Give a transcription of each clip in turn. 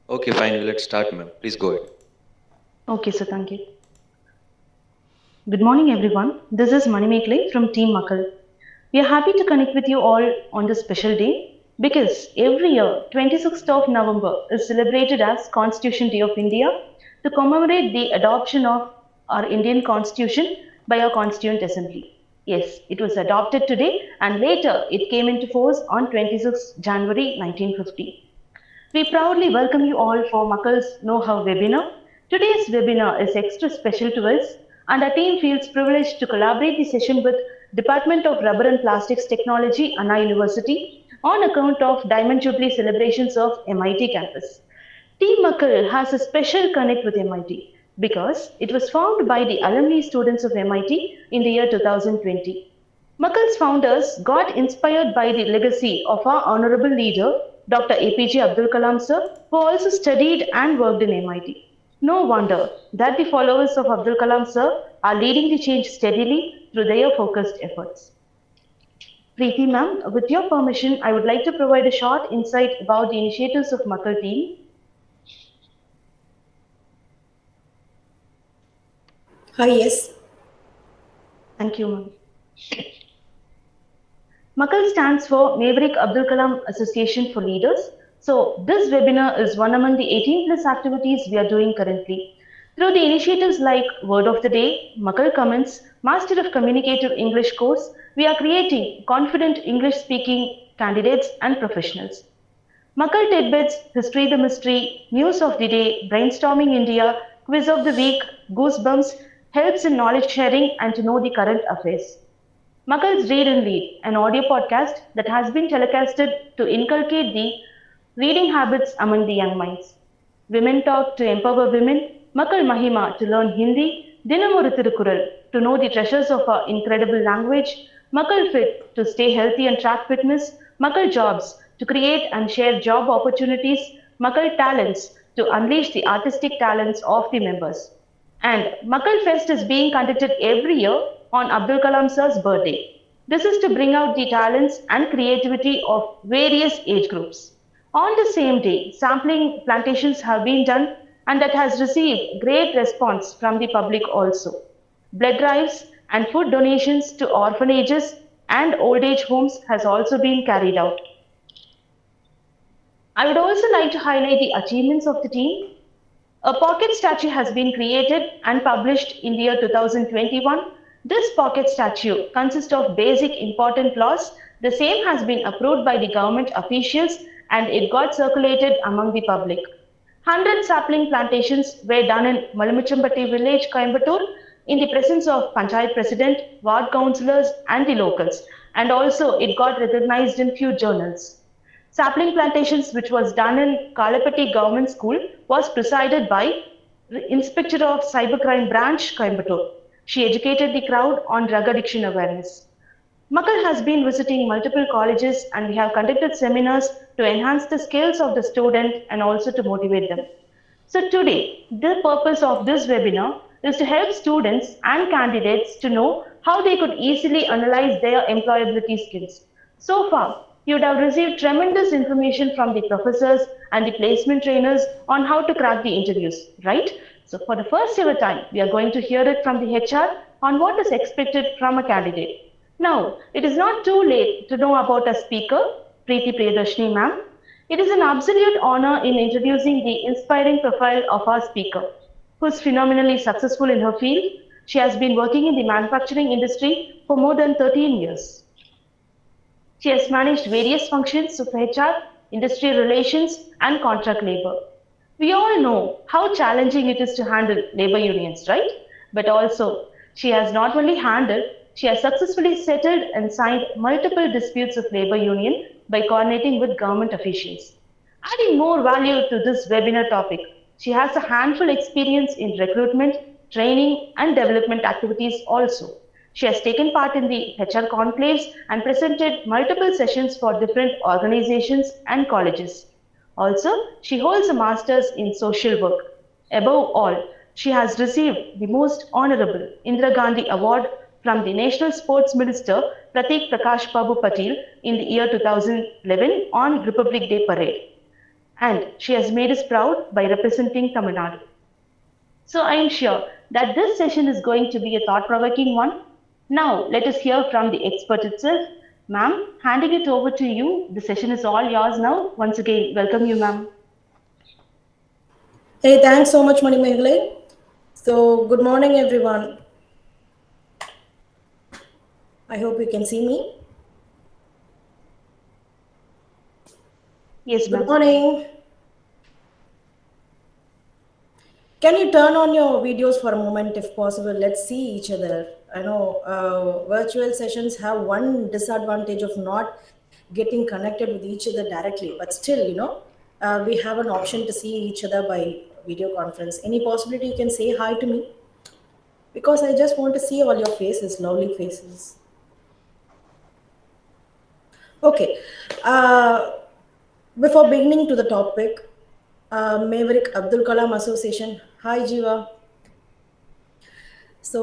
Okay, fine. Let's start, ma'am. Please go ahead. Okay, so thank you. Good morning, everyone. This is Manimekle from Team Makal. We are happy to connect with you all on this special day because every year, 26th of November is celebrated as Constitution Day of India to commemorate the adoption of our Indian Constitution by our Constituent Assembly. Yes, it was adopted today and later it came into force on 26th January 1950. We proudly welcome you all for Makal's Know How webinar. Today's webinar is extra special to us, and our team feels privileged to collaborate the session with Department of Rubber and Plastics Technology, Anna University, on account of Diamond Jubilee celebrations of MIT campus. Team Makal has a special connect with MIT because it was formed by the alumni students of MIT in the year 2020. Makal's founders got inspired by the legacy of our honorable leader, Dr. APJ Abdul Kalam sir, who also studied and worked in MIT. No wonder that the followers of Abdul Kalam sir are leading the change steadily through their focused efforts. Preethi ma'am, with your permission, I would like to provide a short insight about the initiatives of Makal team. Hi, yes. Thank you, ma'am. Makal stands for Maverick Abdul Kalam Association for Leaders. So, this webinar is one among the 18 plus activities we are doing currently. Through the initiatives like Word of the Day, Makal Comments, Master of Communicative English course, we are creating confident English speaking candidates and professionals. Makal Tidbits, History the Mystery, News of the Day, Brainstorming India, Quiz of the Week, Goosebumps helps in knowledge sharing and to know the current affairs. Makal's Read and Lead, an audio podcast that has been telecasted to inculcate the reading habits among the young minds. Women Talk to empower women, Makal Mahima to learn Hindi, Dinamoru Thirukural to know the treasures of our incredible language, Makal Fit to stay healthy and track fitness, Makal Jobs to create and share job opportunities, Makal Talents to unleash the artistic talents of the members. And Makal Fest is being conducted every year on Abdul Kalam sir's birthday. This is to bring out the talents and creativity of various age groups. On the same day, sampling plantations have been done and that has received great response from the public also. Blood drives and food donations to orphanages and old age homes has also been carried out. I would also like to highlight the achievements of the team. A pocket statue has been created and published in the year 2021. This pocket statue consists of basic important laws. The same has been approved by the government officials and it got circulated among the public. 100 sapling plantations were done in Malamichambatti village, Coimbatore, in the presence of Panchayat President, ward councillors, and the locals. And also, it got recognized in few journals. Sapling plantations, which was done in Kalapatti Government School, was presided by Inspector of Cybercrime Branch, Coimbatore. She educated the crowd on drug addiction awareness. Makal has been visiting multiple colleges and we have conducted seminars to enhance the skills of the student and also to motivate them. So today, the purpose of this webinar is to help students and candidates to know how they could easily analyze their employability skills. So far, you would have received tremendous information from the professors and the placement trainers on how to crack the interviews, right? So for the first ever time, we are going to hear it from the HR on what is expected from a candidate. Now, it is not too late to know about a speaker, Preethi Priyadharshini ma'am. It is an absolute honor in introducing the inspiring profile of our speaker, who is phenomenally successful in her field. She has been working in the manufacturing industry for more than 13 years. She has managed various functions of HR, industry relations, and contract labor. We all know how challenging it is to handle labor unions, right? But also, she has not only handled, she has successfully settled and signed multiple disputes of labor union by coordinating with government officials. Adding more value to this webinar topic, she has a handful experience in recruitment, training, and development activities also. She has taken part in the HR conclaves and presented multiple sessions for different organizations and colleges. Also, she holds a master's in social work. Above all, she has received the most honorable Indira Gandhi Award from the National Sports Minister Pratik Prakash Babu Patil in the year 2011 on Republic Day parade. and she has made us proud by representing Tamil Nadu. So I am sure that this session is going to be a thought provoking one. Now, let us hear from the expert itself. Ma'am, handing it over to you. The session is all yours now. Once again, welcome you, ma'am. Hey, thanks so much, Mani Mehle. So, good morning, everyone. I hope you can see me. Yes, Good ma'am. morning. Can you turn on your videos for a moment if possible? Let's see each other. I know virtual sessions have one disadvantage of not getting connected with each other directly, but still, we have an option to see each other by video conference. Any possibility you can say hi to me? Because I just want to see all your faces, lovely faces. Okay. Uh, Before beginning to the topic, Maverick Abdul Kalam Association. Hi, Jiva. So,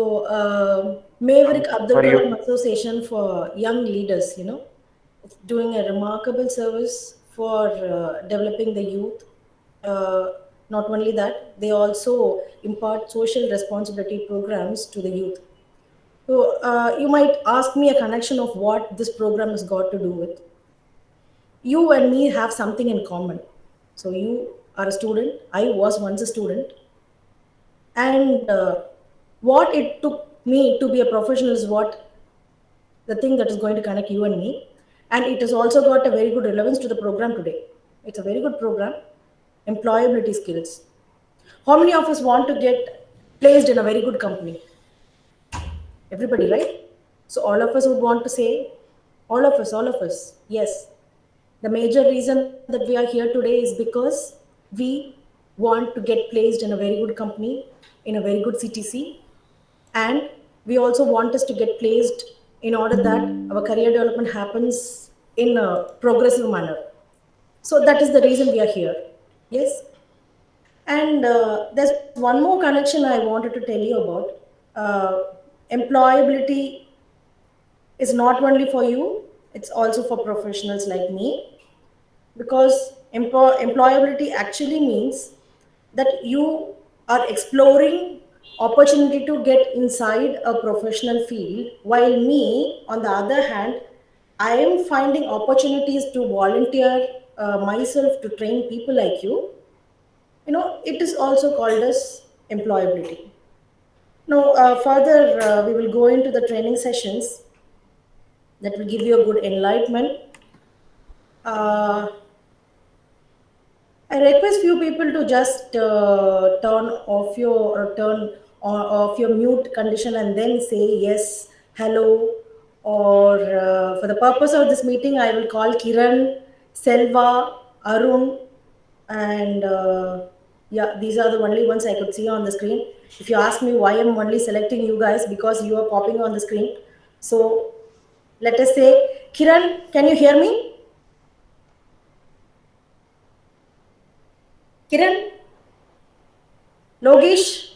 Maverick Abdul How are Kalam you? Association for Young Leaders, it's doing a remarkable service for developing the youth. Uh, Not only that, they also impart social responsibility programs to the youth. So, you might ask me a connection of what this program has got to do with. You and me have something in common. So you are a student. I was once a student, and what it took me to be a professional is what the thing that is going to connect you and me, and it has also got a very good relevance to the program today. It's a very good program, employability skills. How many of us want to get placed in a very good company? Everybody, right? So all of us would want to say, all of us, yes. The major reason that we are here today is because we want to get placed in a very good company, in a very good CTC, and we also want us to get placed in order that our career development happens in a progressive manner. So that is the reason we are here. Yes. And there's one more connection I wanted to tell you about. Employability is not only for you, it's also for professionals like me, because employability actually means that you are exploring opportunity to get inside a professional field, while me on the other hand, I am finding opportunities to volunteer myself to train people like you. It is also called as employability. Now, further, we will go into the training sessions that will give you a good enlightenment. uh, I request few people to just turn off your or turn off your mute condition and then say yes, hello, or for the purpose of this meeting, I will call Kiran, Selva, Arun, and yeah, these are the only ones I could see on the screen. If you ask me why I'm only selecting you guys, because you are popping on the screen. So let us say, Kiran, can you hear me? Kiran, Logesh,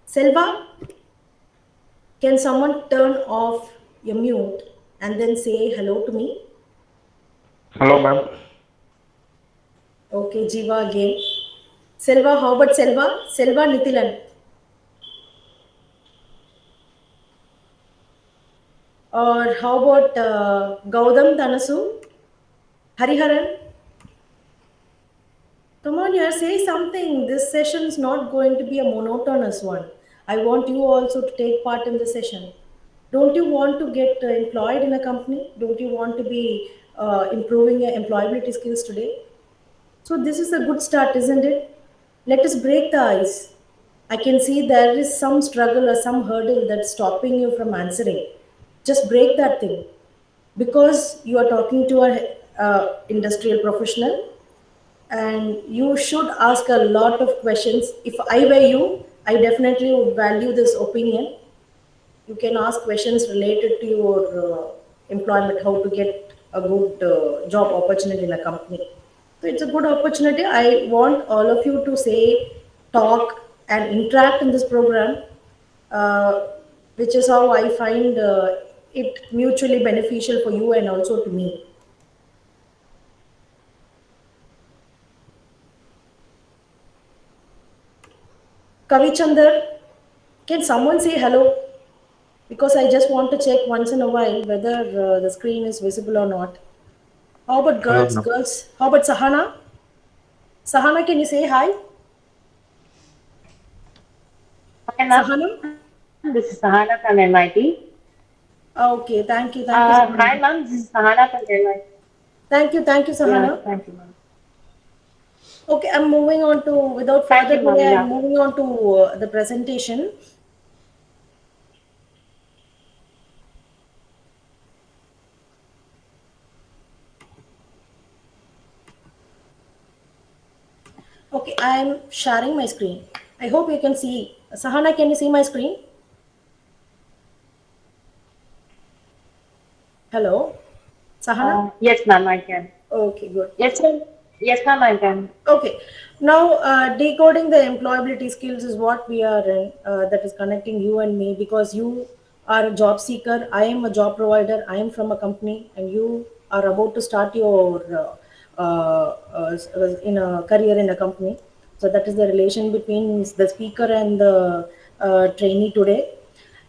Selva, can someone turn off your mute and then say hello to me? Hello, ma'am. Okay, Jiva again. Selva, how about Selva? Selva Nithilan. Or how about Gaudam Danasu? Hariharan? Come on here, say something. This session is not going to be a monotonous one. I want you also to take part in the session. Don't you want to get employed in a company? Don't you want to be improving your employability skills today? So this is a good start, isn't it? Let us break the ice. I can see there is some struggle or some hurdle that's stopping you from answering. Just break that thing, because you are talking to a industrial professional, and you should ask a lot of questions. If I were you, I definitely would value this opinion. You can ask questions related to your employment, how to get a good job opportunity in a company. So it's a good opportunity. I want all of you to say, talk, and interact in this program, uh, which is how I find it mutually beneficial for you and also to me. Kavichander, can someone say hello? Because I just want to check once in a while whether the screen is visible or not. How about Hello, girls? ma'am. Girls, how about Sahana? Sahana, can you say hi? Hi Sahana? ma'am, this is Sahana from MIT. Okay, thank you, Hi Sahana. ma'am, this is Sahana from MIT. Thank you, Yeah, Sahana. thank you ma'am. Okay, I'm moving on to, without Thank further you ma'am. delay, Yeah. I'm moving on to the presentation. Okay, I'm sharing my screen. I hope you can see. Sahana, can you see my screen? Hello? Sahana? Yes ma'am, I can. Okay, good. Yes ma'am. Yes ma'am, I can. Okay, now decoding the employability skills is what we are in, that is connecting you and me, because you are a job seeker, I am a job provider, I am from a company, and you are about to start your in a career in a company. So that is the relation between the speaker and the trainee today.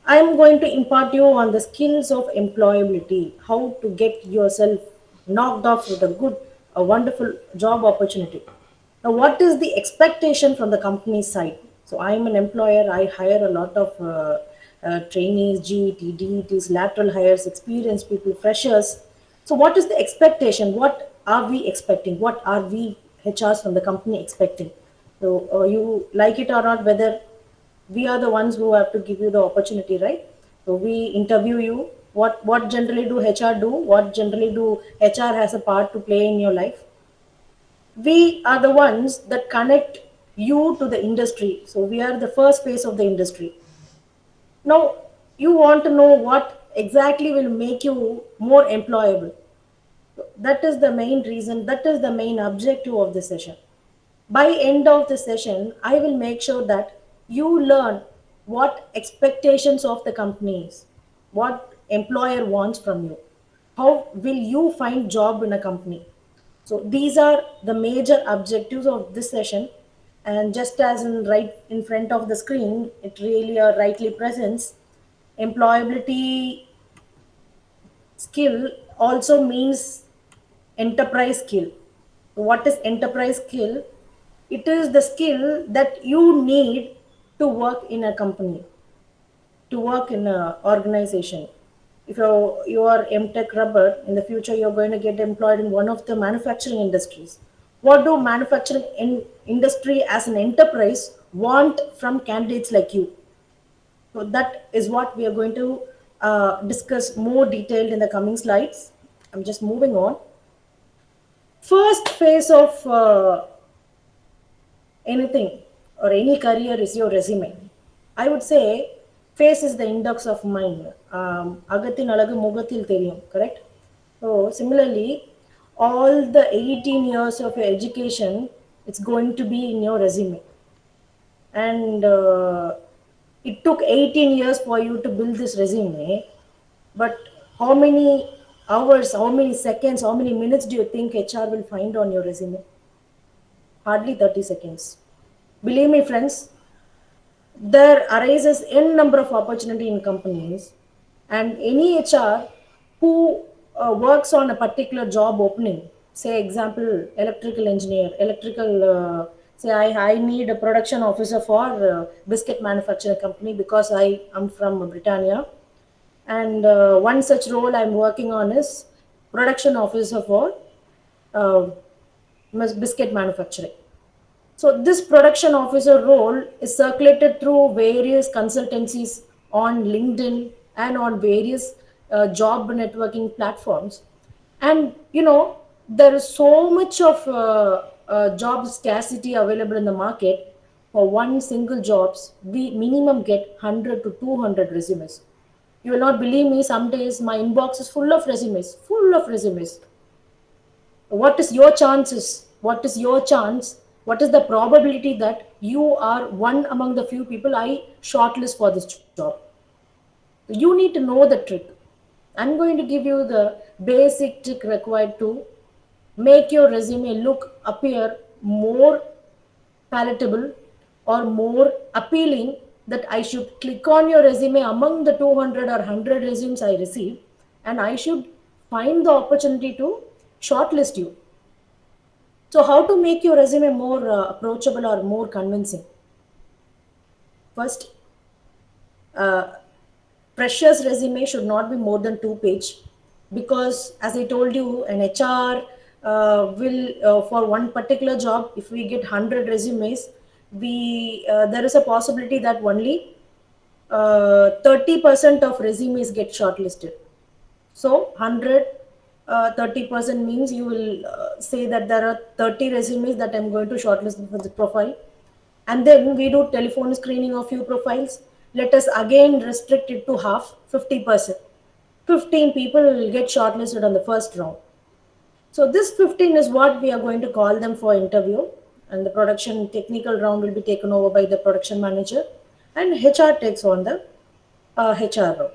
I am going to impart you on the skills of employability, how to get yourself knocked off with a good, a wonderful job opportunity. Now, what is the expectation from the company's side? So, I am an employer. I hire a lot of trainees, GET, DETs, lateral hires, experienced people, freshers. So, what is the expectation? What are we expecting? What are we HRs from the company expecting? So, you like it or not, whether we are the ones who have to give you the opportunity, right? So we interview you. What generally do HR do? What generally do HR has a part to play in your life? We are the ones that connect you to the industry. So we are the first phase of the industry. Now you want to know what exactly will make you more employable. That is the main reason, that is the main objective of the session. By end of the session, I will make sure that you learn what expectations of the company is, what employer wants from you, how will you find job in a company. So these are the major objectives of this session. And just as in right in front of the screen, it really rightly presents, employability skill also means enterprise skill. What is enterprise skill? It is the skill that you need to work in a company, to work in an organization. If you are MTech rubber, in the future you're going to get employed in one of the manufacturing industries. What do manufacturing industry as an enterprise want from candidates like you? So that is what we are going to discuss more detailed in the coming slides. I'm just moving on. First phase of anything or any career is your resume. I would say face is the index of mind. Agatin alagu mugathil theriyum, correct? So similarly, all the 18 years of your education, it's going to be in your resume. And it took 18 years for you to build this resume. But how many hours, how many seconds, how many minutes do you think HR will find on your resume? Hardly 30 seconds. Believe me, friends, there arises n number of opportunity in companies, and any HR who works on a particular job opening, say example electrical engineer, electrical, say I need a production officer for biscuit manufacturer company because I am from Britannia, and one such role I'm working on is production officer for uh, biscuit manufacturing. So this production officer role is circulated through various consultancies on LinkedIn and on various job networking platforms. And there is so much of job scarcity available in the market. For one single jobs, we minimum get 100 to 200 resumes. You will not believe me. Some days my inbox is full of resumes, full of resumes. What is your chances? What is your chance? What is the probability that you are one among the few people I shortlist for this job? You need to know the trick. I'm going to give you the basic trick required to make your resume look appear more palatable, or more appealing that I should click on your resume among the 200 or 100 resumes I receive, and I should find the opportunity to shortlist you. So, how to make your resume more approachable or more convincing? First, uh, fresher's resume should not be more than 2 page, because as I told you, an HR will for one particular job, if we get 100 resumes, we there is a possibility that only 30% of resumes get shortlisted. So 100 30% means you will say that there are 30 resumes that I'm going to shortlist for the profile, and then we do telephone screening of few profiles. Let us again restrict it to half, 50%. 15 people will get shortlisted on the first round. So this 15 is what we are going to call them for interview, and the production technical round will be taken over by the production manager, and HR takes on the HR round.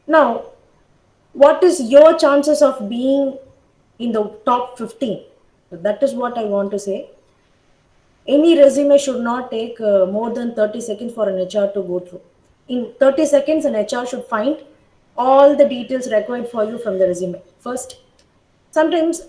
Now, what is your chances of being in the top 15? So that is what I want to say. Any resume should not take more than 30 seconds for an HR to go through. In 30 seconds, an HR should find all the details required for you from the resume. First, sometimes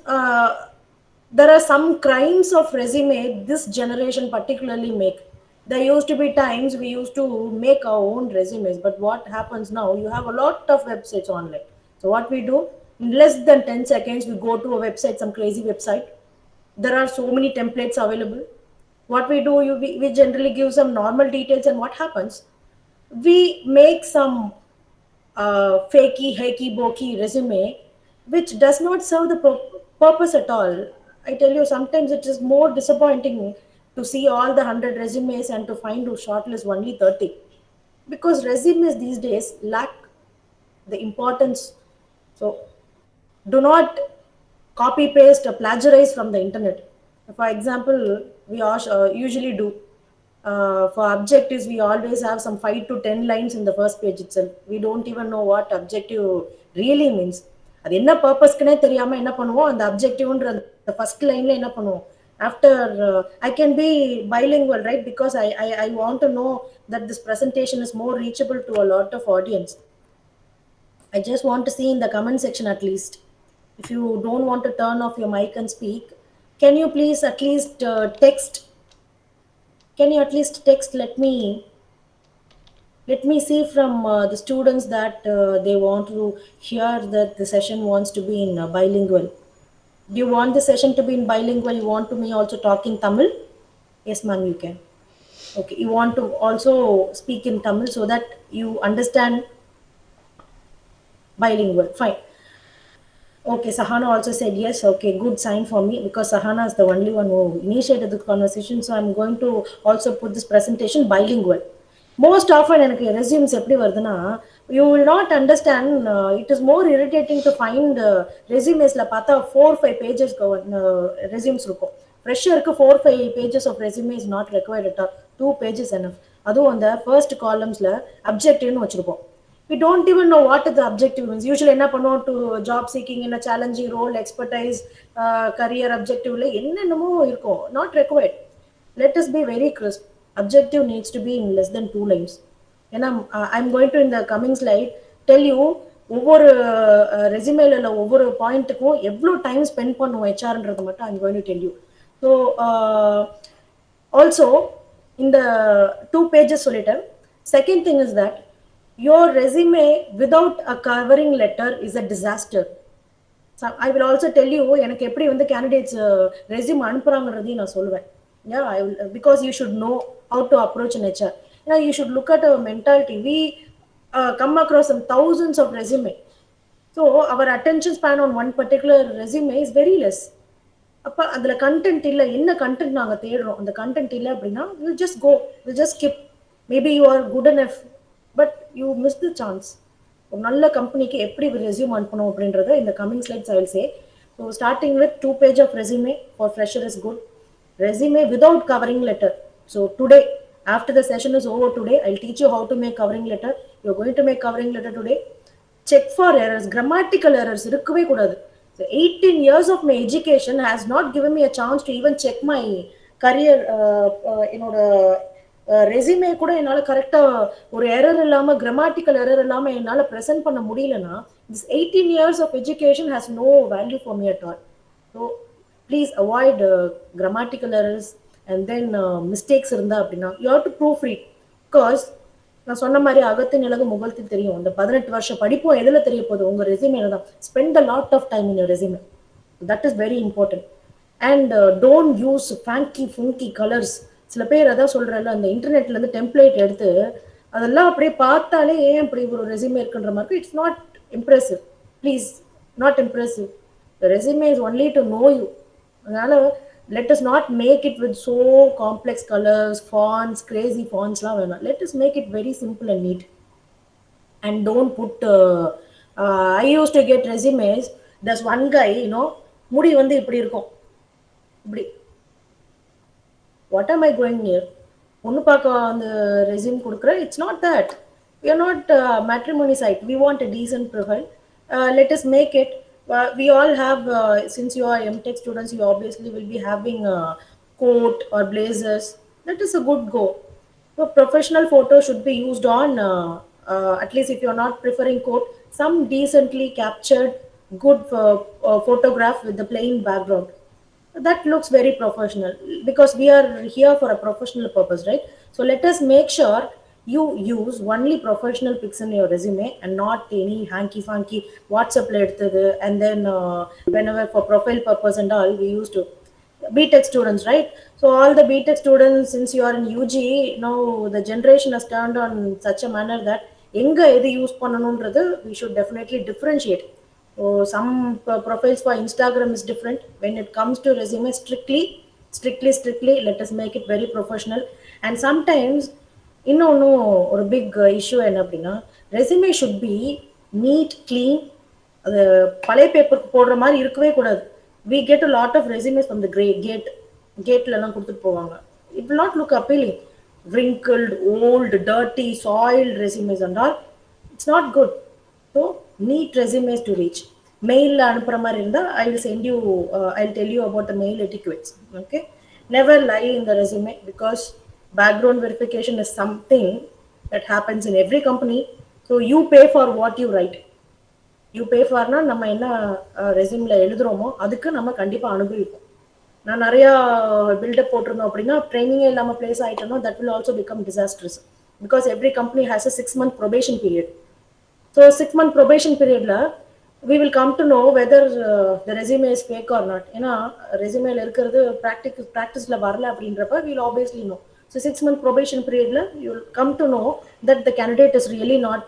there are some crimes of resume this generation particularly make. There used to be times we used to make our own resumes, but what happens now, you have a lot of websites online. So what we do, in less than 10 seconds we go to a website, some crazy website. There are so many templates available. What we do, we generally give some normal details, and what happens, we make some fakey, hakey, bokey resume, which does not serve the purpose at all. I tell you, sometimes it is more disappointing to see all the 100 resumes and to find who shortlist only 30. Because resumes these days lack the importance. So do not copy paste or plagiarize from the internet. For example, we usually do for objectives, we always have some 5 to 10 lines in the first page itself. We don't even know what objective really means. அது என்ன பர்பஸ்க்குனே தெரியாம என்ன பண்ணுவோம், அந்த அப்ஜெக்டிவ்ன்ற அந்த first லைன்ல என்ன பண்ணுவோம், after I can be bilingual, right? Because I want to know that this presentation is more reachable to a lot of audience. I just want to see in the comment section at least. If you don't want to turn off your mic and speak, can you please at least text? Can you at least text? Let me see from the students that they want to hear that the session wants to be in bilingual. Do you want the session to be in bilingual? You want to me also talk in Tamil? Yes, ma'am, you can. Okay, you want to also speak in Tamil so that you understand bilingual. Fine. Okay, Sahana also said yes. Okay, good sign for me, because Sahana is the only one who initiated the conversation. So I'm going to also put this presentation bilingual. Most often, எனக்கு resumes எப்படி வருதுன்னா, you will not understand. It is more irritating to find resumesல பார்த்தா 4-5 pages resumes இருக்கும். Fresherக்கு 4-5 pages of resume is not required at all. 2 pages enough. அதுவும் அந்த first columnsல objectiveனு வச்சிருப்போம். We don't even know what the objective means. Usually என்ன பண்ணுவோம், to job seeking in a challenging role, expertise, career objective ல என்னென்னமோ இருக்கும், not required. Let us be very crisp. Objective needs to be in less than 2 lines. ஏன்னா I'm going to in the coming slide tell you ஒவ்வொரு ரெசுமேல உள்ள ஒவ்வொரு பாயிண்ட்டுக்கும் எவ்வளோ time spend பண்ணுவோம் ஹெச்ஆர்ன்றது மட்டும் I'm going to tell you. So also in the 2 pages சொல்லிட்டேன். Second thing is that your resume without a covering letter is a disaster. So I will also tell you எனக்கு எப்படி வந்து candidates resume அனுப்புறாங்கறதையும் நான் சொல்லுவேன். Yeah, I will, because you should know how to approach an HR. Now you should look at our mentality. We come across some thousands of resume. So our attention span on one particular resume is very less. அப்ப அதுல content இல்ல, என்ன content நாங்க தேடுறோம், அந்த content இல்ல அப்படின்னா we'll just go, we'll just skip. Maybe you are good enough, but you miss the chance. ஒரு நல்ல கம்பெனிக்கு எப்படி ரெஸ்யூம் அனுப்பணும் அப்படின்றத இந்த coming slides I will say. So starting with 2 page of resume for fresher is good. Resume without covering letter. So today, after the session is over today, I'll teach you how to make covering letter. You're going to make covering letter today. Check for errors, grammatical errors இருக்கவே கூடாது. So 18 years of my education has not given me a chance to even check my career என்னோட resume கூட என்னால் கரெக்டாக ஒரு error இல்லாமல் grammatical error இல்லாமல் என்னால் ப்ரெசென்ட் பண்ண முடியலன்னா this 18 years of education has no value for me at all. So please avoid grammatical errors and then mistakes இருந்தா அப்படின்னா you have to proofread because நான் சொன்ன மாதிரி அகத்தின் இலகு முகத்தில் தெரியும். அந்த 18 வருஷம் படிப்பும் எதுல தெரிய போகுது? உங்க ரெசியூமேல தான். Spend a lot of time in your resume. That is very important. And don't use fancy funky colors. சில பேர் அதான் சொல்றேன்ல, அந்த இன்டர்நெட்ல இருந்து டெம்ப்ளேட் எடுத்து அதெல்லாம் அப்படியே பார்த்தாலே ஏன் இப்படி ஒரு ரெசியூமே இருக்குன்ற மாதிரி it's not impressive. Please, not impressive. The resume is only to know you. அதனால let us not make it with so complex colors, fonts, crazy fontsலாம் வேணாம். Let us make it very simple and neat. And don't put I used to get resumes. There's one guy, முடி வந்து இப்படி இருக்கும், இப்படி. What am I going here? ஒன்று பார்க்க அந்த resume கொடுக்குறேன். It's not that. We are not matrimony site. We want a decent profile. Let us make it. We all have, since you are MTech students, you obviously will be having coat or blazers. That is a good go. So professional photo should be used on, at least if you are not preferring coat, some decently captured good photograph with the plain background. That looks very professional because we are here for a professional purpose, right? So let us make sure you use only professional pics in your resume and not any hanky funky WhatsApp எடுத்தது. And then whenever for profile purpose and all, we used to BTech students, right? So all the BTech students, since you are in UG, now the generation has turned on such a manner that எங்க எது use பண்ணணும்ன்றது we should definitely differentiate. So some profiles for Instagram is different. When it comes to resume, strictly, let us make it very professional. And sometimes, இன்னொன்னு ஒரு big issue என்ன அப்படின்னா, resume should be neat, clean. அது பழைய பேப்பருக்கு போடுற மாதிரி இருக்கவே கூடாது. We get a lot of resumes from the gateலாம் கொடுத்துட்டு போவாங்க. It will not look appealing. Wrinkled, old, dirty, soiled resumes and all. It's not good. So neat resumes to reach. Mail அனுப்புற மாதிரி இருந்தா I will send you, I'll tell you about the mail etiquettes. Okay, never lie in the resume because background verification is something that happens in every company. So you pay for what you write. You pay for-னா நம்ம என்ன ரெசியூம்ல எழுதுறோமோ அதுக்கு நம்ம கண்டிப்பா அனுபவிப்போம். நான் நிறைய build up போட்டிருந்தோம் அப்படின்னா ட்ரைனிங்கே இல்லாமல் place ஆகிட்டோம்னா that will also become disastrous because every company has a 6-month probation period. So 6-month probation periodல we will come to know whether the resume is fake or not. ஏன்னா ரெசியூமேல இருக்கிறது ப்ராக்டிஸ்ல வரல அப்படின்றப்ப we will obviously know. So 6-month probation periodல you will come to know that the candidate is really not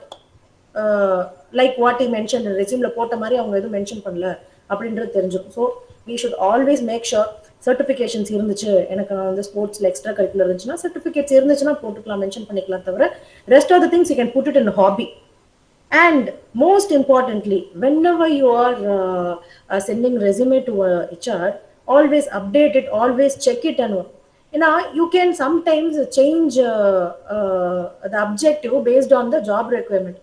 like what he mentioned. ரெசியூம்ல போட்ட மாதிரி அவங்க எதுவும் mention பண்ணல அப்படின்றது தெரிஞ்சுக்கும். So we should always make sure certifications இருந்துச்சு, எனக்கு நான் வந்து ஸ்போர்ட்ஸ்ல எக்ஸ்ட்ரா கரிக்குலர் இருந்துச்சுன்னா சர்டிஃபிகேட்ஸ் இருந்துச்சுன்னா போட்டுக்கலாம், மென்ஷன் பண்ணிக்கலாம். தவிர rest of the things you can put it in a hobby. And most importantly, whenever you are sending resume to HR, always update it, always check it. And you can sometimes change the objective based on the job requirement.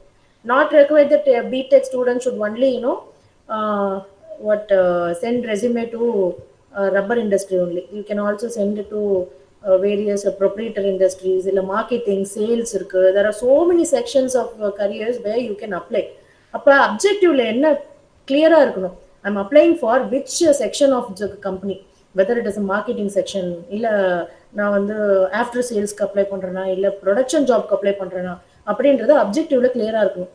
Not required that a BTech student should only send resume to rubber industry only. You can also send it to various proprietary industries, marketing, sales. There are so many sections of careers where you can apply. அப்போ அப்ஜெக்டிவ்ல என்ன கிளியரா இருக்கணும்? I'm applying for which section of the company, whether it is a marketing section, இல்ல நான் வந்து after சேல்ஸ்க்கு apply பண்றேனா, இல்ல production ஜாப்க்கு apply பண்றேனா அப்படின்றது அப்ஜெக்டிவ்ல கிளியரா இருக்கணும்.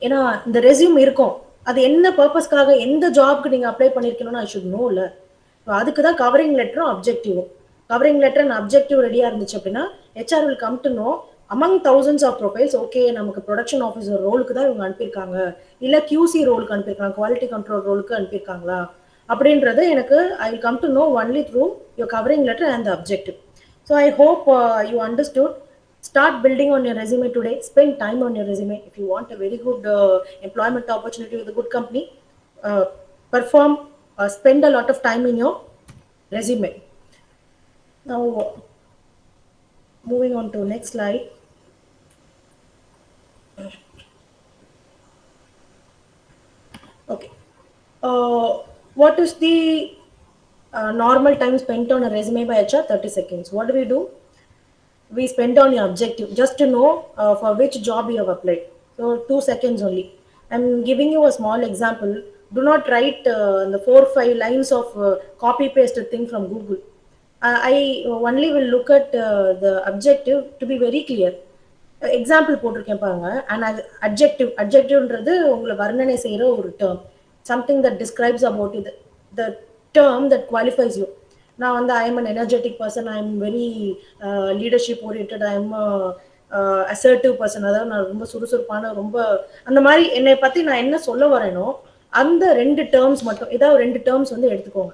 ஏன்னா இந்த ரெசியூம் இருக்கும், அது என்ன பர்பஸ்க்காக எந்த ஜாப்க்கு நீங்க அப்ளை பண்ணிருக்கணும்னு ஐ ஷுட் நோ. இல்ல அதுக்கு தான் கவரிங் லெட்டரும் அப்ஜெக்டிவும். கவரிங் லெட்டர் அண்ட் அப்ஜெக்டிவ் ரெடியா இருந்துச்சு அப்படின்னா HR will come to know among thousands of profiles, okay நமக்கு ப்ரொடக்ஷன் ஆஃபீஸர் ரோலுக்கு தான் இவங்க அனுப்பியிருக்காங்க, இல்லை QC ரோலுக்கு அனுப்பியிருக்காங்க, குவாலிட்டி கண்ட்ரோல் ரோலுக்கு அனுப்பியிருக்காங்களா அப்படின்றது எனக்கு I will come to know only through your covering letter and the objective. So I hope you understood. Start building on your resume today. Spend time on your resume. If you want a very good employment opportunity with a good company, perform, spend a lot of time in your resume. Now, moving on to next slide. Okay. What is the normal time spent on a resume by HR 30 seconds. What do? We spend on your objective just to know for which job you have applied. So 2 seconds only. I'm giving you a small example. Do not write the 4 5 lines of copy pasted thing from Google. I only will look at the objective to be very clear. Example போட்டிருக்கேன் பாருங்க. And அட்ஜெக்டிவ்ன்றது உங்களை வர்ணனை செய்கிற ஒரு term, something that describes about இது, the term that qualifies you. நான் வந்து I am an energetic person, I am very leadership orient, I am assertive person, அதாவது நான் ரொம்ப சுறுசுறுப்பான, ரொம்ப அந்த மாதிரி என்னை பற்றி நான் என்ன சொல்ல வரேனோ அந்த 2 டேர்ம்ஸ் மட்டும், ஏதாவது 2 டேர்ம்ஸ் வந்து எடுத்துக்கோங்க,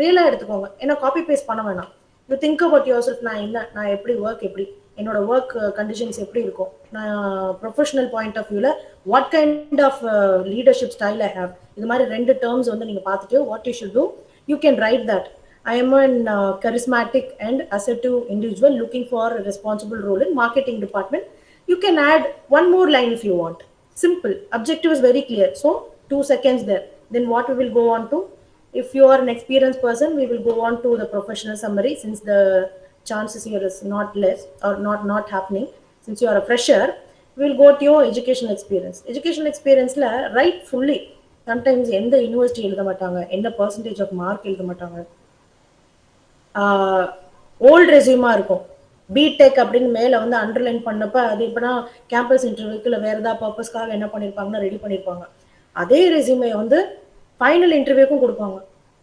ரியலாக எடுத்துக்கோங்க. ஏன்னா காப்பி பேஸ்ட் பண்ண வேணாம். You think about your self. நான் என்ன, நான் எப்படி ஒர்க், எப்படி என்னோட ஒர்க் கண்டிஷன்ஸ் எப்படி இருக்கும், நான் ப்ரொஃபஷனல் பாயிண்ட் ஆஃப் வியூவில் what kind of leadership style I have. இது மாதிரி 2 டேர்ம்ஸ் வந்து நீங்கள் பார்த்துட்டு what you should do, you can write that. I am an charismatic and assertive individual looking for a responsible role in marketing department. You can add one more line if you want. Simple. Objective is very clear. So 2 seconds there. Then what we will go on to? If you are an experienced person, we will go on to the professional summary, since the chances here is not less or not happening. Since you are a fresher, we will go to your educational experience. Educational experience la write fully. Sometimes எந்த university எழுத மாட்டாங்க, என்ன percentage of mark எழுத மாட்டாங்க, old ரெசியூமாக இருக்கும். BTech அப்படின்னு மேலே வந்து அண்டர்லைன் பண்ணப்போ அது இப்போனா கேம்பஸ் இன்டர்வியூக்கு இல்லை வேறு ஏதாவது பர்பஸ்க்காக என்ன பண்ணியிருப்பாங்கன்னா ரெடி பண்ணியிருப்பாங்க. அதே ரெசியூமே வந்து ஃபைனல் இன்டர்வியூக்கும் கொடுப்பாங்க.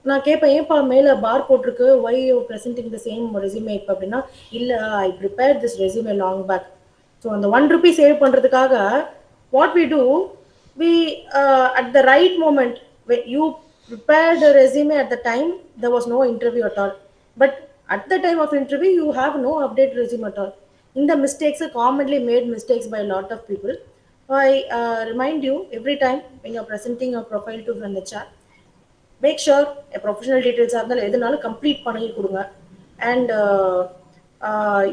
நான் கேட்பேன், ஏன்ப்பா மேலே பார் போட்டிருக்கு, why you presenting the same resume இப்போ அப்படின்னா, இல்லை I prepare this resume long back. So அந்த ₹1 சேவ் பண்ணுறதுக்காக what we do, we at the right moment, when you prepared the resume at the time, there was no interview at all, but at the time of interview you have no update resume at all. In the mistakes are commonly made mistakes by a lot of people. I remind you, every time when you are presenting your profile to an HR, make sure a professional details are எதுனாலும் complete பண்ணி கொடுங்க. And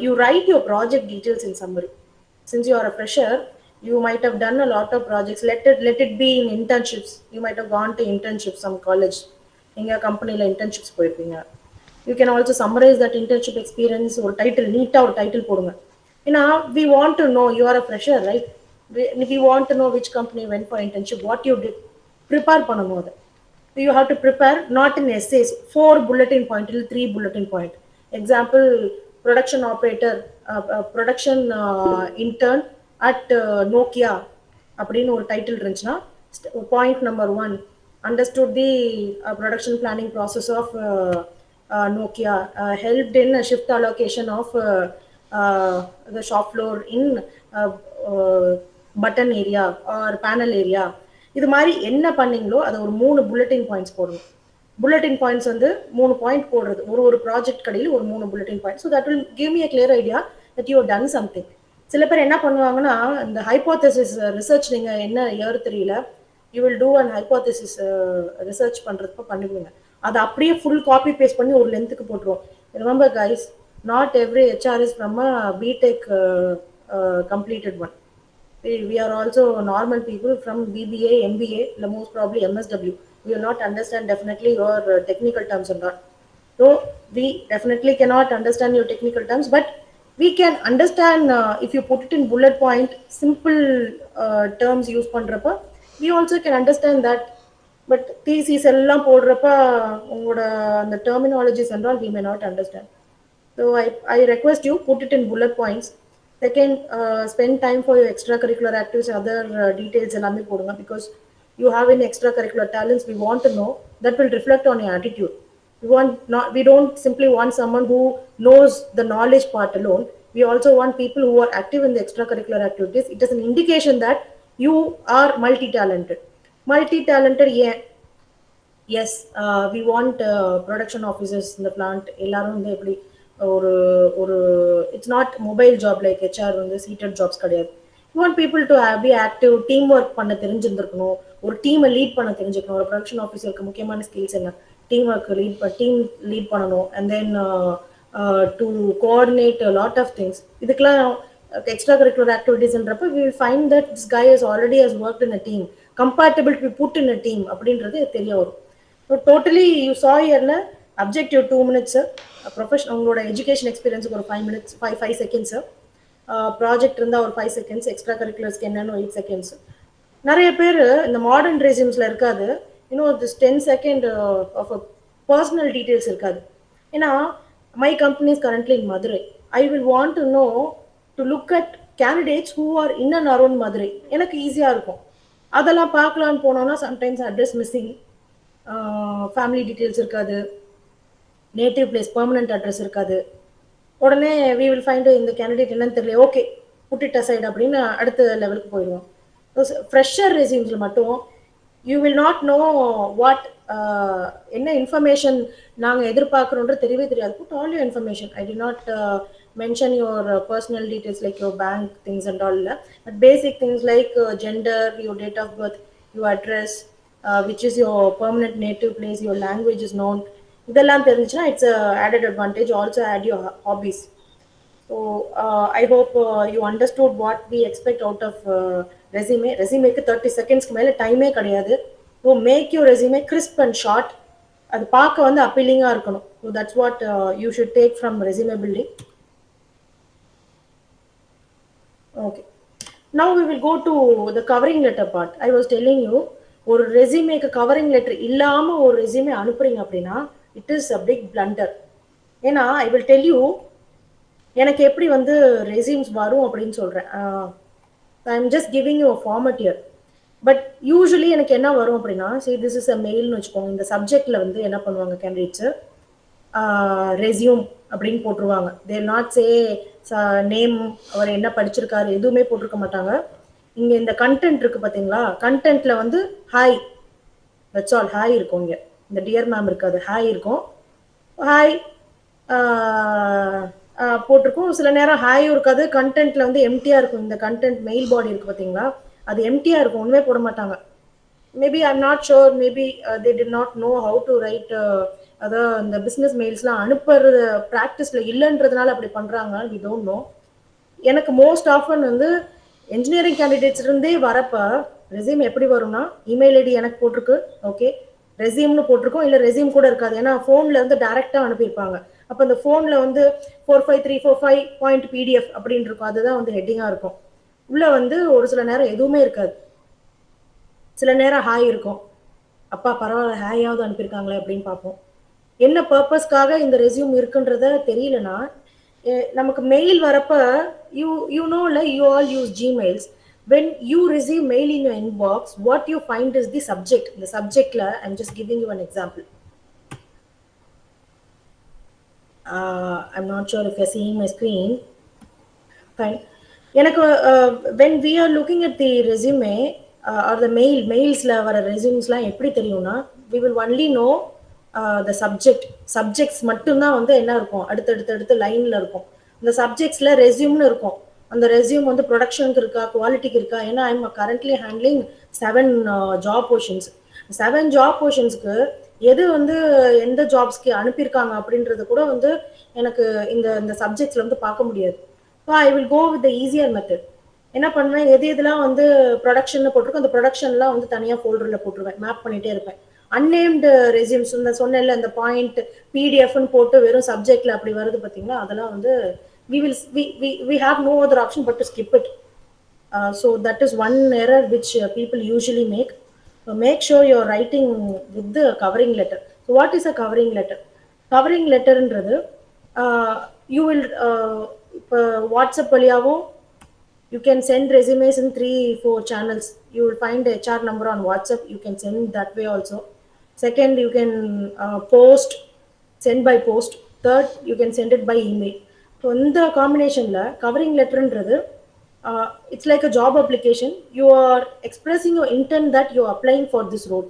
you write your project details in summary. Since you are a fresher, you might have done a lot of projects. Let it be in internships. You might have gone to internships, some college, எங்க கம்பெனியில் internships போயிருப்பீங்க. You can also summarize that internship experience or title, neat out title போடுங்க. ஏன்னா we want to know, you are a fresher, right? We want to know which company went for internship, what you did. Prepare பண்ணணும் அதை. You have to prepare not in essays, 4 bulletin point till 3 bulletin point. Example, production operator, production intern at Nokia அப்படின்னு ஒரு title இருந்துச்சுன்னா, point number 1, understood the production planning process of Nokia, helped in a shift allocation of the shop floor in button area or panel area. இது மாதிரி என்ன பண்ணீங்களோ அதை ஒரு 3 புல்லட்டின் பாயிண்ட்ஸ் போடணும். புல்லட்டின் பாயிண்ட்ஸ் வந்து 3 பாயிண்ட் போடுறது, ஒரு ப்ராஜெக்ட் கடையில் ஒரு 3 புல்லட்டின் point. So that will give me a clear idea that you have done something. சில பேர் என்ன பண்ணுவாங்கன்னா, இந்த ஹைப்போதசிஸ் ரிசர்ச் நீங்கள் என்ன இயர் தெரியல, you will do and hypothesis research பண்ணுறதுக்கு பண்ணுவீங்க, அதை அப்படியே ஃபுல் காப்பி பேஸ்ட் பண்ணி ஒரு லென்த்துக்கு போட்டுருவோம். Remember guys, not every HR is from a BTech completed one. We are also normal people from BBA, MBA, most probably MSW. We will not understand definitely your technical terms and all. So we definitely cannot understand your technical terms, but we can understand if you put it in bullet point, simple terms use பண்றப்ப we also can understand that. But thesis எல்லாம் போடுறப்ப உங்களோட அந்த terminologies and all we may not understand. So I request you put it in bullet points. Second, spend time for your extracurricular activities, other details எல்லாமே போடுங்க, because you have any extracurricular talents, we want to know. That will reflect on your attitude. We don't simply want someone who knows the knowledge part alone. We also want people who are active in the extracurricular activities. It is an indication that you are multi-talented. Yeah. Yes, we want production officers in the plant. எல்லாரும் வந்து எப்படி ஒரு it's not mobile job like HR வந்து seated jobs கிடையாது. You want people to be active, team work பண்ண தெரிஞ்சிருந்துருக்கணும், ஒரு டீமை lead பண்ண தெரிஞ்சுக்கணும். ஒரு ப்ரொடக்ஷன் ஆஃபீஸருக்கு முக்கியமான ஸ்கில்ஸ் என்ன, டீம் ஒர்க் டீம் லீட் பண்ணணும், and then to coordinate lot of things. இதுக்கெல்லாம் எக்ஸ்ட்ரா கரிக்குலர் ஆக்டிவிட்டீஸ்ன்றப்ப we will find that this guy has already has worked in a team, compatible to be put in a team அப்படின்றது தெரிய வரும். So totally you saw here objective 2 minutes, profession உங்களோட education எக்ஸ்பீரியன்ஸுக்கு ஒரு 5 minutes, 5 seconds, project இருந்தால் ஒரு 5 seconds, extra கரிக்குலர்ஸ்க்கு என்னன்னு 8 seconds. நிறைய பேர் இந்த மாடர்ன் ரெசியூம்ஸில் இருக்காது, இன்னும் this 10 second of personal details இருக்காது. ஏன்னா my company is currently in Madurai. I will want to know to look at candidates who are in and around Madurai. எனக்கு ஈஸியாக இருக்கும். அதெல்லாம் பார்க்கலான்னு போனோம்னா sometimes address missing, family details இருக்காது, நேட்டிவ் பிளேஸ் பெர்மனன்ட் அட்ரஸ் இருக்காது. உடனே வி வில் ஃபைண்ட் இந்த கேண்டிடேட் என்னன்னு தெரியல, ஓகே புட் இட் அசைட் அப்படின்னு அடுத்த லெவலுக்கு போயிடுவோம். ஃப்ரெஷர் ரெசியூம்ஸில் மட்டும் you will not know what என்ன இன்ஃபர்மேஷன் நாங்கள் எதிர்பார்க்குறோன்ற தெரியவே தெரியாது. Put all your information. I did not mention your personal details like your bank things and all, but basic things like gender, your date of birth, your address, which is your permanent native place, your language is known. இதெல்லாம் தெரிஞ்சுன்னா it's a added advantage. Also add your hobbies. So I hope you understood what we expect out of resume. Resume-க்கு 30 செகண்ட்ஸ்க்கு மேலே டைமே கிடையாது. So make your resume crisp and short. அது பார்க்க வந்து அப்பீலிங்காக இருக்கணும். So that's what you should take from resume building. Okay, now we will go to the covering letter part. I was telling you, ஒரு ரெசியூமேக்கு covering letter இல்லாமல் ஒரு resume அனுப்புறீங்க அப்படின்னா it is a big blunder. ஏன்னா I will tell you எனக்கு எப்படி வந்து resumes வரும் அப்படின்னு சொல்கிறேன். ஐ am just giving you a format year. But usually எனக்கு என்ன வரும் அப்படின்னா, சரி திஸ் இஸ் அ மெயில்னு வச்சுக்கோங்க. இந்த சப்ஜெக்டில் வந்து என்ன பண்ணுவாங்க கேண்டிடேட்ஸு, ரெசியூம் அப்படின்னு போட்டுருவாங்க. தேர் நாட் சே நேம், அவர் என்ன படிச்சிருக்காரு எதுவுமே போட்டிருக்க மாட்டாங்க. இங்கே இந்த கண்டென்ட் இருக்குது பார்த்தீங்களா, கண்டென்ட்டில் வந்து ஹாய், தட்ஸ் ஆல், ஹாய் இருக்கும். இங்கே இந்த டியர் மேம் இருக்காது, ஹாய் இருக்கும். ஹாய் போட்டிருக்கும். சில நேரம் ஹாயும் இருக்காது, கண்டென்ட்டில் வந்து எம்டியாக இருக்கும். இந்த கண்டென்ட் மெயில் பாடி இருக்குது பார்த்தீங்களா, அது எம்டியாக இருக்கும், ஒன்றுமே போட மாட்டாங்க. Maybe I am not sure, maybe they did not know how to right. அதாவது இந்த பிஸ்னஸ் மெயில்ஸ்லாம் அனுப்புறது ப்ராக்டிஸில் இல்லைன்றதுனால அப்படி பண்ணுறாங்க, வி டோன்ட் நோ. எனக்கு மோஸ்ட் ஆஃபன் வந்து என்ஜினியரிங் கேண்டிடேட்ஸ்லேருந்தே வரப்போ ரெசியூம் எப்படி வரும்னா, இமெயில் ஐடி எனக்கு போட்டிருக்கு, ஓகே ரெசியூம்னு போட்டிருக்கோம், இல்லை ரெசியூம் கூட இருக்காது. ஏன்னா ஃபோனில் வந்து டேரெக்டாக அனுப்பியிருப்பாங்க. அப்போ அந்த ஃபோனில் வந்து 45345.pdf அப்படின்னு இருக்கும், அதுதான் வந்து ஹெட்டிங்காக இருக்கும். உள்ளே வந்து ஒரு சில நேரம் எதுவுமே இருக்காது, சில நேரம் ஹாய் இருக்கும். அப்பா பரவாயில்ல ஹாயாவது அனுப்பியிருக்காங்களே அப்படின்னு பார்ப்போம். என்ன பர்பஸ்க்காக இந்த ரெசியூம் இருக்குன்றத தெரியலனா, நமக்கு மெயில் வரப்ப யூ நோல you all use Gmails. when you receive mail in your inbox, what you find is the subject. The subject la I'm just giving you an example. I'm not sure if you're seeing my screen. Fine. எனக்கு when we are looking at the resume or the mailsல வர ரெசியூம்ஸ்லாம் எப்படி தெரியும்னா, we will only know the subjects மட்டும்தான் வந்து என்ன இருக்கும், அடுத்தடுத்து லைன்ல இருக்கும். இந்த சப்ஜெக்ட்ஸ்ல ரெசியூம்னு இருக்கும். அந்த ரெசியூம் வந்து ப்ரொடக்ஷனுக்கு இருக்கா, குவாலிட்டிக்கு இருக்கா. ஏன்னா I am currently handling 7 job portions. 7 job போர்ஷன்ஸ்க்கு எது வந்து எந்த ஜாப்ஸ்க்கு அனுப்பியிருக்காங்க அப்படின்றது கூட வந்து எனக்கு இந்த சப்ஜெக்ட்ஸ்ல வந்து பார்க்க முடியாது. So I will go with the easier method. என்ன பண்ணுவேன், எதெல்லாம் வந்து ப்ரொடக்ஷனில் போட்டிருக்கோம் அந்த ப்ரொடக்ஷன்லாம் வந்து தனியாக ஃபோல்டரில் போட்டுருவேன், மேப் பண்ணிகிட்டே இருப்பேன். அன்னேம்டு ரெசியூம்ஸ் இந்த சொன்னேன்ல, இந்த பாயிண்ட் பிடிஎஃப்னு போட்டு வெறும் சப்ஜெக்டில் அப்படி வருது பார்த்தீங்களா, அதெல்லாம் வந்து we have no other option but to skip it. So that is one error which people usually make. So make sure you're writing with the covering letter. So what is a covering letter? Covering letter என்றது you will WhatsApp வழியாவோ you can send resumes in 3-4 channels. You will find a HR number on WhatsApp, you can send that way also. Second, you can send by post. Third, you can send it by email. So இந்த காம்பினேஷன்ல covering லெட்டர்ன்றது it's like a job application. You are expressing your intent that you are applying for this role.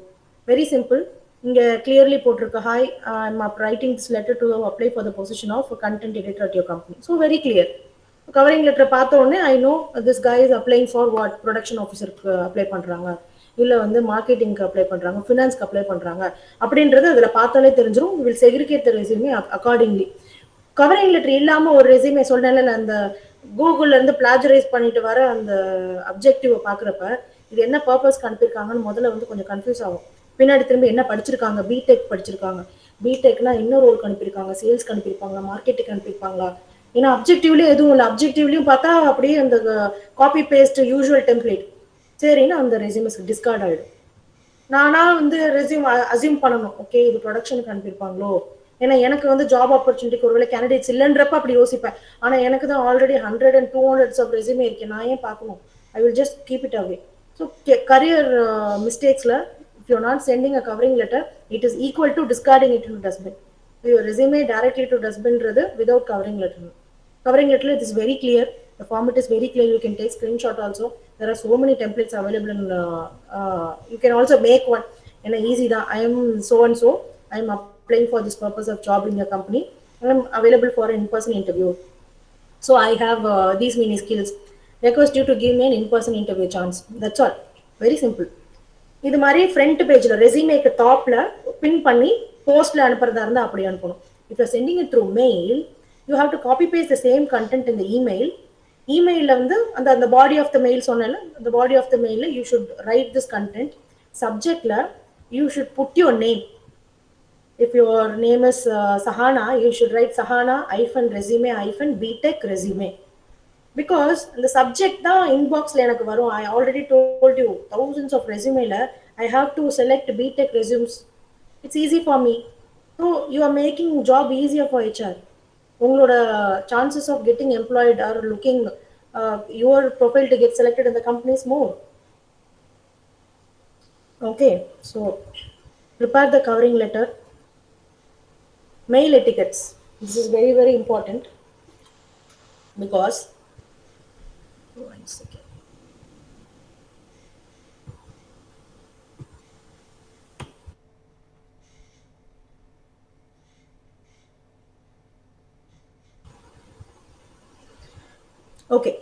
Very simple. இங்க clearly போட்டிருக்க, hi, I'm writing this letter to apply for the position of content editor at your company. So very clear. Covering letter பார்த்த உடனே I know this guy is applying for what, production ஆஃபீஸருக்கு apply பண்ணுறாங்க, இல்லை வந்து மார்க்கெட்டிங்க்கு apply பண்ணுறாங்க, ஃபினான்ஸ்க்கு apply பண்ணுறாங்க அப்படின்றது அதில் பார்த்தாலே தெரிஞ்சிடும். Will segregate the resume accordingly. Covering letter இல்லாமல் ஒரு ரெசியூமே சொன்னேன்ல, அந்த கூகுள்லேருந்து பிளாஜரைஸ் பண்ணிட்டு வர அந்த அப்ஜெக்டிவை பார்க்குறப்ப இது என்ன பர்பஸ்க்கு அனுப்பியிருக்காங்கன்னு முதல்ல வந்து கொஞ்சம் கன்ஃபியூஸ் ஆகும். பின்னாடி திரும்பி என்ன படிச்சிருக்காங்க, பிடெக் படிச்சிருக்காங்க, பிடெக்னா என்ன ரோல் அனுப்பியிருக்காங்க, சேல்ஸ்க்கு அனுப்பியிருப்பாங்களா, மார்க்கெட்டுக்கு அனுப்பியிருப்பாங்களா? ஏன்னா அப்ஜெக்டிவ்லேயும் எதுவும் இல்லை, அப்ஜெக்டிவ்லையும் பார்த்தா அப்படியே அந்த காப்பி பேஸ்ட் யூஷுவல் டெம்ப்ளேட், சரின்னு அந்த ரெசியூமஸ் டிஸ்கார்ட் ஆகிடும். நானா வந்து ரெஸ்யூம் அசியூம் பண்ணணும், ஓகே இது ப்ரொடக்ஷனுக்கு அனுப்பியிருப்பாங்களோ. ஏன்னா எனக்கு வந்து ஜாப் ஆப்பர்ச்சுனிட்டிக்கு ஒருவேளை கேண்டிடேட்ஸ் இல்லைன்றப்ப அப்படி யோசிப்பேன். ஆனால் எனக்கு தான் ஆல்ரெடி 100 and 200 ஆஃப் ரெஸ்யூமே இருக்கேன், நான் ஏன் பார்க்கணும்? I will just keep it away. So career மிஸ்டேக்ஸில் if you not sending a covering letter, it is equal to discarding it to dustbin. Your resume directly to டஸ்ட்பின்றது without covering letter. Covering letter, it is very clear. The format is very clear. You can take screenshot also. There are so many templates available in. You can also make one. And easy da. I am so and so. I am applying for this purpose of job in your company. I am available for an in-person interview. So I have these many skills. Request you to give me an in-person interview chance. That's all. Very simple. இது மாதிரி front பேஜில் ரெசியூமேக்கு டாப்பில் பின் பண்ணி போஸ்ட்டில் அனுப்புறதா இருந்தால் அப்படி அனுப்பணும். If you sending it through mail, you have to copy paste the same content இந்த இமெயில். இமெயிலில் வந்து அந்த அந்த பாடி ஆஃப் த மெயில் சொன்னேன்ல, அந்த பாடி ஆஃப் த மெயிலில் you should write this content. சப்ஜெக்டில் you should put your name. If your name is Sahana, you should write Sahana -resume -BTech resume. Because the subject தான் இன்பாக்ஸில் எனக்கு வரும். I already told you thousands of resume. I have to select BTech resumes. It's easy for me. So you are making job easier for HR. உங்களோட chances of getting employed or looking your profile to get selected in the company is more. Okay, so prepare the covering letter. Mail etiquettes. This is very, very important because 1 second. Okay.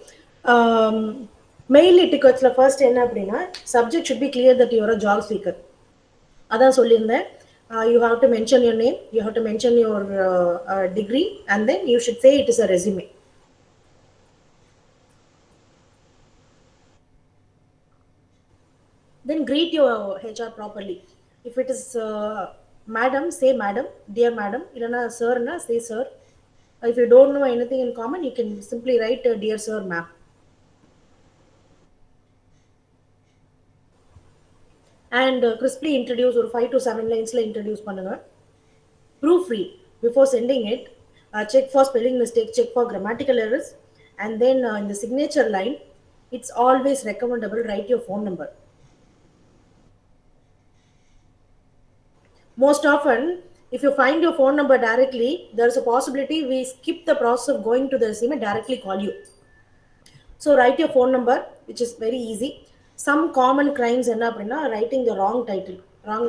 Mail etiquettes first என்ன அப்படின்னா, subject should be clear that you are a job seeker. அதான் சொல்லியிருந்தேன். You have to mention your name, you have to mention your degree, and then you should say it is a resume. Then greet your HR properly. If it is madam, say madam, dear madam. Illana sir na, say sir. If you don't know anything in common, you can simply write dear sir, ma'am. And crisply introduce or 5 to 7 lines introduce பண்ணுங்க. Proofread before sending it. Check for spelling mistake, check for grammatical errors, and then in the signature line, it's always recommendable write your phone number. Most often, if you find your phone number directly, there's a possibility we skip the process of going to the resume, directly call you. So write your phone number, which is very easy. Some common crimes enna appadina, writing the wrong title.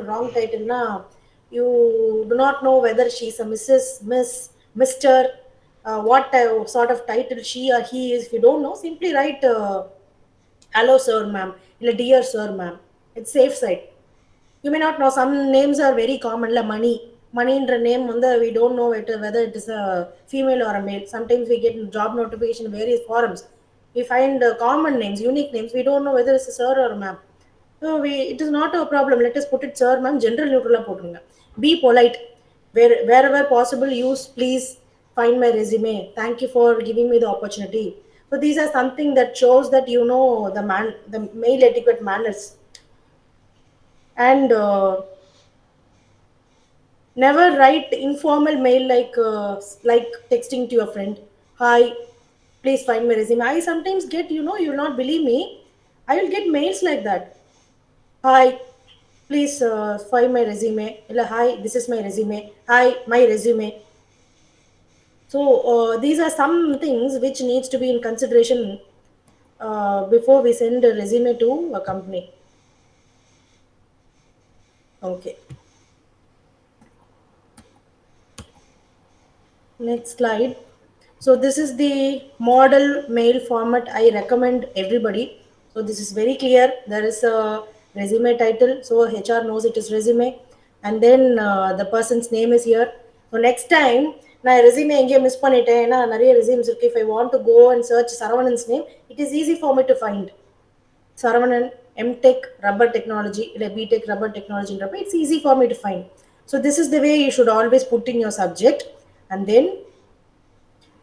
Wrong title na, you do not know whether she is a Mrs., Miss, Mr., what sort of title she or he is. If you don't know, simply write hello sir, ma'am, illa dear sir, ma'am. It's safe side. You may not know, some names are very common, la money in the name we don't know whether it is a female or a male. Sometimes we get job notification in various forums, we find common names, unique names, we don't know whether it's a sir or a ma'am. So it is not a problem, let us put it sir, ma'am, general neutral potrunga. Be polite. Wherever possible, use please, find my resume, thank you for giving me the opportunity. So these are something that shows that you know the mail etiquette manners. And never write informal mail like texting to your friend, hi, please find my resume. I sometimes get, you will not believe me, I will get mails like that. Hi, please find my resume. Hi, this is my resume. Hi, my resume. So these are some things which needs to be in consideration before we send a resume to a company. Okay. Next slide. So this is the model mail format I recommend everybody. So this is very clear. There is a resume title, so HR knows it is resume, and then the person's name is here. So next time na resume enge miss பண்ணிட்டேன், ஏன்னா நிறைய resumes இருக்கு. If I want to go and search Saravanan name, it is easy for me to find Saravanan MTech rubber technology, illa BTech rubber technology, it's easy for me to find. So this is the way you should always put in your subject. And then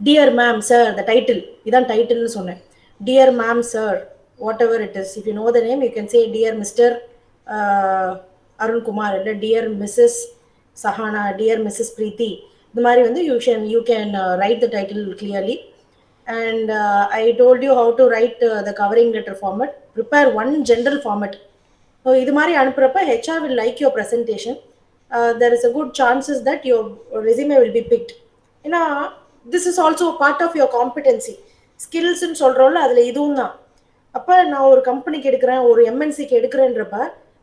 dear ma'am sir, the title idan title nu sonna. Dear ma'am sir, whatever it is, if you know the name you can say dear Mr. uh, Arun Kumar, dear Mrs. Sahana, dear Mrs. Preethi. The mari vandu you can write the title clearly. And I told you how to write the covering letter format. Prepare one general format. So இது மாதிரி அனுப்புறப்ப HR will like your presentation. There is a good chances that your resume will be picked. ஏன்னா this is also a part of your competency. ஸ்கில்ஸ்ன்னு சொல்கிறோம்ல அதில் இதுவும் தான். அப்போ நான் ஒரு கம்பெனிக்கு எடுக்கிறேன், ஒரு எம்என்சிக்கு எடுக்கிறேன்றப்ப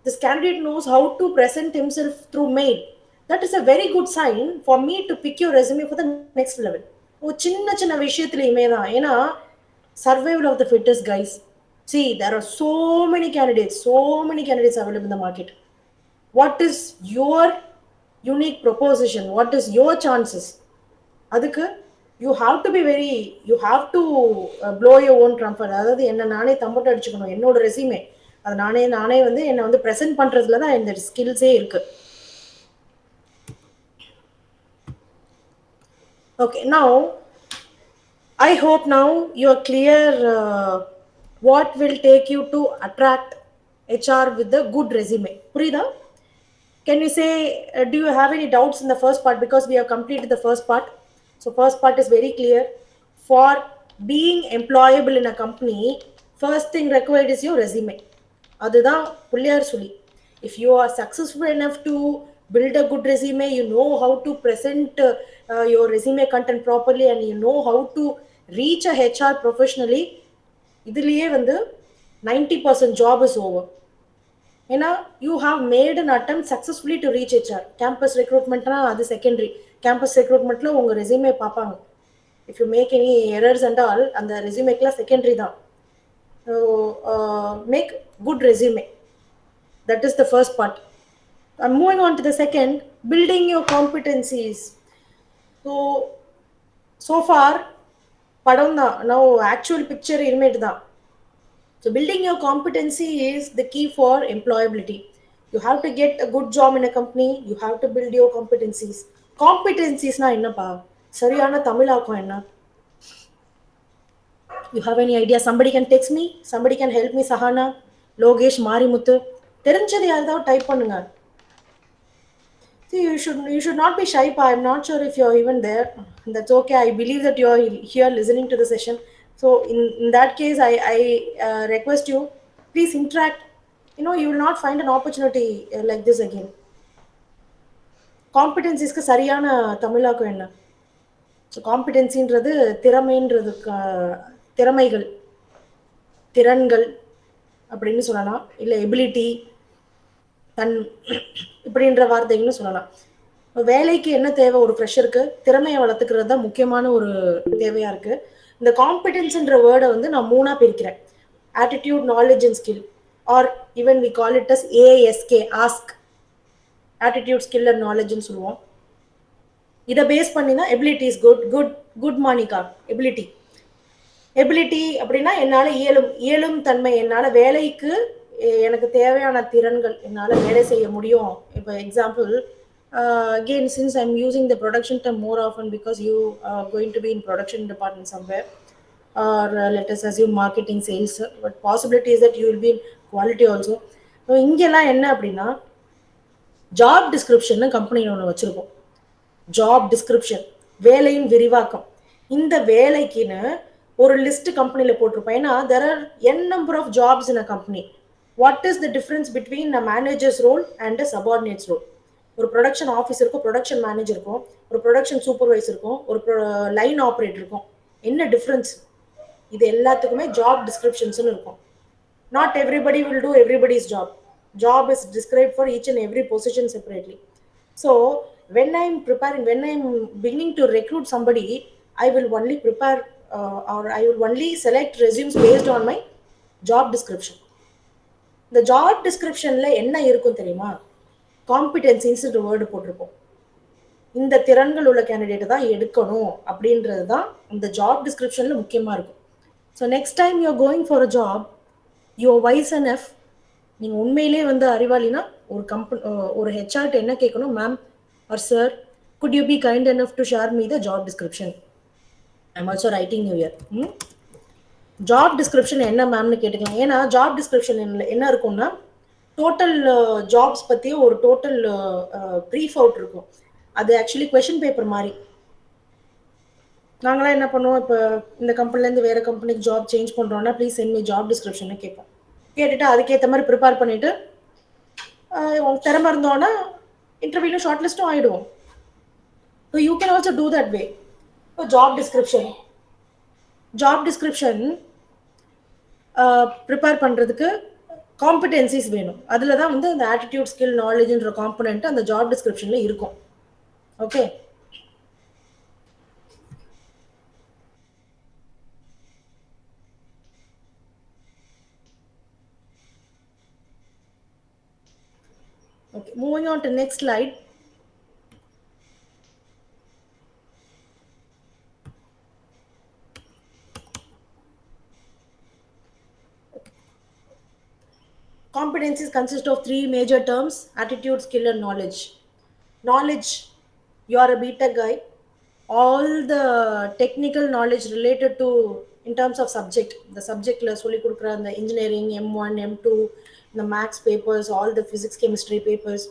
this candidate knows how to present himself through mail. That is a very good sign for me to pick your resume for the next level. சின்ன சின்ன விஷயத்துலையுமே தான். ஏன்னா survival of the fittest, guys. See, there are so many candidates available in the market. What is your unique proposition? What is your chances? அதுக்கு you have to be very, you have to blow your own trumpet. அதாவது என்ன நானே தம்பட்ட அடிச்சுக்கணும். என்னோட resume அது நானே வந்து என்னை வந்து ப்ரெசென்ட் பண்ணுறதுல தான் இந்த ஸ்கில்ஸே இருக்கு. Okay, now I hope now you are clear what will take you to attract HR with the good resume. Purida, can you say, do you have any doubts in the first part? Because we have completed the first part. So first part is very clear. For being employable in a company, first thing required is your resume. அதுதான் புள்ளியார் சொல்லி. If you are successful enough to build a good resume, you know how to present your resume content properly, and you know how to reach a HR professionally, இதுலயே வந்து 90% job is over. ஏன்னா you have made an attempt successfully to reach HR. Campus recruitmentனா அது secondary. Campus recruitmentல உங்க resume பார்ப்பாங்க. If you make any errors and all, அந்த resumeக்குலாம் secondary தான். So make good resume. That is the first part. I'm moving on to the second, building your competencies. So far படம் தான். Now actual picture image தான். So building your competency is the key for employability. You have to get a good job in a company. You have to build your competencies. Competencies na என்னப்பா? சரியான தமிழாக்கம் என்ன? You have any idea? Somebody can text me. Somebody can help me. Sahana, Logesh, Marimuthu. தெரிஞ்சது யாராவது type பண்ணுங்க. See, you should not be shy, pa. I'm not sure if you're even there. That's okay. I believe that you're here listening to the session. So in that case, I request you, please interact. You know, you will not find an opportunity like this again. Competencies க்கு சரியான தமிழாக்கம் என்ன? So competencyன்றது திறமைன்றதுக்கு திறமைகள், திறன்கள் அப்படின்னு சொல்லலாம். இல்லை ability, தன் இப்படின்ற வார்த்தைகள்னு சொல்லலாம். வேலைக்கு என்ன தேவை? ஒரு ஃப்ரெஷருக்கு திறமையை வளர்த்துக்கிறது தான் முக்கியமான ஒரு தேவையா இருக்கு. இந்த காம்பிடன்ஸ்ன்ற வேர்டை வந்து நான் மூணா பிரிக்கிறேன். Attitude, knowledge and skill, or even we call it as ASK, ask. Attitude, skill and நாலேஜ்னு சொல்லுவோம். இதை பேஸ் பண்ணி தான் எபிலிட்டி இஸ் குட் மார்னிங்கா. எபிலிட்டி அப்படின்னா என்னால் இயலும் தன்மை, என்னால் வேலைக்கு எனக்கு தேவையான திறன்கள், என்னால் வேலை செய்ய முடியும். இப்போ example, again, since I'm using the production term more often because you are going to be in production department somewhere, or let us assume marketing, sales, but possibility is that you will be in quality also. So இங்கெல்லாம் என்ன அப்படின்னா, job description கம்பெனியில் ஒன்று வச்சுருக்கோம். Job description, வேலையின் விரிவாக்கம். இந்த வேலைக்குன்னு ஒரு லிஸ்ட் கம்பெனியில் போட்டிருப்போம். ஏன்னா there are n number of jobs in a company. What is the difference between a manager's role and a subordinate's role? ஒரு ப்ரொடக்ஷன் ஆஃபீஸர் இருக்கும், ப்ரொடக்ஷன் மேனேஜர் இருக்கும், ஒரு ப்ரொடக்ஷன் சூப்பர்வைசர் இருக்கும், ஒரு லைன் ஆப்ரேட்டர் இருக்கும். என்ன டிஃப்ரென்ஸ்? இது எல்லாத்துக்குமே ஜாப் டிஸ்கிரிப்ஷன்ஸ்னு இருக்கும். Not everybody will do everybody's job. Job is described for each and every position separately. So when I'm beginning to recruit somebody, I will only prepare or I will only select resumes based on my job description. The job descriptionல என்ன இருக்கும் தெரியுமா? Competencies word போட்டிருப்போம். இந்த திறன்கள் உள்ள கேண்டிடேட்டை தான் எடுக்கணும் அப்படின்றது தான் இந்த ஜாப் டிஸ்கிரிப்ஷனில் முக்கியமாக இருக்கும். So next time you are going for a job, your wise and F, நீங்கள் உண்மையிலே வந்து அறிவாளினா ஒரு ஹெச்ஆர்ட்ட என்ன கேட்கணும்? Ma'am, or sir, could you be kind enough to share me the job description? I'm also writing you here. Job description என்ன மேம்னு கேட்டுக்கலாம். ஏன்னா ஜாப் டிஸ்கிரிப்ஷன் என்ன இருக்கும்னா டோட்டல் ஜாப்ஸ் பற்றி ஒரு டோட்டல் ப்ரீஃப் அவுட் இருக்கும். அது ஆக்சுவலி கொஷின் பேப்பர் மாதிரி. நாங்களாம் என்ன பண்ணுவோம், இப்போ இந்த கம்பெனிலேருந்து வேறு கம்பெனிக்கு ஜாப் சேஞ்ச் பண்ணுறோன்னா please send me job description கேட்போம். கேட்டுட்டு அதுக்கேற்ற மாதிரி ப்ரிப்பேர் பண்ணிவிட்டு உங்களுக்கு திறமை இருந்தோன்னா இன்டர்வியூலும் ஷார்ட் லிஸ்ட்டும் ஆகிடுவோம். So you can also do that way. So job description prepare பண்ணுறதுக்கு காம்பிடென்சிஸ் வேணும். அதில் தான் வந்து அந்த ஆட்டிடியூட், ஸ்கில், நாலேஜ்ன்ற காம்பனண்ட் அந்த ஜாப் டிஸ்கிரிப்ஷனில் இருக்கும். Okay, okay, moving on to next slide. Competencies consist of three major terms: attitude, skill, and knowledge. Knowledge, you are a BTech guy. All the technical knowledge related to, in terms of subject, the subject la solli kudukra the engineering M1 M2, the maths papers, all the physics chemistry papers,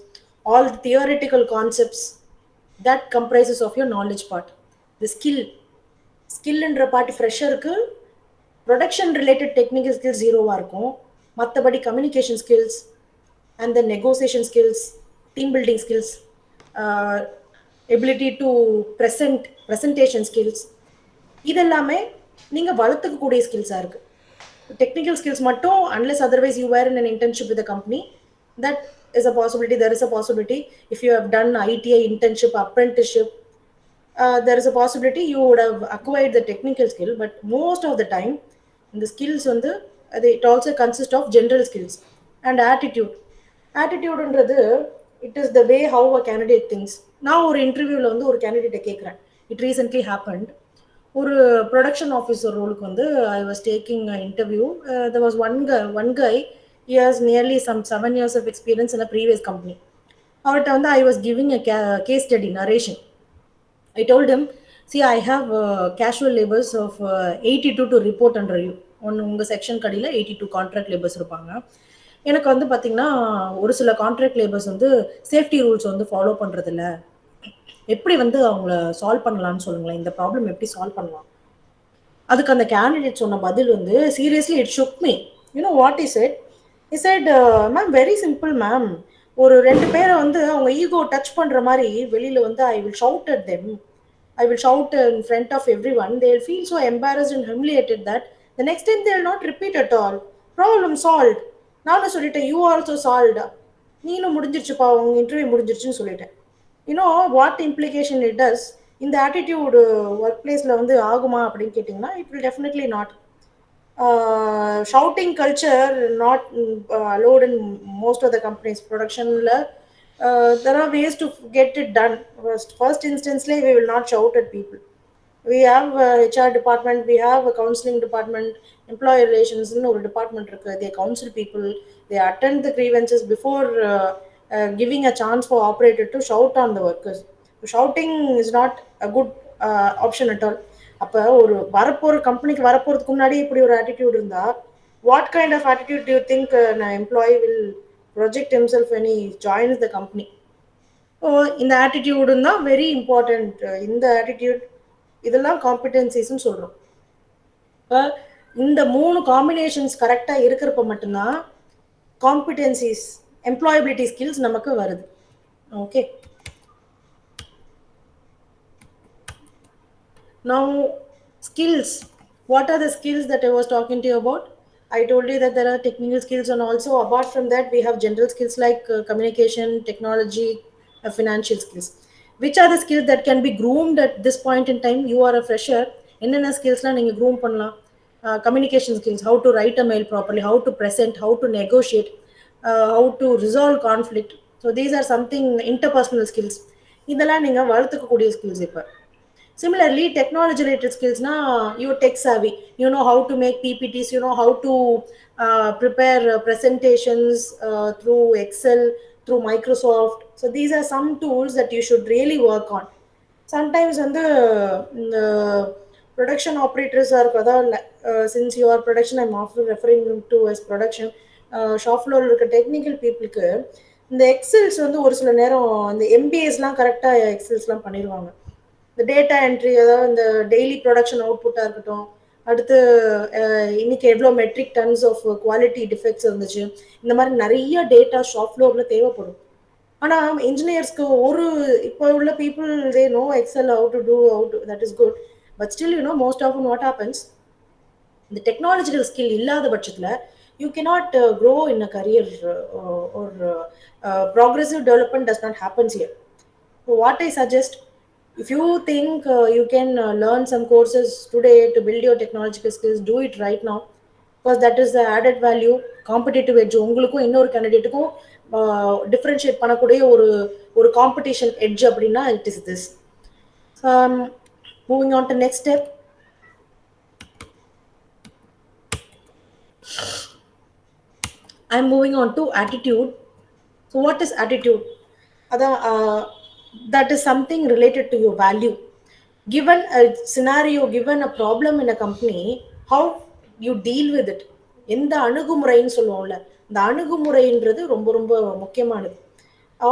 all the theoretical concepts, that comprises of your knowledge part. The skill என்ற part ஃப்ரெஷருக்கு production related technical skills ஜீரோவாக இருக்கும். மற்றபடி communication skills and then negotiation skills, team building skills, ability to presentation skills, இதெல்லாமே நீங்கள் வளர்த்துக்கக்கூடிய ஸ்கில்ஸாக இருக்குது. டெக்னிக்கல் ஸ்கில்ஸ் மட்டும், unless otherwise you were in an internship with the company, that is a possibility. There is a possibility if you have done ITI internship, apprenticeship, there is a possibility you would have acquired the technical skill. But most of the time the skills on the it also consists of general skills and attitude. Attitude it is the way how a candidate thinks. Now ஒரு இன்டர்வியூல வந்து ஒரு கேண்டிடேட்டை கேட்குறேன். It recently happened. ஒரு production officer ரோலுக்கு வந்து I was taking interview. there was one guy, he has nearly some 7 years of experience in a previous company. அவர்கிட்ட வந்து I was giving a case study narration. I told him, see, I have casual labors of 82 to report under you. உங்கள் section கடையில் 82 contract labours இருப்பாங்க. எனக்கு வந்து பார்த்திங்கன்னா ஒரு சில கான்ட்ராக்ட் லேபர்ஸ் வந்து சேஃப்டி ரூல்ஸ் வந்து ஃபாலோ பண்ணுறதில்ல. எப்படி வந்து அவங்கள சால்வ் பண்ணலான்னு சொல்லுங்களேன், இந்த ப்ராப்ளம் எப்படி சால்வ் பண்ணலாம்? அதுக்கு அந்த கேண்டிடேட் சொன்ன பதில் வந்து seriously it ஷுக் me. You know what is it? he said, ma'am very simple ma'am, ஒரு 2 பேரை வந்து அவங்க ஈகோ டச் பண்ணுற மாதிரி வெளியில் வந்து I will shout at them. I will shout in front of everyone. They will feel so embarrassed and humiliated that the next time they will not repeat at all. Problem solved. நானும் சொல்லிட்டேன், you also solved. நீனும் முடிஞ்சிருச்சுப்பா, உங்க interview முடிஞ்சிருச்சுன்னு சொல்லிட்டேன். You know what implication it does? இந்த attitude work பிளேஸில் வந்து ஆகுமா அப்படின்னு கேட்டிங்கன்னா it will definitely not. Shouting culture not allowed in most of the companies. Production there are ways to get it done. First instance we will not shout at people. We have HR department, we have a counseling department, employee relations in ஒரு department இருக்கு. They counsel people, they attend the grievances before giving a chance for operator to shout on the workers. Shouting is not a good option at all. அப்போ ஒரு வரப்போகிற கம்பெனிக்கு வரப்போகிறதுக்கு முன்னாடி இப்படி ஒரு attitude இருந்தால், what kind of attitude do you think an employee will project himself when he joins the company? இந்த attitude தான் வெரி இம்பார்ட்டண்ட். இந்த ஆட்டிடியூட் இதெல்லாம் காம்பிடென்சிஸ்ன்னு சொல்கிறோம். இப்போ இந்த 3 காம்பினேஷன்ஸ் கரெக்டாக இருக்கிறப்ப மட்டும்தான் காம்பிடென்சிஸ், எம்ப்ளாயபிலிட்டி ஸ்கில்ஸ் நமக்கு வருது. Okay, now skills. What are the skills that I was talking to you about? I told you that there are technical skills, and also apart from that we have general skills like communication, technology, financial skills. Which are the skills that can be groomed at this point in time? You are a fresher, என்னென்ன ஸ்கில்ஸ்லாம் நீங்கள் groom பண்ணலாம்? Communication skills, how to write a mail properly, how to present, how to negotiate, how to resolve conflict. So these are something interpersonal skills. இதெல்லாம் நீங்கள் வளர்த்துக்கக்கூடிய skills. இப்போ similarly technology related skills na, you tech savvy, you know how to make PPTs, you know how to prepare presentations through Excel, through Microsoft. So these are some tools that you should really work on. Sometimes the production operators are since you are production, I'm often referring to as production. Shop floor இருக்க technical பீப்புளுக்கு இந்த excels ஒரு சில நேரம் இந்த எம்பிஎஸ்லாம் கரெக்டாக எக்ஸல்ஸ்லாம் பண்ணிடுவாங்க. இந்த டேட்டா என்ட்ரி, அதாவது இந்த டெய்லி ப்ரொடக்ஷன் அவுட்புட்டாக இருக்கட்டும், அடுத்து இன்னைக்கு எவ்வளோ metric tons of quality defects இருந்துச்சு, இந்த மாதிரி நிறைய டேட்டா ஷாப் ஃப்ளோரில் தேவைப்படும். ஆனால் இன்ஜினியர்ஸ்க்கு இப்போ உள்ள people they know excel how to do that is good. But still most of what happens, இந்த டெக்னாலஜிக்கல் ஸ்கில் இல்லாத பட்சத்தில் you cannot grow in a career, or progressive development does not happen here. So what I suggest, if you think you can learn some courses today to build your technological skills, do it right now, because that is the added value, competitive edge. உங்களுக்கும் இன்னொரு கேண்டிடேட்டுக்கும் differentiate பண்ணக்கூடிய ஒரு competition edge அப்படின்னா it is this. Moving on to next step. I'm moving on to attitude. So what is attitude? That is something related to your value. Given a scenario, given a problem in a company, how you deal with it. எந்த அணுகுமுறைன்னு சொல்லுவோம்ல, இந்த அணுகுமுறைன்றது ரொம்ப ரொம்ப முக்கியமானது.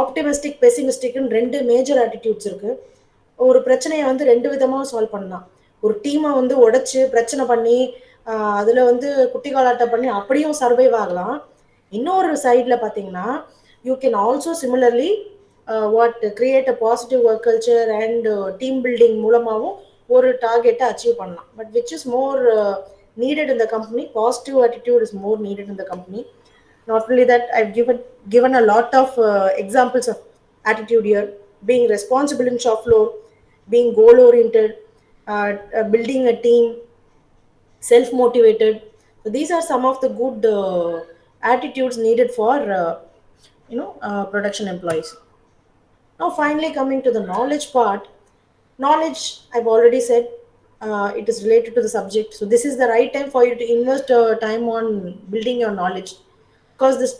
Optimistic, பெசிமிஸ்டிக்னு ரெண்டு major attitudes இருக்கு. ஒரு பிரச்சனையை ரெண்டு விதமாக சால்வ் பண்ணலாம். ஒரு டீமை உடைச்சு பிரச்சனை பண்ணி அதில் குட்டி காலாட்டை பண்ணி அப்படியும் சர்வைவ் ஆகலாம். இன்னொரு சைடில் பார்த்தீங்கன்னா, you can also similarly create a positive work culture and team building மூலமாகவும் ஒரு டார்கெட்டை அச்சீவ் பண்ணலாம். But which is more needed in the company? Positive attitude is more needed in the company. Not only that, I've given a lot of examples of attitude here. Being responsible in shop floor, being goal oriented, building a team, self-motivated. So these are some of the good attitudes needed for production employees. Now finally coming to the knowledge part. Knowledge, I've already said, it is related to the subject. So this is the right time for you to invest time on building your knowledge, because this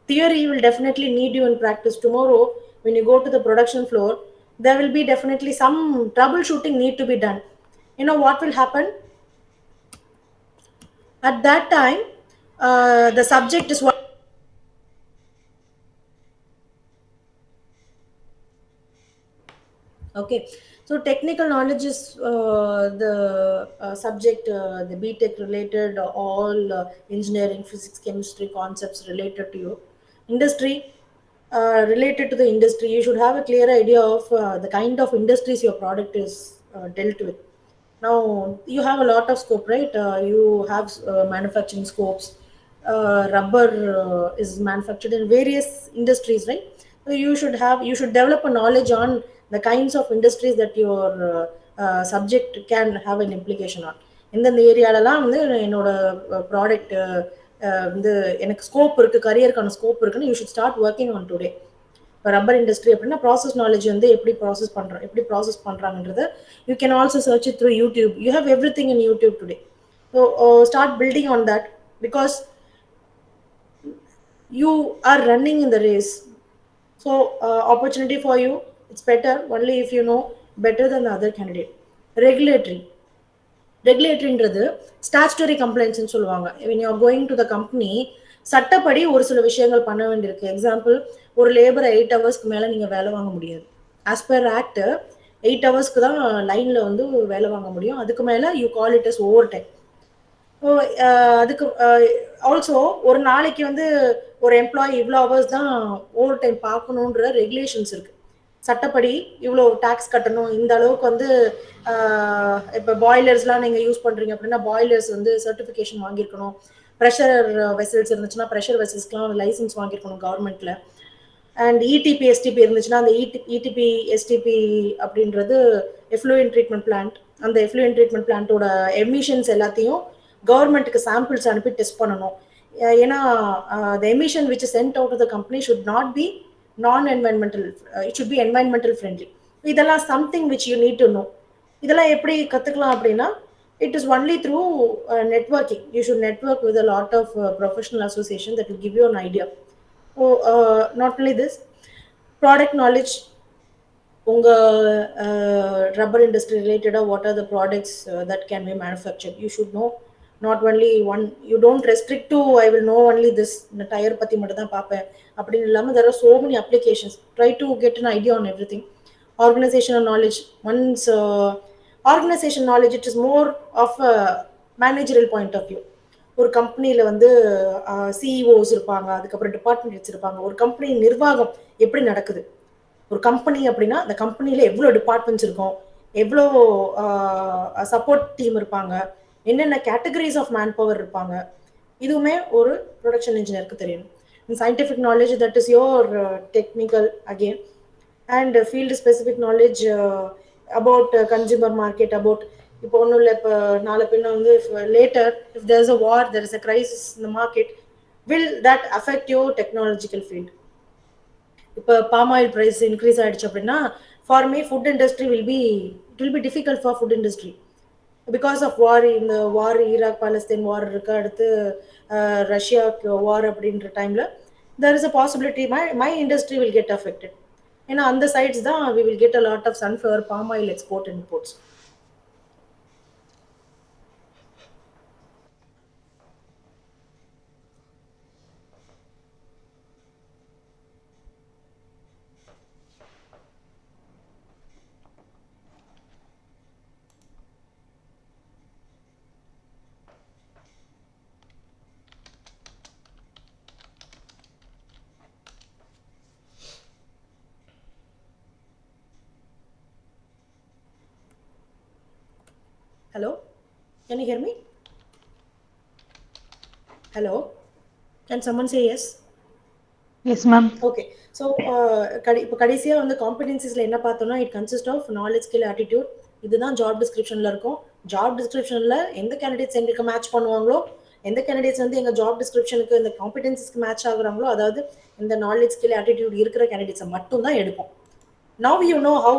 theory will definitely need you in practice. Tomorrow when you go to the production floor, there will be definitely some troubleshooting need to be done. What will happen at that time? The subject is what. Okay, so technical knowledge is the subject, the BTech related, all engineering, physics, chemistry concepts related to you. Industry, related to the industry, you should have a clear idea of the kind of industries your product is dealt with. Now you have a lot of scope, right? You have manufacturing scopes. Rubber is manufactured in various industries, right? So you should develop a knowledge on the kinds of industries that your subject can have an implication on. இந்த ஏரியாலலாம் என்னோட product எனக்கு scope இருக்கு, கரியருக்கான scope இருக்குன்னு you should start working on today. இப்போ rubber industry அப்படின்னா process knowledge எப்படி process பண்ணுறாங்கன்றது you can also search it through YouTube. You have everything in YouTube today. So start building on that, because you are running in the race. So opportunity for you, it's better only if you know better than the other candidate. Regulatoryன்றது statutory கம்ப்ளைண்ட்ஸ்னு சொல்லுவாங்க. when you are going to the company, சட்டப்படி ஒரு சில விஷயங்கள் பண்ண வேண்டியிருக்கு. Example, ஒரு லேபரை 8 ஹவர்ஸ்க்கு மேலே நீங்கள் வேலை வாங்க முடியாது. ஆஸ் பர் ஆக்ட் 8 ஹவர்ஸ்க்கு தான் லைனில் வேலை வாங்க முடியும். அதுக்கு மேலே you call it as over time. அதுக்கு ஆல்சோ ஒரு நாளைக்கு ஒரு எம்ப்ளாயி இவ்வளோ ஹவர்ஸ் தான் ஓவர் டைம் பார்க்கணுன்ற ரெகுலேஷன்ஸ் இருக்குது. சட்டப்படி இவ்வளோ டேக்ஸ் கட்டணும், இந்த அளவுக்கு இப்போ பாய்லர்ஸ்லாம் நீங்கள் யூஸ் பண்ணுறீங்க அப்படின்னா பாய்லர்ஸ் சர்டிஃபிகேஷன் வாங்கியிருக்கணும். ப்ரெஷர் வெசல்ஸ் இருந்துச்சுன்னா ப்ரெஷர் வெசல்ஸ்க்குலாம் லைசன்ஸ் வாங்கியிருக்கணும் கவர்மெண்ட்டில். அண்ட் இடிபி எஸ்டிபி இருந்துச்சுன்னா அந்த இடிபி எஸ்டிபி அப்படின்றது எஃப்ளூயன்ட் ட்ரீட்மெண்ட் பிளான்ட். அந்த எஃப்ளூயன்ட் ட்ரீட்மெண்ட் பிளான்ட்டோட எமிஷன்ஸ் எல்லாத்தையும் கவர்மெண்ட்டுக்கு சாம்பிள்ஸ் அனுப்பி டெஸ்ட் பண்ணணும். ஏன்னா the emission which is sent out of the company should not be non-environmental, it should be environmental friendly. இதெல்லாம் something which you need to know. இதெல்லாம் எப்படி கற்றுக்கலாம் அப்படின்னா, it is only through networking. You should network with a lot of professional association that will give you an idea. Not only this, product knowledge. Rubber industry related, or what are the products that can be manufactured, you should know. Not only one, you don't restrict to I will know only this இந்த tire பத்தி மட்டும் தான் பார்ப்பேன் அப்படின்னு இல்லாம there are so many applications. Try to get an idea on everything. Organizational knowledge, once organization knowledge, it is more of a managerial point of view. ஒரு கம்பெனியில் வந்து சிஇஓஸ் இருப்பாங்க, அதுக்கப்புறம் டிபார்ட்மெண்ட் வச்சிருப்பாங்க. ஒரு கம்பெனி நிர்வாகம் எப்படி நடக்குது, ஒரு கம்பெனி அப்படின்னா அந்த கம்பெனியில் எவ்வளோ டிபார்ட்மெண்ட்ஸ் இருக்கும், எவ்வளோ சப்போர்ட் டீம் இருப்பாங்க, என்னென்ன கேட்டகரிஸ் ஆஃப் மேன் பவர் இருப்பாங்க, இதுவுமே ஒரு ப்ரொடக்ஷன் இன்ஜினியருக்கு தெரியணும். Scientific knowledge, that is your technical again. And field specific knowledge about consumer market, about இப்போ ஒன்றும் இல்லை, இப்போ நாலு பின்ன வந்து later if there is a war, there is a crisis in the market, will that affect your technological field? இப்போ palm oil price increase ஆகிடுச்சு அப்படின்னா, for me food industry it will be difficult for food industry because of war. இந்த war, Iraq Palestine வார் இருக்கு, அடுத்து ரஷ்யாவுக்கு வார் அப்படின்ற டைமில் there is a possibility my industry will get affected. ஏன்னா அந்த சைட்ஸ் தான் we will get a lot of sunflower palm oil export and imports. Hello, can you hear me? Hello, can someone say yes? Yes, ma'am. Okay, so இப்போ கடைசியாக வந்து காம்படென்சிஸில் என்ன பார்த்தோம்னா, it consist of knowledge, skill, attitude. இதுதான் job டிஸ்கிரிப்ஷனில் இருக்கும். Job டிஸ்கிரிப்ஷனில் எந்த கேண்டிடேட்ஸ் எங்களுக்கு மேட்ச் பண்ணுவாங்களோ, எந்த கேண்டிடேட்ஸ் வந்து எங்கள் ஜாப் டிஸ்கிரிப்ஷனுக்கு இந்த காம்படென்சிஸ்க்கு மேட்ச் ஆகுறாங்களோ, அதாவது இந்த நாலேஜ், ஸ்கில், ஆட்டிடியூட் இருக்கிற கேண்டிடேட்ஸை மட்டும் தான் எடுப்போம். Now you know how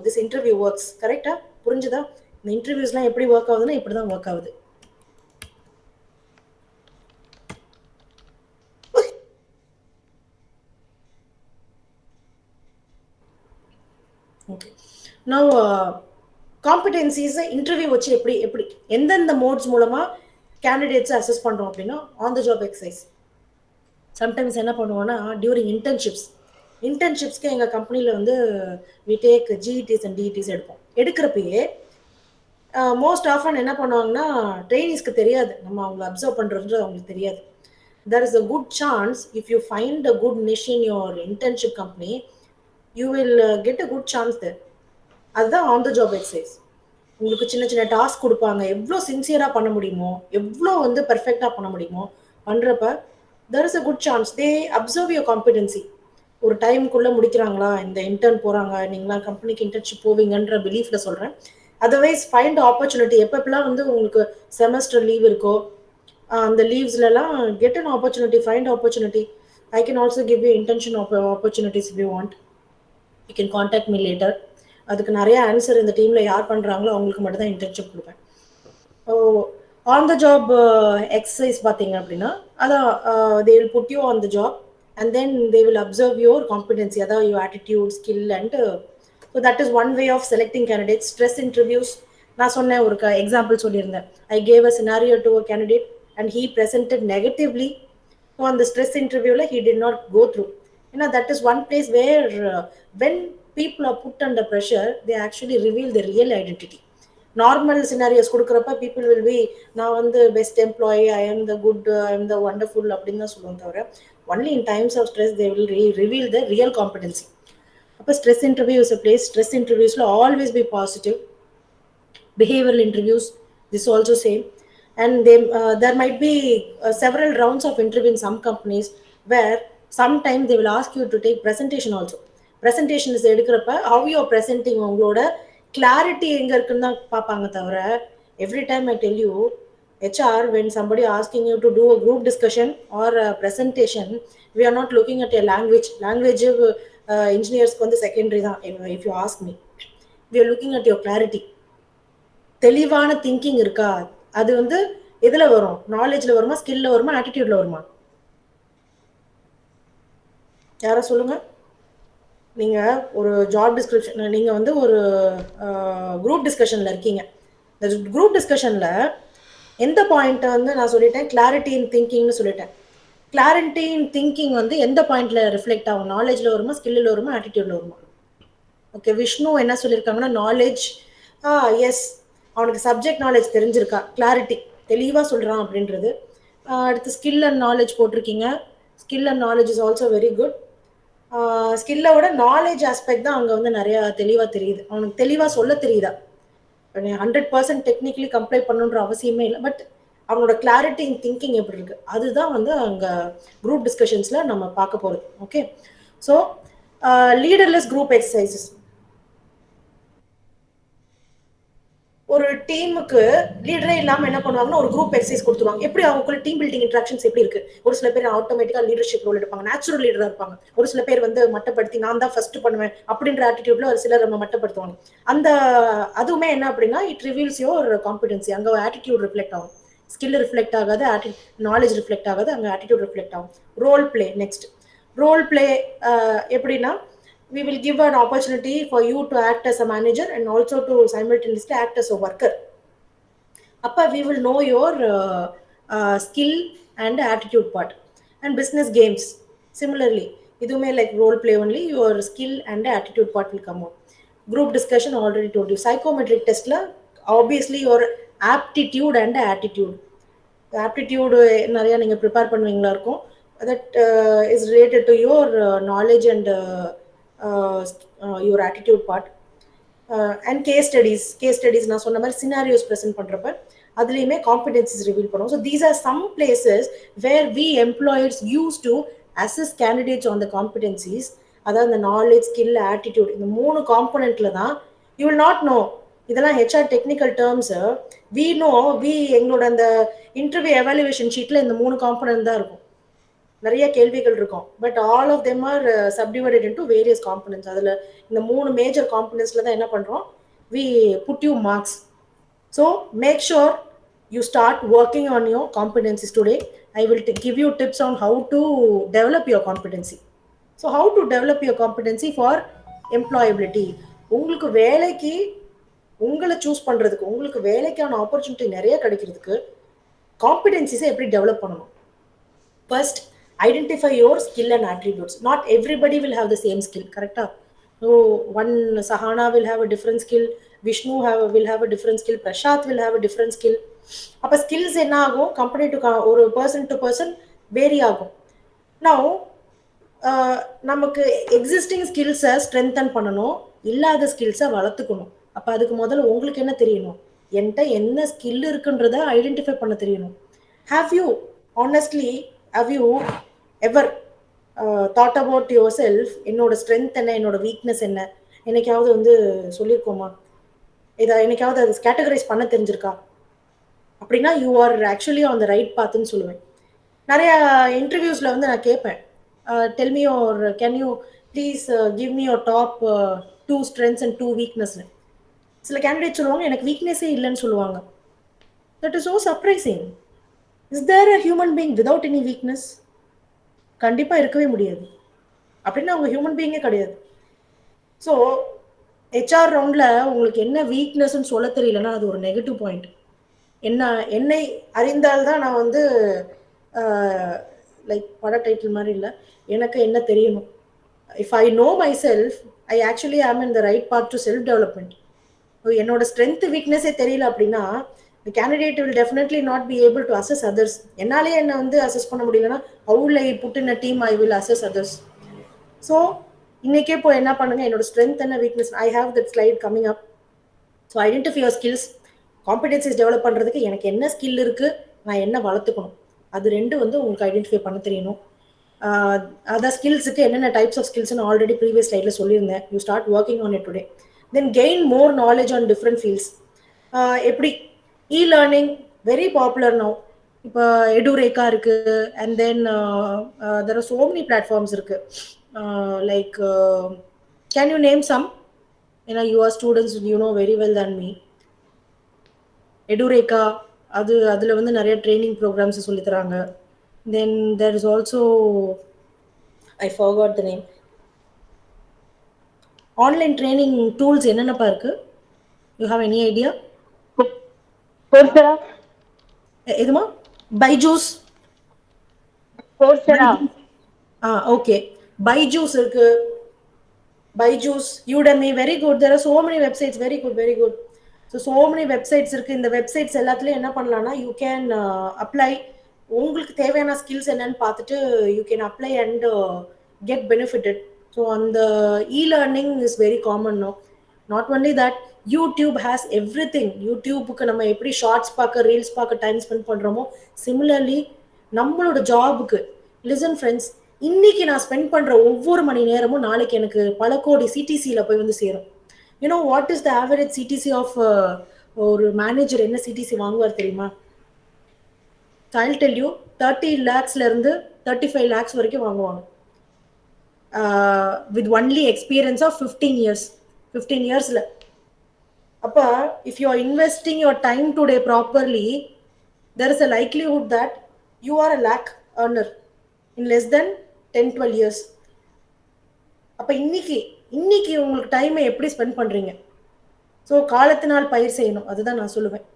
this interview works, கரெக்டா? புரிஞ்சுதா? இந்த இன்டர்வியூஸ்லாம் எப்படி ஒர்க் ஆகுதுன்னா இப்படி தான் ஒர்க் ஆகுது. ஓகே, நவ் காம்படென்சிஸை இன்டர்வியூ வச்சு எப்படி எப்படி எந்தெந்த மோட்ஸ் மூலமாக கேண்டிடேட்ஸை அசஸ் பண்ணுறோம் அப்படின்னா, on the job exercise. Sometimes என்ன பண்ணுவோன்னா, டியூரிங் இன்டர்ன்ஷிப்ஸ்க்கு எங்கள் கம்பெனியில் வந்து வி டேக் ஜிஇடிஸ் அண்ட் டிஇடிஸ் எடுப்போம். எடுக்கிறப்பயே மோஸ்ட் ஆஃபன் என்ன பண்ணுவாங்கன்னா, ட்ரெயினிஸ்க்கு தெரியாது நம்ம அவங்களை அப்சர்வ் பண்ணுறது, அவங்களுக்கு தெரியாது. there is a good chance if you find a good niche in your internship company, you will get a good chance there. அதுதான் ஆன் த ஜாப் எக்ஸசைஸ். உங்களுக்கு சின்ன சின்ன டாஸ்க் கொடுப்பாங்க, எவ்வளோ சின்சியராக பண்ண முடியுமோ, எவ்வளோ வந்து பர்ஃபெக்டாக பண்ண முடியுமோ பண்ணுறப்ப there is a good chance they observe your competency. ஒரு டைமுக்குள்ளே முடிக்கிறாங்களா, இந்த இன்டர்ன் போகிறாங்க, நீங்களாம் கம்பெனிக்கு இன்டர்ன்ஷிப் போவீங்கன்ற பிலீஃபில் சொல்கிறேன். Otherwise find opportunity. எப்பப்பெல்லாம் வந்து உங்களுக்கு செமஸ்டர் லீவ் இருக்கோ, அந்த லீவ்ஸ்லலாம் get an opportunity, find opportunity. I can also give you internship opportunities if you want. You can contact me later. அதுக்கு நிறைய ஆன்சர் இந்த டீமில் யார் பண்ணுறாங்களோ அவங்களுக்கு மட்டும் தான் இன்டர்ன்ஷிப் கொடுப்பேன். ஆன் த ஜாப் எக்ஸசைஸ் பார்த்தீங்க அப்படின்னா, அதான் they will put you on the job and then they will observe your competency, other your attitude, skill, and so that is one way of selecting candidates. Stress interviews, நான் சொன்னேன் ஒரு example சொல்லியிருந்தேன். I gave a scenario to a candidate and he presented negatively. So on the stress interview he did not go through. That is one place where when people are put under pressure, they actually reveal their real identity. Normal scenarios கொடுக்குறப்ப people will be, நான் வந்து best employee, I am the good, I am the wonderful அப்படின்னு தான் சொல்லுவோம். தவிர only in times of stress they will reveal the real competency. அப்போ stress interview is a place. Stress இன்டர்வியூஸில் always be positive. Behavioral interviews, this also same. And there might be several rounds of interview in some companies where sometimes they will ask you to take presentation also. Presentation is எடுக்கிறப்ப how you are presenting, உங்களோட clarity எங்க இருக்குன்னு தான் பார்ப்பாங்க. தவிர every time I tell you, HR, when somebody asking you to do a group discussion or a presentation, we are not looking at a language. Engineers வந்து secondary தான், if you ask me. We are looking at your clarity. தெளிவான thinking இருக்கா, அது வந்து எதில் வரும்? நாலேஜில் வருமா, ஸ்கில்ல வருமா, ஆட்டிடியூட்ல வருமா? யாரை சொல்லுங்கள். நீங்கள் ஒரு ஜாப் டிஸ்கிரிப்ஷன், நீங்கள் வந்து ஒரு குரூப் டிஸ்கஷனில் இருக்கீங்க. இந்த குரூப் டிஸ்கஷனில் எந்த பாயிண்ட்டை வந்து நான் சொல்லிட்டேன், கிளாரிட்டி இன் திங்கிங்னு சொல்லிட்டேன். கிளாரிட்டி இன் திங்கிங் வந்து எந்த பாயிண்ட்ல ரிஃப்ளெக்ட் ஆகும்? நாலேஜில் வருமா, ஸ்கில்லில் வருமா, ஆட்டிடியூடில் வருமா? ஓகே, விஷ்ணு என்ன சொல்லியிருக்காங்கன்னா நாலேஜ். எஸ், அவனுக்கு சப்ஜெக்ட் நாலேஜ் தெரிஞ்சிருக்கா, கிளாரிட்டி தெளிவாக சொல்கிறான் அப்படின்றது. அடுத்து ஸ்கில் அண்ட் நாலேஜ் போட்டிருக்கீங்க. Skill and knowledge is also very good. ஸ்கில்லை விட நாலேஜ் ஆஸ்பெக்ட் தான் அங்கே வந்து நிறையா தெளிவாக தெரியுது. அவனுக்கு தெளிவாக சொல்ல தெரியுதா. 100% டெக்னிக்கலி கம்ப்ளை பண்ணுன்ற அவசியமே இல்லை, பட் அவனோட கிளாரிட்டி இன் திங்கிங் எப்படி இருக்குது அதுதான் வந்து அங்கே குரூப் டிஸ்கஷன்ஸில் நம்ம பார்க்க போகிறது. Okay, so leaderless group exercises. ஒரு டீமுக்கு லீடரே இல்லாமல் என்ன பண்ணுவாங்கன்னா ஒரு குரூப் எக்ஸசைஸ் கொடுத்துருவாங்க. எப்படி அவங்களுக்குள்ள டீம் பில்டிங் இன்ட்ராக்ஷன்ஸ் எப்படி இருக்கு? ஒரு சில பேர் ஆட்டோமேட்டிக்காக லீடர்ஷிப் ரோல் எடுப்பாங்க, நேச்சுரல் லீடராக இருப்பாங்க. ஒரு சில பேர் வந்து மட்டப்படுத்தி நான் தான் ஃபர்ஸ்ட் பண்ணுவேன் அப்படின்ற ஆட்டிடியூட்ல ஒரு சிலர் நம்ம மட்டப்படுத்துவாங்க. அந்த அதுவுமே என்ன அப்படின்னா இட் ரிவீல்ஸ் யோர் காம்பிடன்சி. அங்கே ஆட்டிடியூட் ரிஃப்ளெக்ட் ஆகும், ஸ்கில் ரிஃப்ளெக்ட் ஆகாது, நாலேஜ் ரிஃப்ளெக்ட் ஆகாது, அங்கே ஆட்டிடியூட் ரிஃப்ளெக்ட் ஆகும். Role play. Next role play எப்படின்னா we will give an opportunity for you to act as a manager and also to simultaneously act as a worker. Appa we will know your skill and attitude part. And business games similarly idume like role play only, your skill and attitude part will come out. Group discussion already told you. Psychometric test la obviously your aptitude and attitude. Aptitude நிறையா நீங்கள் prepare பண்ணுவீங்களா இருக்கும். That is related to your knowledge and your attitude part. And case studies நான் சொன்ன மாதிரி scenarios present பண்ணுறப்ப அதுலேயுமே competencies reveal பண்ணுவோம். So these are some places where we employers use to assess candidates on the competencies. அதாவது இந்த knowledge, skill, attitude, இந்த 3 காம்பனண்ட்டில் தான் யூ வில் நாட் நோ. இதெல்லாம் ஹெச்ஆர் டெக்னிக்கல் டேர்ம்ஸு. எங்களோட அந்த இன்டர்வியூ எவாலுவேஷன் ஷீட்டில் இந்த 3 காம்பனண்ட் தான் இருக்கும். நிறைய கேள்விகள் இருக்கும், but all of them are subdivided into various components. அதில் இந்த 3 மேஜர் காம்பனன்ட்ஸில் தான் என்ன பண்ணுறோம், we put you marks. So make sure you start working on your competencies today. I will give you tips on how to develop your competency. So how to develop your competency for employability. உங்களுக்கு வேலைக்கு உங்களை choose பண்ணுறதுக்கு, உங்களுக்கு வேலைக்கான opportunity நிறைய கிடைக்கிறதுக்கு காம்பிடன்சிஸை எப்படி develop பண்ணணும்? First, identify your skill and attributes. Not everybody will have the same skill, correct? So one Sahana will have a different skill, Vishnu will have a different skill, Prashant will have a different skill. அப்போ skills என்ன ஆகும், company to ஒரு person to person vary ஆகும். Now நமக்கு existing ஸ்கில்ஸை strengthen பண்ணணும், இல்லாத ஸ்கில்ஸை வளர்த்துக்கணும். அப்போ அதுக்கு முதல்ல உங்களுக்கு என்ன தெரியணும், என்கிட்ட என்ன ஸ்கில் இருக்குன்றத ஐடென்டிஃபை பண்ண தெரியணும். Have you ever thought about your self, என்னோட ஸ்ட்ரென்த் என்ன, என்னோட வீக்னஸ் என்ன, என்னைக்காவது வந்து சொல்லியிருக்கோமா? இதை என்னைக்காவது அதை கேட்டகரைஸ் பண்ண தெரிஞ்சிருக்கா? அப்படின்னா you are actually on the right பாத்துன்னு சொல்லுவேன். நிறைய இன்டர்வியூஸில் வந்து நான் கேட்பேன், tell me your, can you please give me your top 2 strengths and 2 weaknesses. சில கேண்டிடேட் சொல்லுவாங்க எனக்கு வீக்னஸே இல்லைன்னு சொல்லுவாங்க. That is so surprising. Is there a human being without any weakness? கண்டிப்பாக இருக்கவே முடியாது. அப்படின்னா அவங்க ஹியூமன் பீயிங்கே கிடையாது. ஸோ ஹெச்ஆர் ரவுண்டில் உங்களுக்கு என்ன வீக்னஸ்ன்னு சொல்ல தெரியலன்னா அது ஒரு நெகட்டிவ் பாயிண்ட். என்னை அறிந்தால்தான் நான் வந்து லைக் பட டைட்டில் மாதிரி இல்லை, எனக்கு என்ன தெரியணும். If I know myself, I actually am in the right part to self development. என்னோட ஸ்ட்ரென்த் வீக்னஸே தெரியல அப்படின்னா the candidate will definitely not be able to assess others. என்னாலே என்ன வந்து அசஸ் பண்ண முடியலன்னா how will I put in a team, I will assess others. So இன்னைக்கே போய் என்ன பண்ணுங்க, என்னோட ஸ்ட்ரென்த் என்ன, weakness, I have that slide coming up. So identify your skills. Competencies develop பண்ணுறதுக்கு எனக்கு என்ன ஸ்கில் இருக்குது, நான் என்ன வளர்த்துக்கணும், அது 2 வந்து உங்களுக்கு ஐடென்டிஃபை பண்ண தெரியணும். அதான் ஸ்கில்ஸுக்கு என்னென்ன டைப்ஸ் ஆஃப் ஸ்கில்ஸ்னு ஆல்ரெடி ப்ரீவியஸ் ஸ்லைடில் சொல்லியிருந்தேன். You start working on it today. Then gain more knowledge on different fields. எப்படி லேர்னிங் வெரி பாப்புலர் நவ். இப்போ எடுரேக்கா இருக்குது, and then there are so many platforms இருக்குது. Like can you name some? ஏன்னா you are students, you know very well than me. Edureka, அதில் வந்து நிறைய training programs சொல்லித்தராங்க. Then there is also I forgot the name. Online training tools என்னென்னப்பா இருக்கு? You have any idea? Coursera. எதுமா? Byju's. Coursera. Okay. Byju's இருக்கு. Byju's, Udemy, very good. There are so many websites, very good, very good. So many websites இருக்கு. இந்த websites எல்லாத்துலயும் என்ன பண்ணலாம்னா you can apply உங்களுக்கு தேவையான ஸ்கில்ஸ் என்னன்னு பார்த்துட்டு you can apply and get benefited. So அந்த e-learning is very common now. Not only that, YouTube has everything. YouTubeக்கு நம்ம எப்படி ஷார்ட்ஸ் பார்க்க ரீல்ஸ் பார்க்க டைம் ஸ்பெண்ட் பண்றோமோ சிமிலர்லி நம்மளோட ஜாபுக்கு லிசன் ஃப்ரெண்ட்ஸ், இன்னைக்கு நான் ஸ்பெண்ட் பண்ற ஒவ்வொரு மணி நேரமும் நாளைக்கு எனக்கு பல கோடி சிடிசியில் போய் வந்து சேரும். You know what is the average CTC of ஒரு மேனேஜர் என்ன சிடிசி வாங்குவார் தெரியுமா? I'll tell you, 30 lakhsல இருந்து 35 lakhs வரைக்கும் வாங்குவாங்க. With only experience of 15 years. 15 yearsல. அப்ப if you are investing your time today properly, there is a likelihood that you are a lakh earner in less than 10-12 years. அப்ப இன்னைக்கு உங்களுக்கு டைமை எப்படி spend பண்றீங்க? ஸோ காலத்தினால் பயிர் செய்யணும், அதுதான் நான் சொல்லுவேன்.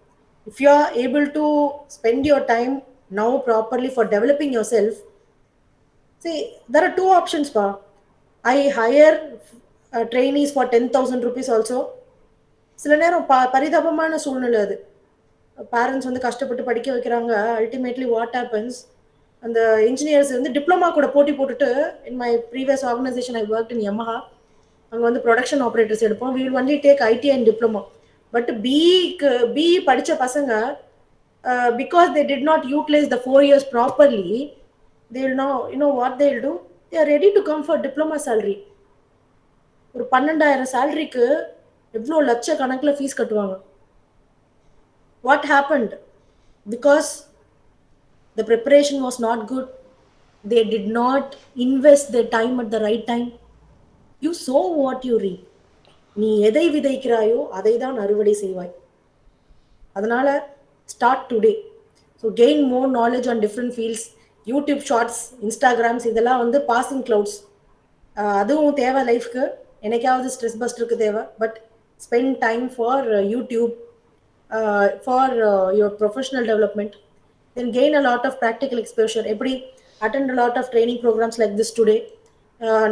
If you are able to spend your time now properly for developing yourself, see, there are two options pa. I hire trainees for 10,000 rupees also. சில நேரம் பரிதாபமான சூழ்நிலை அது. பேரண்ட்ஸ் வந்து கஷ்டப்பட்டு படிக்க வைக்கிறாங்க. அல்டிமேட்லி வாட் ஹேப்பன்ஸ், அந்த இன்ஜினியர்ஸ் வந்து டிப்ளமா கூட போட்டி போட்டுட்டு, in my previous organisation I work in Yamaha, அங்கே வந்து ப்ரொடக்ஷன் ஆப்ரேட்டர்ஸ் எடுப்போம். We will only take IT and diploma. But BE படித்த பசங்க because they did not utilize the 4 years properly, they will now, you know what they will do, they are ready to come for diploma salary. ஒரு 12,000 சேலரிக்கு எவ்வளோ லட்ச கணக்கில் fees கட்டுவாங்க. What happened? Because the preparation was not good. They did not invest their time at the right time. You sow what you reap. நீ எதை விதைக்கிறாயோ அதை தான் அறுவடை செய்வாய். அதனால start today. So gain more knowledge on different fields. YouTube shorts, Instagrams இதெல்லாம் வந்து passing clouds. அதுவும் தேவை லைஃப்க்கு. என்னைக்காவது ஸ்ட்ரெஸ் பஸ்டருக்கு தேவை. But spend time for YouTube, for your professional development. Then gain a lot of practical exposure. எப்படி attend a lot of training programs like this today.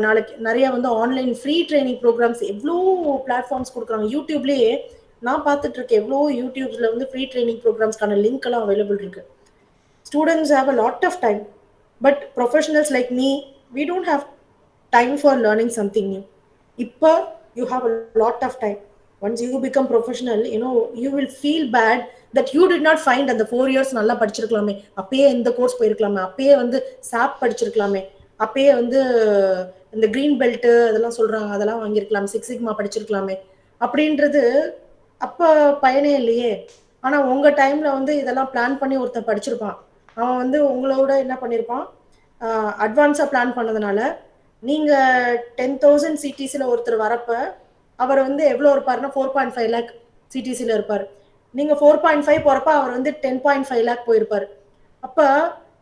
நாளைக்கு நிறைய வந்து ஆன்லைன் ஃப்ரீ ட்ரைனிங் ப்ரோக்ராம்ஸ் எவ்வளோ பிளாட்ஃபார்ம்ஸ் கொடுக்குறாங்க. யூடியூப்லேயே நான் பார்த்துட்டு இருக்கேன், எவ்வளோ யூடியூப்ல வந்து ஃப்ரீ ட்ரைனிங் ப்ரோக்ராம்ஸ்க்கான லிங்க் எல்லாம் அவைலபிள் இருக்கு. Students have a lot of time, but professionals like me, we don't have time for learning something new. இப்போ you have a lot of time. Once you become professional, you know, you will feel bad that you did not find அந்த 4 years நல்லா படிச்சிருக்கலாமே, அப்பயே இந்த course போயிருக்கலாமே, அப்பயே வந்து சாப் படிச்சிருக்கலாமே, அப்பயே வந்து இந்த கிரீன் பெல்ட் அதெல்லாம் சொல்றாங்க அதெல்லாம் வாங்கியிருக்கலாம், 6 சிக்மா படிச்சிருக்கலாமே அப்படின்றது அப்போ பயனே இல்லையே. ஆனால் உங்கள் டைமில் வந்து இதெல்லாம் பிளான் பண்ணி ஒருத்தன் படிச்சிருப்பான். அவன் வந்து உங்களோட என்ன பண்ணியிருப்பான், அட்வான்ஸாக பிளான் பண்ணதுனால நீங்கள் 10,000 சிடிசியில் ஒருத்தர் வரப்போ அவர் வந்து எவ்வளோ இருப்பார்னா 4.5 lakh சிடிசியில் இருப்பார். நீங்கள் 4.5 போகிறப்ப அவர் வந்து 10.5 lakh போயிருப்பார். அப்போ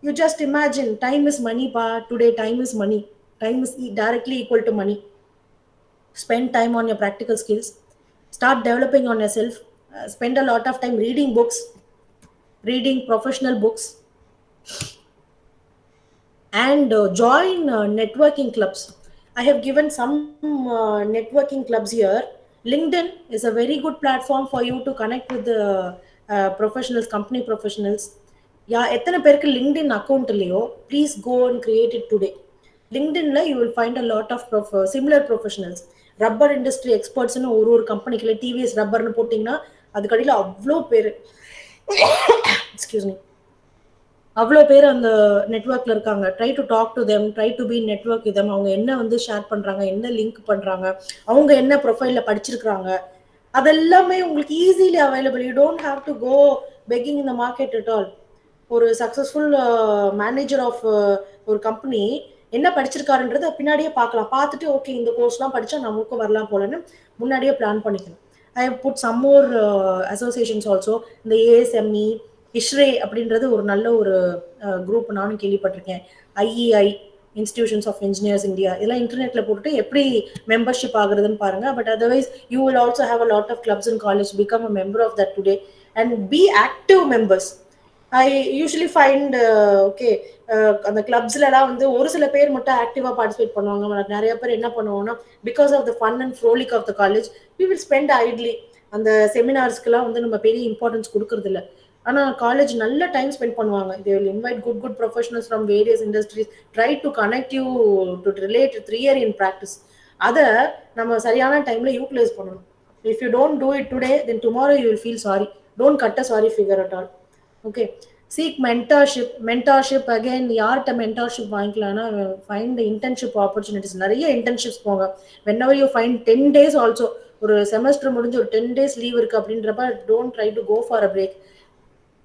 you just imagine, time is money பா. Today time is money. Time is directly equal to money. Spend time on your practical skills. Start developing on yourself. Spend a lot of time reading books, reading professional books, and join networking clubs. I have given some networking clubs here. LinkedIn is a very good platform for you to connect with the professionals, company professionals. எத்தனை பேருக்கு LinkedIn account இல்லையோ, please go and create it today. லிங்க்டின்ல you will find a lot of similar professionals. Rubber industry எக்ஸ்பர்ட்ஸ்னு ஒரு கம்பெனிக்குள்ள TVS ரப்பர்னு போட்டிங்கன்னா அதுக்கடியில் அவ்வளோ பேர், எக்ஸ்கியூஸ் மீ, அவ்வளோ பேர் அந்த நெட்ஒர்க்கில் இருக்காங்க. Try to talk to them, try to be network with them. அவங்க என்ன வந்து ஷேர் பண்ணுறாங்க, என்ன லிங்க் பண்ணுறாங்க, அவங்க என்ன ப்ரொஃபைலில் படிச்சிருக்கிறாங்க, அதெல்லாமே உங்களுக்கு easily available. You don't have to go begging in the market at all. ஒரு சக்ஸஸ்ஃபுல் மேனேஜர் ஆஃப் ஒரு கம்பெனி என்ன படிச்சிருக்காருன்றதை பின்னாடியே பார்க்கலாம். பார்த்துட்டு ஓகே இந்த கோர்ஸ்லாம் படித்தா நமக்கும் வரலாம் போலன்னு முன்னாடியே பிளான் பண்ணிக்கணும். I have put some more associations also. இந்த ஏஎஸ்எம்இ, இஷ்ரே அப்படின்றது ஒரு நல்ல ஒரு குரூப் நானும் கேள்விப்பட்டிருக்கேன். IEI, institutions of engineers India இதெல்லாம் இன்டர்நெட்டில் போட்டுட்டு எப்படி மெம்பர்ஷிப் ஆகுறதுன்னு பாருங்கள். But otherwise you will also have a lot of clubs in college. Become a member of that today and be active members. I usually find okay அந்த கிளப்ஸ்லலாம் வந்து ஒரு சில பேர் மட்டும் ஆக்டிவாக பார்ட்டிசிபேட் பண்ணுவாங்க. நிறைய பேர் என்ன பண்ணுவாங்கன்னா because of the fun and frolic of the college we will spend idly. அந்த செமினார்ஸ்க்குலாம் வந்து நம்ம பெரிய இம்பார்ட்டன்ஸ் கொடுக்கறது இல்லை. ஆனால் காலேஜ் நல்ல டைம் ஸ்பெண்ட் பண்ணுவாங்க. They will invite good professionals from various industries, try to connect you to relate theory in practice. அதை நம்ம சரியான டைமில் யூட்டிலைஸ் பண்ணணும். If you don't do it today then tomorrow you will feel sorry. Don't cut a sorry figure at all. Okay, seek mentorship again யார்கிட்ட mentorship வாங்கிக்கலாம்னா find internship opportunities. நிறைய internships போங்க. Whenever you find 10 days also, ஒரு semester முடிஞ்சு ஒரு 10 days leave இருக்கு அப்படின்றப்ப don't try to go for a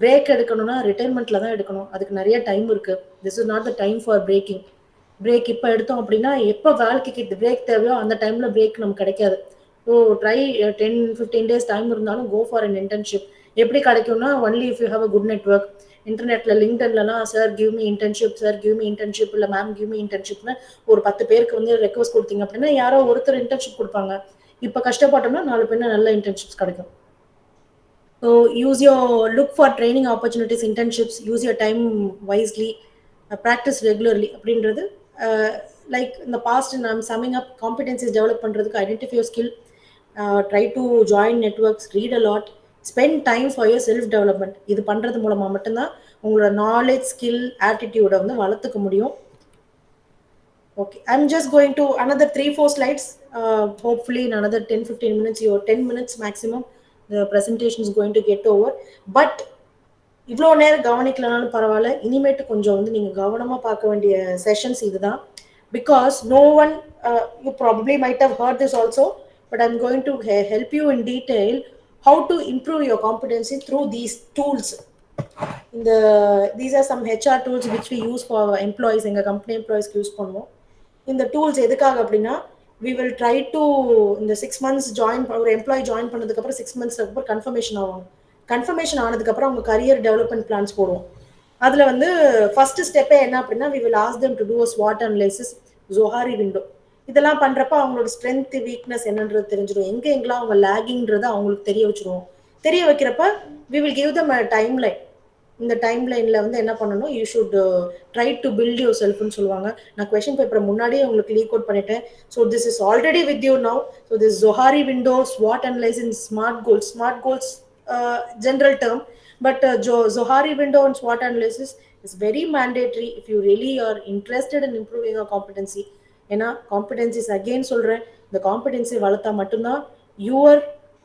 break எடுக்கணும்னா ரிட்டைர்மெண்ட்ல தான் எடுக்கணும். அதுக்கு நிறைய டைம் இருக்கு. This is not the time for break இப்போ எடுத்தோம் அப்படின்னா எப்போ வாழ்க்கைக்கு பிரேக் தேவையோ அந்த டைம்ல பிரேக் நமக்கு கிடைக்காது. ஸோ ட்ரை 10-15 days டைம் இருந்தாலும் கோ ஃபார் அன் இன்டர்ன்ஷிப். எப்படி கிடைக்கும்னா only if you have a good network. இன்டர்நெட்ல லிங்க்டின்லலாம் சார் கிவ் மீ இன்டர்ன்ஷிப் இல்லை மேம் கிவ் மீ இன்டர்ன்ஷிப்னு ஒரு 10 பேருக்கு வந்து ரெக்வஸ்ட் கொடுத்தீங்க அப்படின்னா யாரோ ஒருத்தர் இன்டர்ன்ஷிப் கொடுப்பாங்க. இப்போ கஷ்டப்பட்டோம்னா 4 பேர் நல்ல இன்டர்ன்ஷிப்ஸ் கிடைக்கும். So look for training opportunities, internships, use your time wisely, practice regularly. அப்படின்றது like in the past, and I'm summing up competencies develop பண்றதுக்கு identify your skill, try to join networks, read a lot, spend time for your self development. இது பண்றது மூலமா மட்டும்தான் உங்களோட knowledge, skill, ஆட்டிடியூட வந்து வளர்த்துக்க முடியும். Okay, I'm just going to another 3-4 slides. Hopefully in another 10-15 minutes, or 10 minutes maximum, the presentation is going to get over. But இவ்வளோ நேரம் கவனிக்கலனாலும் பரவாயில்ல, இனிமேட்டு கொஞ்சம் வந்து நீங்கள் கவனமாக பார்க்க வேண்டிய செஷன்ஸ் இதுதான். Because no one, you probably might have heard this also, but I'm going to help you in detail how to improve your competency through these tools. these are some HR tools which we use for employees. எங்கள் company எம்ப்ளாயிஸ்க்கு use பண்ணுவோம். இந்த tools எதுக்காக அப்படின்னா we will try to இந்த 6 months ஒரு employee join பண்ணதுக்கப்புறம் 6 months அப்புறம் confirmation ஆகும். கன்ஃபர்மேஷன் ஆனதுக்கப்புறம் அவங்க கரியர் டெவலப்மெண்ட் பிளான்ஸ் போடுவோம். அதில் வந்து ஃபர்ஸ்ட் ஸ்டெப்பே என்ன அப்படின்னா we will ask them to do a SWOT analysis, Johari window. இதெல்லாம் பண்ணுறப்ப அவங்களோட ஸ்ட்ரென்த், வீக்னஸ் என்னன்றது தெரிஞ்சிடும். எங்கெங்கெல்லாம் அவங்க லேகிங்கிறத அவங்களுக்கு தெரிய வச்சுருவோம். தெரிய வைக்கிறப்ப we will give them a timeline. இந்த டைம் லைனில் வந்து என்ன பண்ணணும், you should try to build யுவர் செல்ஃப்னு சொல்லுவாங்க. நான் கொஷின் பேப்பரை முன்னாடியே உங்களுக்கு லீக் அவுட் பண்ணிட்டேன். So this is already with you now. So this Johari window, ஸ்வாட் analysis, SMART goals general term, but Zohari window and SWOT analysis is very mandatory if you really are interested in improving your competency. ஏன்னா competencies again சொல்கிறேன், இந்த competency வளர்த்தா மட்டும்தான் your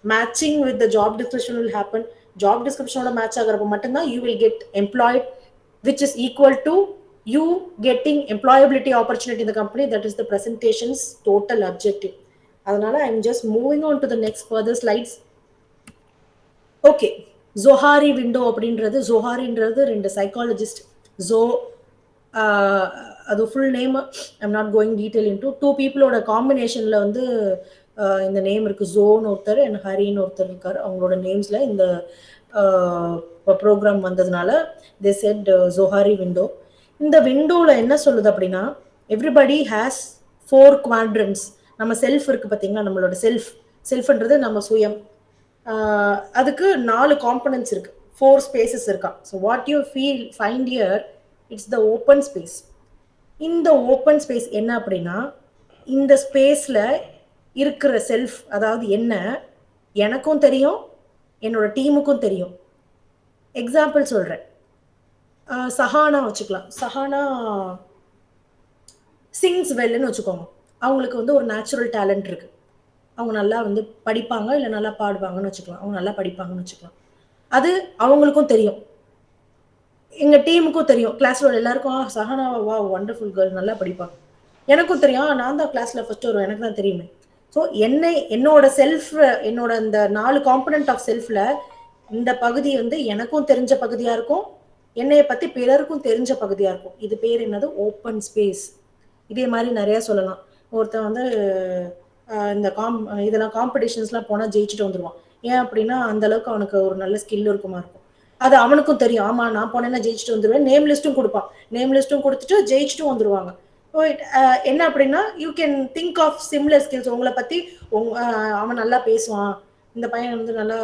matching with the job description will happen. Job description ஓட match ஆகிறப்ப மட்டும்தான் you will get employed, which is equal to you getting employability opportunity in the company. That is the presentation's total objective. அதனால I'm just moving on to the next further slides. Okay, Johari window அப்படின்றது, ஜோஹாரின்றது 2 psychologist. அது full name I'm not going detail into. 2 பீப்புளோட காம்பினேஷனில் வந்து இந்த name இருக்குது. ஜோன்னு ஒருத்தர் and ஹரின்னு ஒருத்தர் இருக்கார். அவங்களோட நேம்ஸில் இந்த ப்ரோக்ராம் வந்ததுனால தே செட் ஜோஹாரி விண்டோ. இந்த விண்டோவில் என்ன சொல்லுது அப்படின்னா, எவ்ரிபடி ஹேஸ் 4 குவாட்ரண்ட்ஸ். நம்ம செல்ஃப் இருக்குது பார்த்தீங்களா, நம்மளோட செல்ஃப்ன்றது நம்ம சுயம். அதுக்கு 4 காம்பனன்ட்ஸ் இருக்கு, 4 ஸ்பேசஸ் இருக்கா. So what you find here, it's the open space. இந்த ஓப்பன் ஸ்பேஸ் என்ன அப்படின்னா, இந்த ஸ்பேஸில் இருக்கிற செல்ஃப், அதாவது என்ன எனக்கும் தெரியும், என்னோட டீமுக்கும் தெரியும். எக்ஸாம்பிள் சொல்கிறேன், சஹானா வச்சுக்கலாம். சஹானா சிங்ஸ் வெல்லுன்னு வச்சுக்கோங்க. அவங்களுக்கு வந்து ஒரு நேச்சுரல் டேலண்ட் இருக்குது. அவங்க நல்லா வந்து படிப்பாங்க, இல்லை நல்லா பாடுவாங்கன்னு வச்சுக்கலாம். அவங்க நல்லா படிப்பாங்கன்னு வச்சுக்கலாம். அது அவங்களுக்கும் தெரியும், எங்கள் டீமுக்கும் தெரியும். கிளாஸில் எல்லாருக்கும் சஹானா வா வண்டர்ஃபுல் கேர்ள், நல்லா படிப்பாங்க. எனக்கும் தெரியும், நான் தான் கிளாஸில் ஃபஸ்ட்டு வருவேன், எனக்கு தான் தெரியுமே. ஸோ என்னோட செல்ஃப், என்னோட இந்த 4 காம்பனண்ட் ஆஃப் செல்ஃபில் இந்த பகுதி வந்து எனக்கும் தெரிஞ்ச பகுதியாக இருக்கும், என்னைய பற்றி பிறருக்கும் தெரிஞ்ச பகுதியாக இருக்கும். இது பேர் என்னது, ஓப்பன் ஸ்பேஸ். இதே மாதிரி நிறையா சொல்லலாம். ஒருத்தன் வந்து இந்த இதெல்லாம் காம்படிஷன்ஸ்லாம் போனால் ஜெயிச்சுட்டு வந்துடுவான். ஏன் அப்படின்னா அந்தளவுக்கு அவனுக்கு ஒரு நல்ல ஸ்கில் இருக்குமா இருக்கும். அது அவனுக்கும் தெரியும். ஆமாம், நான் போனேன்னா ஜெயிச்சுட்டு வந்துடுவேன். நேம் லிஸ்ட்டும் கொடுப்பான். நேம் லிஸ்ட்டும் கொடுத்துட்டு ஜெயிச்சுட்டும் வந்துடுவாங்க. என்ன அப்படின்னா you can think of similar skills. உங்களை பற்றி அவன் நல்லா பேசுவான், இந்த பையன் வந்து நல்லா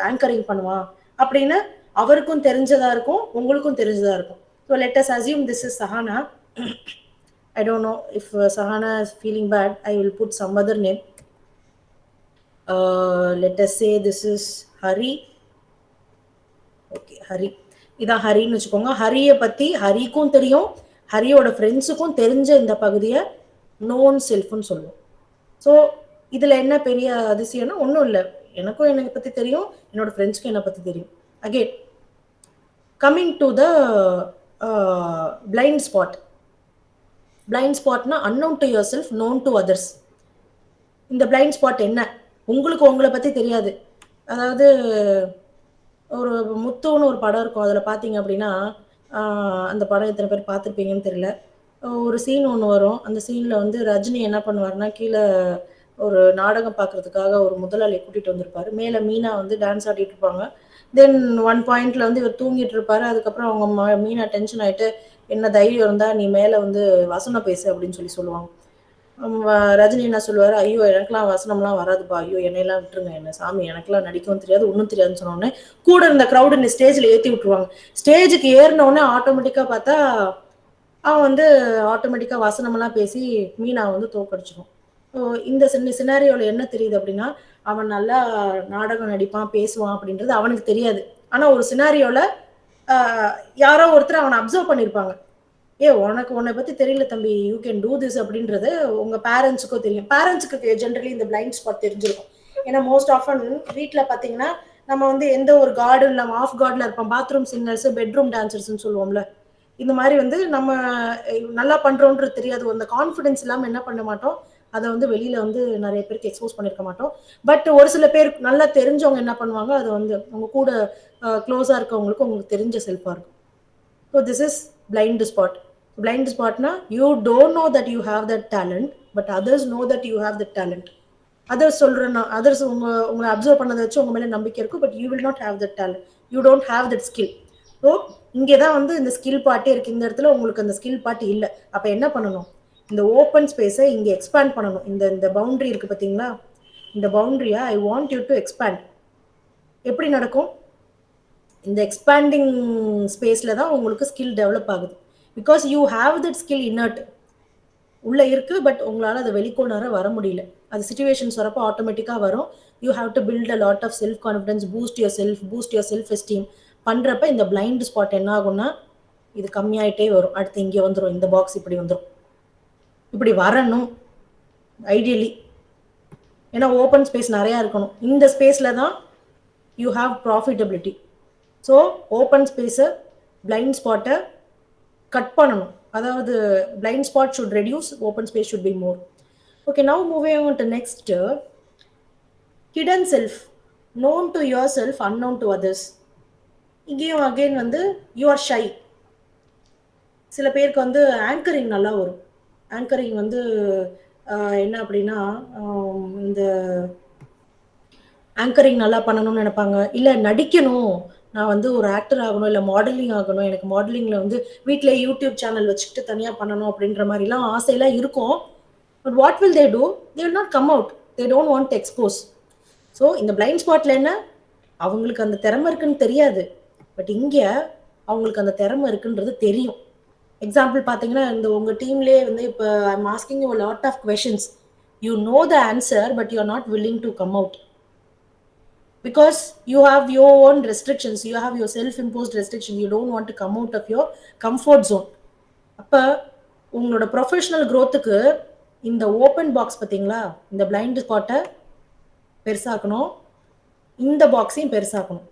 ஆங்கரிங் பண்ணுவான் அப்படின்னு அவருக்கும் தெரிஞ்சதாக இருக்கும், உங்களுக்கும் தெரிஞ்சதாக இருக்கும். So let us assume this is Sahana. I don't know if Sahana is feeling bad. I will put some other name. Let us say this is Hari. Okay, Hari. இதான் ஹரின்னு வச்சுக்கோங்க. ஹரியை பற்றி ஹரிக்கும் தெரியும், ஹரியோட ஃப்ரெண்ட்ஸுக்கும் தெரிஞ்ச இந்த பகுதியை நோன் செல்ஃப்னு சொல்லுவோம். ஸோ இதில் என்ன பெரிய அதிசயம்னா ஒன்றும் இல்லை, எனக்கும் என்னை பற்றி தெரியும், என்னோட ஃப்ரெண்ட்ஸ்க்கும் என்னை பற்றி தெரியும். Again coming to the blind spot. Blind ஸ்பாட்னா unknown to yourself, known to others. இந்த பிளைண்ட் ஸ்பாட் என்ன, உங்களுக்கு உங்களை பற்றி தெரியாது. அதாவது ஒரு முத்துன்னு ஒரு படம் இருக்கும், அதில் பார்த்தீங்க அப்படின்னா அந்த படம் எத்தனை பேர் பார்த்துருப்பீங்கன்னு தெரியல. ஒரு சீன் ஒன்று வரும், அந்த சீனில் வந்து ரஜினி என்ன பண்ணுவார்னா கீழே ஒரு நாடகம் பார்க்குறதுக்காக ஒரு முதலாளியை கூட்டிகிட்டு வந்திருப்பார். மேலே மீனா வந்து டான்ஸ் ஆடிட்டு இருப்பாங்க. தென் ஒன் பாயிண்ட்ல வந்து இவர் தூங்கிட்டு இருப்பாரு. அதுக்கப்புறம் அவங்க மீனா டென்ஷன் ஆகிட்டு என்ன தைரியம் இருந்தால் நீ மேலே வந்து வசனம் பேசு அப்படின்னு சொல்லுவாங்க. ரஜினி என்ன சொல்லுவார், ஐயோ எனக்கெல்லாம் வசனம்லாம் வராதுப்பா, ஐயோ என்னையெல்லாம் விட்டுருங்க, என்ன சாமி எனக்கெல்லாம் நடிக்கவும் தெரியாது ஒன்றும் தெரியாதுன்னு சொன்னோடனே கூட இருந்த க்ரௌடு ஸ்டேஜில் ஏற்றி விட்டுருவாங்க. ஸ்டேஜுக்கு ஏறினோடனே ஆட்டோமேட்டிக்காக பார்த்தா அவன் வந்து ஆட்டோமேட்டிக்காக வசனமெல்லாம் பேசி மீனா வந்து தோக்கடிச்சிடும். இந்த சினாரியோவில் என்ன தெரியுது அப்படின்னா அவன் நல்லா நாடகம் நடிப்பான் பேசுவான் அப்படின்றது அவனுக்கு தெரியாது. ஆனால் ஒரு சினாரியோவில் யாரோ ஒருத்தர் அவனை அப்சர்வ் பண்ணியிருப்பாங்க. உன்னை பற்றி தெரியல தம்பி, யூ கேன் டூ திஸ் அப்படின்றது உங்கள் பேரண்ட்ஸுக்கும் தெரியும். பேரண்ட்ஸுக்கு ஜென்ரலி இந்த பிளைண்ட் ஸ்பாட் தெரிஞ்சிருக்கும். ஏன்னா மோஸ்ட் ஆஃபன் வீட்டில் பார்த்தீங்கன்னா நம்ம வந்து எந்த ஒரு கார்டு நம்ம ஆஃப் கார்டில் இருப்போம், பாத்ரூம் சிங்கர்ஸ், பெட்ரூம் டான்சர்ஸ்ன்னு சொல்லுவோம்ல. இந்த மாதிரி வந்து நம்ம நல்லா பண்ணுறோன்றது தெரியாது, அந்த கான்ஃபிடென்ஸ் இல்லாமல் என்ன பண்ண மாட்டோம், அதை வந்து வெளியில் வந்து நிறைய பேருக்கு எக்ஸ்போஸ் பண்ணியிருக்க மாட்டோம். பட் ஒரு சில பேர் நல்லா தெரிஞ்சவங்க என்ன பண்ணுவாங்க, அதை வந்து அவங்க கூட க்ளோஸாக இருக்கவங்களுக்கு உங்களுக்கு தெரிஞ்ச செல்ஃபாக இருக்கும். So this is blind spot. Blind ஸ்பாட்னா you don't know that you have that talent, but others know that you have that talent. Others சொல்கிறேன்னா அதர்ஸ் உங்களை அப்சர்வ் பண்ணதை வச்சு உங்கள் மேலே நம்பிக்கை இருக்கும், but you will not have that talent, you don't have that skill. So இங்கே தான் வந்து இந்த ஸ்கில் பார்ட்டே இருக்குது. இந்த இடத்துல உங்களுக்கு அந்த ஸ்கில் பார்ட் இல்லை. அப்போ என்ன பண்ணணும், இந்த ஓப்பன் ஸ்பேஸை இங்கே எக்ஸ்பேண்ட் பண்ணணும். இந்த பவுண்ட்ரி இருக்குது பார்த்தீங்களா, இந்த பவுண்ட்ரியை I want you to expand. எப்படி நடக்கும், இந்த எக்ஸ்பேண்டிங் ஸ்பேஸில் தான் உங்களுக்கு ஸ்கில் டெவலப் ஆகுது. Because you have that skill innate உள்ளே இருக்குது, பட் உங்களால் அதை வெளிக்கொணர வர முடியல. அது சுச்சுவேஷன்ஸ் வரப்போ ஆட்டோமேட்டிக்காக வரும். You have to build a lot of self confidence, boost your self esteem பண்ணுறப்ப இந்த பிளைண்ட் ஸ்பாட் என்ன ஆகும்னா இது கம்மியாயிட்டே வரும். அடுத்து இங்கே வந்துடும், இந்த பாக்ஸ் இப்படி வந்துடும். இப்படி வரணும் ஐடியலி, ஏன்னா ஓப்பன் ஸ்பேஸ் நிறையா இருக்கணும். இந்த ஸ்பேஸில் தான் you have profitability. So open ஸ்பேஸை பிளைண்ட் ஸ்பாட்டை கட் பண்ணணும். அதாவது blind spot should reduce, open space should be more. Okay, now moving on to next, hidden self, known to your self, unknown to others. இங்கேயும் again வந்து you are shy. சில பேருக்கு வந்து anchoring நல்லா வரும். Anchoring வந்து என்ன அப்படின்னா இந்த ஆங்கரிங் நல்லா பண்ணணும்னு நினைப்பாங்க, இல்லை நடிக்கணும், நான் வந்து ஒரு ஆக்டர் ஆகணும், இல்லை மாடலிங் ஆகணும், எனக்கு மாடலிங்கில் வந்து வீட்டில் யூடியூப் சேனல் வச்சுக்கிட்டு தனியாக பண்ணணும் அப்படின்ற மாதிரிலாம் ஆசையெல்லாம் இருக்கும். But what will they do, they will not come out, they don't want to expose. So இந்த பிளைண்ட் ஸ்பாட்டில் என்ன, அவங்களுக்கு அந்த திறமை இருக்குன்னு தெரியாது, பட் இங்கே அவங்களுக்கு அந்த திறமை இருக்குன்றது தெரியும். எக்ஸாம்பிள் பார்த்தீங்கன்னா இந்த உங்கள் டீம்லேயே வந்து இப்போ I'm asking you lot of questions, you know the answer but you are not willing to come out because you have your own restrictions, you have your self-imposed restrictions, you don't want to come out of your comfort zone. அப்போ உங்களோட professional க்ரோத்துக்கு இந்த open box பார்த்தீங்களா, இந்த blind ஸ்பாட்டை பெருசாக்கணும், இந்த பாக்ஸையும் பெருசாக்கணும்.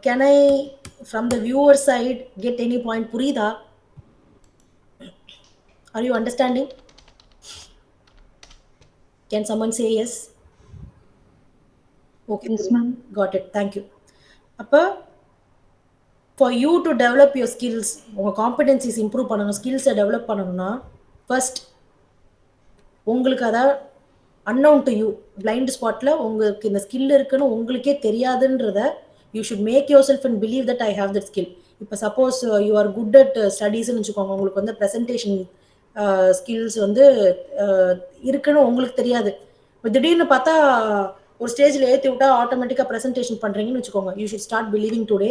Can I from the viewer side get any point? புரியுதா? Are you understanding? Can someone say yes? Okay. Yes, ma'am. Got it. Thank you. அப்போ for you to develop your skills, உங்கள் காம்படென்சிஸ் improve பண்ணணும், ஸ்கில்ஸை develop பண்ணணும்னா first உங்களுக்கு அதை unknown to you, blind ஸ்பாட்டில் உங்களுக்கு இந்த ஸ்கில் இருக்குன்னு உங்களுக்கே தெரியாதுன்றத you should make yourself and believe that I have that skill. இப்போ suppose you are good at ஸ்டடீஸ்ன்னு வச்சுக்கோங்க, உங்களுக்கு வந்து ப்ரெசன்டேஷன் ஸ்கில்ஸ் வந்து இருக்குன்னு உங்களுக்கு தெரியாது. இப்போ திடீர்னு பார்த்தா ஒரு ஸ்டேஜில் ஏற்றி விட்டா ஆட்டோமேட்டிக்காக ப்ரெசன்டேஷன் பண்ணுறீங்கன்னு வச்சுக்கோங்க. You should start believing today.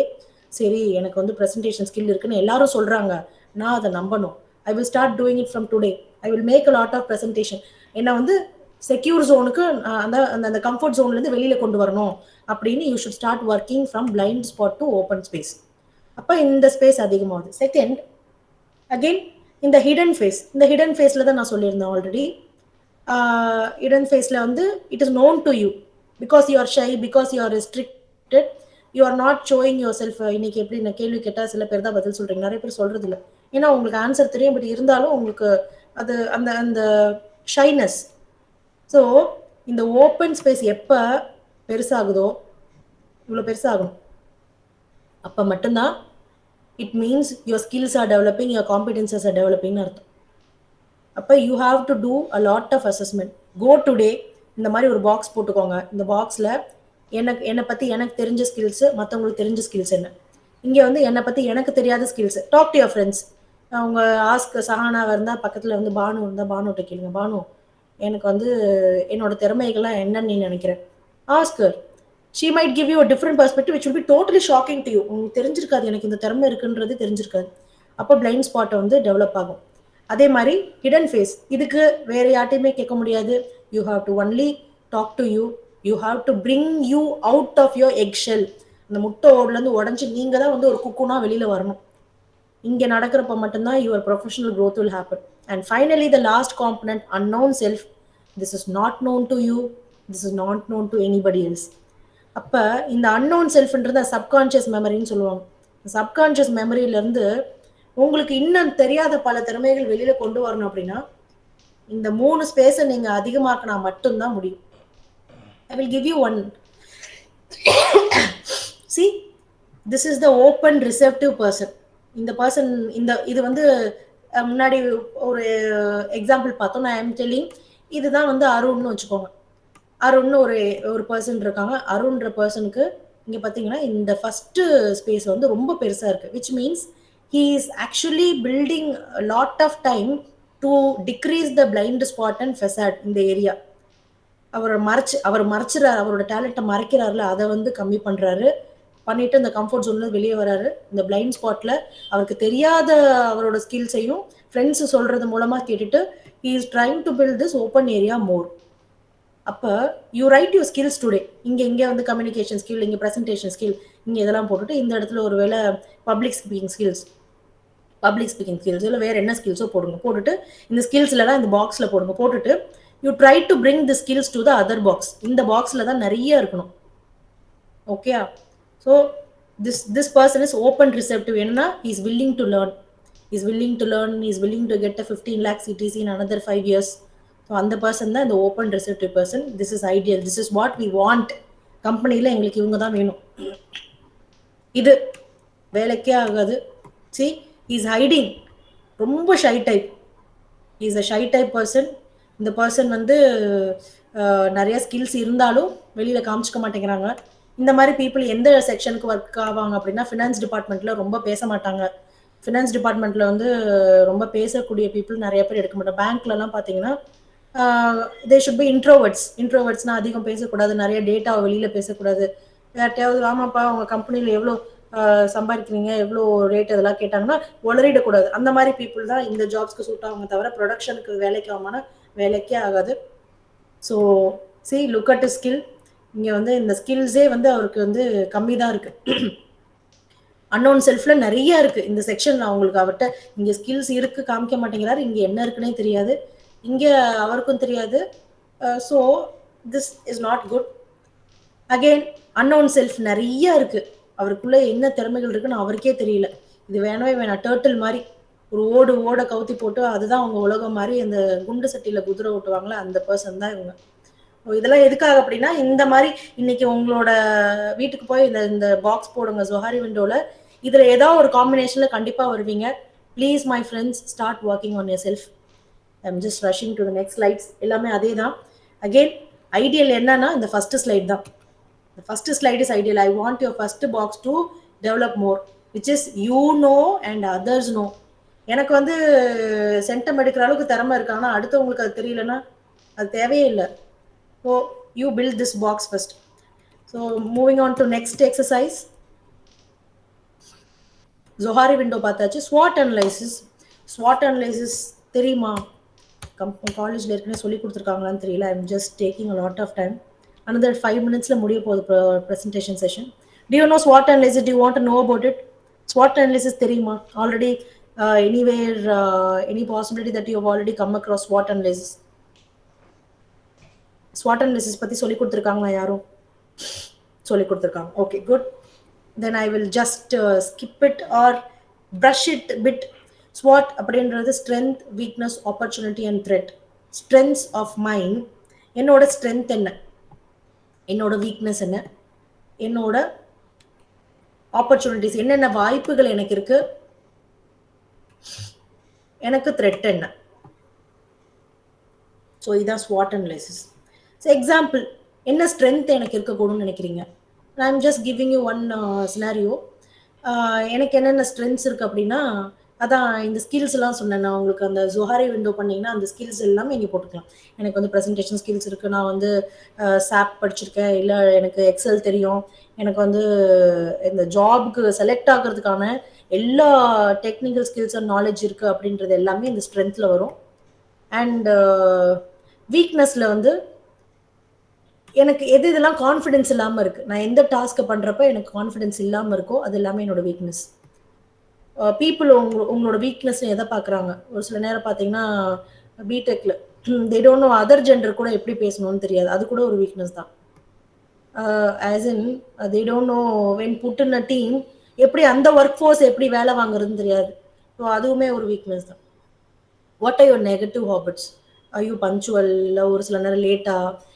சரி, எனக்கு வந்து ப்ரெசன்டேஷன் ஸ்கில் இருக்குன்னு எல்லாரும் சொல்கிறாங்க, நான் அதை நம்பணும். I will start doing it from today. I will make a lot of presentation. என்னை வந்து செக்யூர் ஜோனுக்கு அந்த அந்த கம்ஃபர்ட் ஜோன்லேருந்து வெளியில் கொண்டு வரணும் அப்படின்னு you should start working from blind spot to open space. அப்போ இந்த ஸ்பேஸ் அதிகமாகுது. செகண்ட், அகெயின் இந்த ஹிடன் ஃபேஸ். இந்த ஹிடன் ஃபேஸில் தான் நான் சொல்லியிருந்தேன் ஆல்ரெடி. ஹிடன் ஃபேஸில் வந்து it is known to you because you R shy, because you R restricted, you are not showing your self. இன்னைக்கு எப்படி இந்த கேள்வி கேட்டால் சில பேர் தான் பதில் சொல்கிறீங்க, நிறைய பேர் சொல்கிறது இல்லை. ஏன்னா உங்களுக்கு ஆன்சர் தெரியும், பட் இருந்தாலும் உங்களுக்கு அது அந்த அந்த ஷைனஸ். ஸோ இந்த ஓப்பன் ஸ்பேஸ் எப்போ பெருசாகுதோ, இவ்வளோ பெருசாகணும், அப்போ மட்டும்தான் it means your skills are developing, your competencies are டெவலப்பிங்னு அர்த்தம். அப்போ you have to do a lot of assessment. Go today, இந்த மாதிரி ஒரு பாக்ஸ் போட்டுக்கோங்க. இந்த பாக்ஸில் என்னை பற்றி எனக்கு தெரிஞ்ச ஸ்கில்ஸு, மற்றவங்களுக்கு தெரிஞ்ச ஸ்கில்ஸ் என்ன. இங்கே வந்து என்னை பற்றி எனக்கு தெரியாத skills. Talk to your friends. அவங்க ஆஸ்க் சஹானாவாக இருந்தால் பக்கத்தில் வந்து பானு இருந்தால் பானுகிட்ட கேளுங்க, பானு எனக்கு வந்து என்னோட திறமைகள்லாம் என்னன்னு நீ நினைக்கிறேன். Oscar, she might give you a different perspective which will be totally shocking to you. உங்களுக்கு தெரிஞ்சிருக்காது எனக்கு இந்த திறமை இருக்குன்றது தெரிஞ்சிருக்காது. அப்போ பிளைண்ட் ஸ்பாட்டை வந்து டெவலப் ஆகும். அதே மாதிரி ஹிடன் ஃபேஸ், இதுக்கு வேற யார்ட்டையுமே கேட்க முடியாது. You have to only talk to you. You have to bring you out of your egg shell. அந்த முட்டை ஓடுலேருந்து உடஞ்சி நீங்கள் தான் வந்து ஒரு குக்குனா வெளியில் வரணும். இங்கே நடக்கிறப்ப மட்டும்தான் your professional growth will happen. And finally, the last component, unknown self. This is not known to you. This is not known to anybody else. அப்போ இந்த அன்னோன் செல்ஃப்ன்றது சப்கான்ஷியஸ் மெமரின்னு சொல்லுவாங்க. சப்கான்ஷியஸ் மெமரியிலேருந்து உங்களுக்கு இன்னும் தெரியாத பல திறமைகள் வெளியில் கொண்டு வரணும் அப்படின்னா இந்த 3 ஸ்பேஸை நீங்கள் அதிகமாக்கினா மட்டும்தான் முடியும். I will give you one. See, this is the open receptive person. இந்த பர்சன் இது வந்து முன்னாடி ஒரு எக்ஸாம்பிள் பார்த்தோம். நான் ஐம் டெல்லிங், இதுதான் வந்து அருண்னு வச்சுக்கோங்க. அருண்னு ஒரு பர்சன் இருக்காங்க. அருண்ன்ற பர்சனுக்கு இங்கே பார்த்தீங்கன்னா இந்த ஃபஸ்ட்டு ஸ்பேஸ் வந்து ரொம்ப பெருசாக இருக்குது. Which means he is actually building lot of time to decrease the blind spot and facade இந்த ஏரியா. அவர் மறைச்சிறாரு, அவரோட டேலண்ட்டை மறைக்கிறாருல, அதை வந்து கம்மி பண்ணுறாரு. பண்ணிட்டு இந்த கம்ஃபர்ட் ஜோன்ல வெளியே வராரு. இந்த பிளைண்ட் ஸ்பாட்ல அவருக்கு தெரியாத அவரோட ஸ்கில்ஸையும் ஃப்ரெண்ட்ஸ் சொல்றது மூலமா கேட்டுட்டு he is trying to build this open area more. அப்போ you write your skills today. இங்கே வந்து கம்யூனிகேஷன் ஸ்கில், இங்கே ப்ரெசன்டேஷன் ஸ்கில், இங்கே இதெல்லாம் போட்டுட்டு இந்த இடத்துல ஒரு வேளை பப்ளிக் ஸ்பீக்கிங் ஸ்கில்ஸ் இல்லை வேறு என்ன ஸ்கில்ஸோ போட்டுட்டு இந்த ஸ்கில்ஸ்லாம் இந்த பாக்ஸில் போட்டுட்டு you try to bring the skills to the other box. இந்த பாக்ஸில் தான் நிறைய இருக்கணும். Okay. So this person is open receptive. Enna, he is willing to learn. He is willing to get a 15 lakh CTC in another 5 years. So அந்த person தான் இந்த open receptive person. This is ideal. This is what we want. கம்பெனியில் எங்களுக்கு இவங்க தான் வேணும். இது வேலைக்கே ஆகாது. See, he is hiding. ரொம்ப shy type. He is a shy type person. இந்த பர்சன் வந்து நிறைய ஸ்கில்ஸ் இருந்தாலும் வெளியில் காமிச்சிக்க மாட்டேங்கிறாங்க. இந்த மாதிரி பீப்புள் எந்த செக்ஷனுக்கு ஒர்க் ஆவாங்க அப்படின்னா ஃபினான்ஸ் டிபார்ட்மெண்ட்டில் ரொம்ப பேச மாட்டாங்க. ஃபினான்ஸ் டிபார்ட்மெண்ட்டில் வந்து ரொம்ப பேசக்கூடிய பீப்புள் நிறைய பேர் எடுக்க மாட்டாங்க. பேங்க்லலாம் பார்த்தீங்கன்னா தே ஷுட் பி இன்ட்ரோவர்ட்ஸ்னால் அதிகம் பேசக்கூடாது, நிறைய டேட்டாவை வெளியில் பேசக்கூடாது. யார்ட்டையாவது ஆமாப்பா உங்கள் கம்பெனியில் எவ்வளோ சம்பாதிக்கிறீங்க, எவ்வளோ ரேட் இதெல்லாம் கேட்டாங்கன்னா உளறிடக்கூடாது. அந்த மாதிரி பீப்புள் தான் இந்த ஜாப்ஸ்க்கு சூட் ஆகுங்க தவிர ப்ரொடக்ஷனுக்கு வேலைக்கு ஆகுமானா வேலைக்கே ஆகாது. So C look at skill. இங்கே வந்து இந்த ஸ்கில்ஸே வந்து அவருக்கு வந்து கம்மி தான் இருக்குது. அன்னோன் செல்ஃபில் நிறைய இருக்குது இந்த செக்ஷனில். அவங்களுக்கு அவர்கிட்ட இங்கே ஸ்கில்ஸ் இருக்குது காமிக்க மாட்டேங்கிறாரு, இங்கே என்ன இருக்குன்னே தெரியாது, இங்கே அவருக்கும் தெரியாது. So this is not good. Again unknown self நிறைய இருக்குது, அவருக்குள்ளே என்ன திறமைகள் இருக்குன்னு அவருக்கே தெரியல. இது வேணாம் டேர்ட்டில் மாதிரி ஒரு ஓட கவுத்தி போட்டு அதுதான் அவங்க உலகம் மாதிரி அந்த குண்டு சட்டியில் குதிரை ஓட்டுவாங்களே அந்த பர்சன் தான் இவங்க. இதெல்லாம் எதுக்காக அப்படின்னா இந்த மாதிரி இன்னைக்கு உங்களோட வீட்டுக்கு போய் இந்த பாக்ஸ் போடுங்க ஜொஹாரி விண்டோவில், இதில் ஏதாவது ஒரு காம்பினேஷனில் கண்டிப்பாக வருவீங்க. Please my friends, start working on your self. I am just rushing to the next slides. எல்லாமே அதே தான். அகெயின் ஐடியல் என்னன்னா இந்த ஃபஸ்ட்டு ஸ்லைட் தான். The first slide is ideal. I want your first box to develop more. which is you know and others know. எனக்கு வந்து centum எடுக்கிற அளவுக்கு திறமை இருக்காங்கன்னா அடுத்தவங்களுக்கு அது தெரியலன்னா அது தேவையே இல்லை. So you build this box first. So moving on to next exercise. Johari window பார்த்தாச்சு. ஸ்வாட் அனலைசிஸ். ஸ்வாட் அனலைசிஸ் தெரியுமா? காலேஜில் ஏற்கனவே சொல்லி கொடுத்துருக்காங்களான்னு தெரியல. I am just taking a lot of time. Another 5 minutes முடிய போகுது presentation session. Do you know SWOT analysis? Do you want to know about it? SWOT analysis தெரியுமா? Already anywhere, any possibility that you have already come across SWOT analysis? SWOT analysis பற்றி சொல்லி கொடுத்துருக்காங்களா யாரும்? சொல்லி கொடுத்துருக்காங்க. Okay, good. Then I will just skip it or brush it a bit. SWOT அப்படின்றது strength, weakness, opportunity and threat. Strengths of mine. என்னோட strength என்ன, என்னோட weakness என்ன, என்னோட ஆப்பர்ச்சுனிட்டிஸ் என்னென்ன வாய்ப்புகள் எனக்கு இருக்கு, எனக்கு த்ரெட் என்ன. ஸோ இதான் ஸ்வாட் அனலைசிஸ். ஸோ எக்ஸாம்பிள், என்ன ஸ்ட்ரென்த் எனக்கு இருக்கக்கூடும்னு நினைக்கிறீங்க? ஐ am just giving you one scenario. எனக்கு என்னென்ன ஸ்ட்ரென்த்ஸ் இருக்குது அப்படின்னா, அதான் இந்த ஸ்கில்ஸ் எல்லாம் சொன்னேன் நான் உங்களுக்கு. அந்த ஜொஹாரி விண்டோ பண்ணிங்கன்னா அந்த ஸ்கில்ஸ் எல்லாமே இங்கே போட்டுக்கலாம். எனக்கு வந்து ப்ரெசன்டேஷன் ஸ்கில்ஸ் இருக்குது, நான் வந்து சாப் படிச்சிருக்கேன், இல்லை எனக்கு எக்ஸல் தெரியும், எனக்கு வந்து இந்த ஜாப்க்கு செலக்ட் ஆகிறதுக்கான எல்லா டெக்னிக்கல் ஸ்கில்ஸ் அண்ட் நாலேஜ் இருக்குது அப்படின்றது எல்லாமே இந்த ஸ்ட்ரென்த்தில் வரும். அண்ட் வீக்னஸில் வந்து எனக்கு எது இதெல்லாம் கான்ஃபிடென்ஸ் இல்லாமல் இருக்குது, நான் எந்த டாஸ்க்கை பண்ணுறப்ப எனக்கு கான்ஃபிடென்ஸ் இல்லாமல் இருக்கோ அது எல்லாமே என்னோடய வீக்னஸ். பீப்புள் உங்களோட வீக்னஸ் எதை பார்க்குறாங்க? ஒரு சில நேரம் பார்த்தீங்கன்னா பிடெக்கில் they don't know other gender கூட எப்படி பேசணும்னு தெரியாது, அது கூட ஒரு வீக்னஸ் தான். As in they don't know when put in a team எப்படி அந்த ஒர்க் ஃபோர்ஸ் எப்படி வேலை வாங்குறதுன்னு தெரியாது. ஸோ அதுவுமே ஒரு வீக்னஸ் தான். What are your negative habits? Are you punctual? இல்லை ஒரு சில நேரம் லேட்டாக,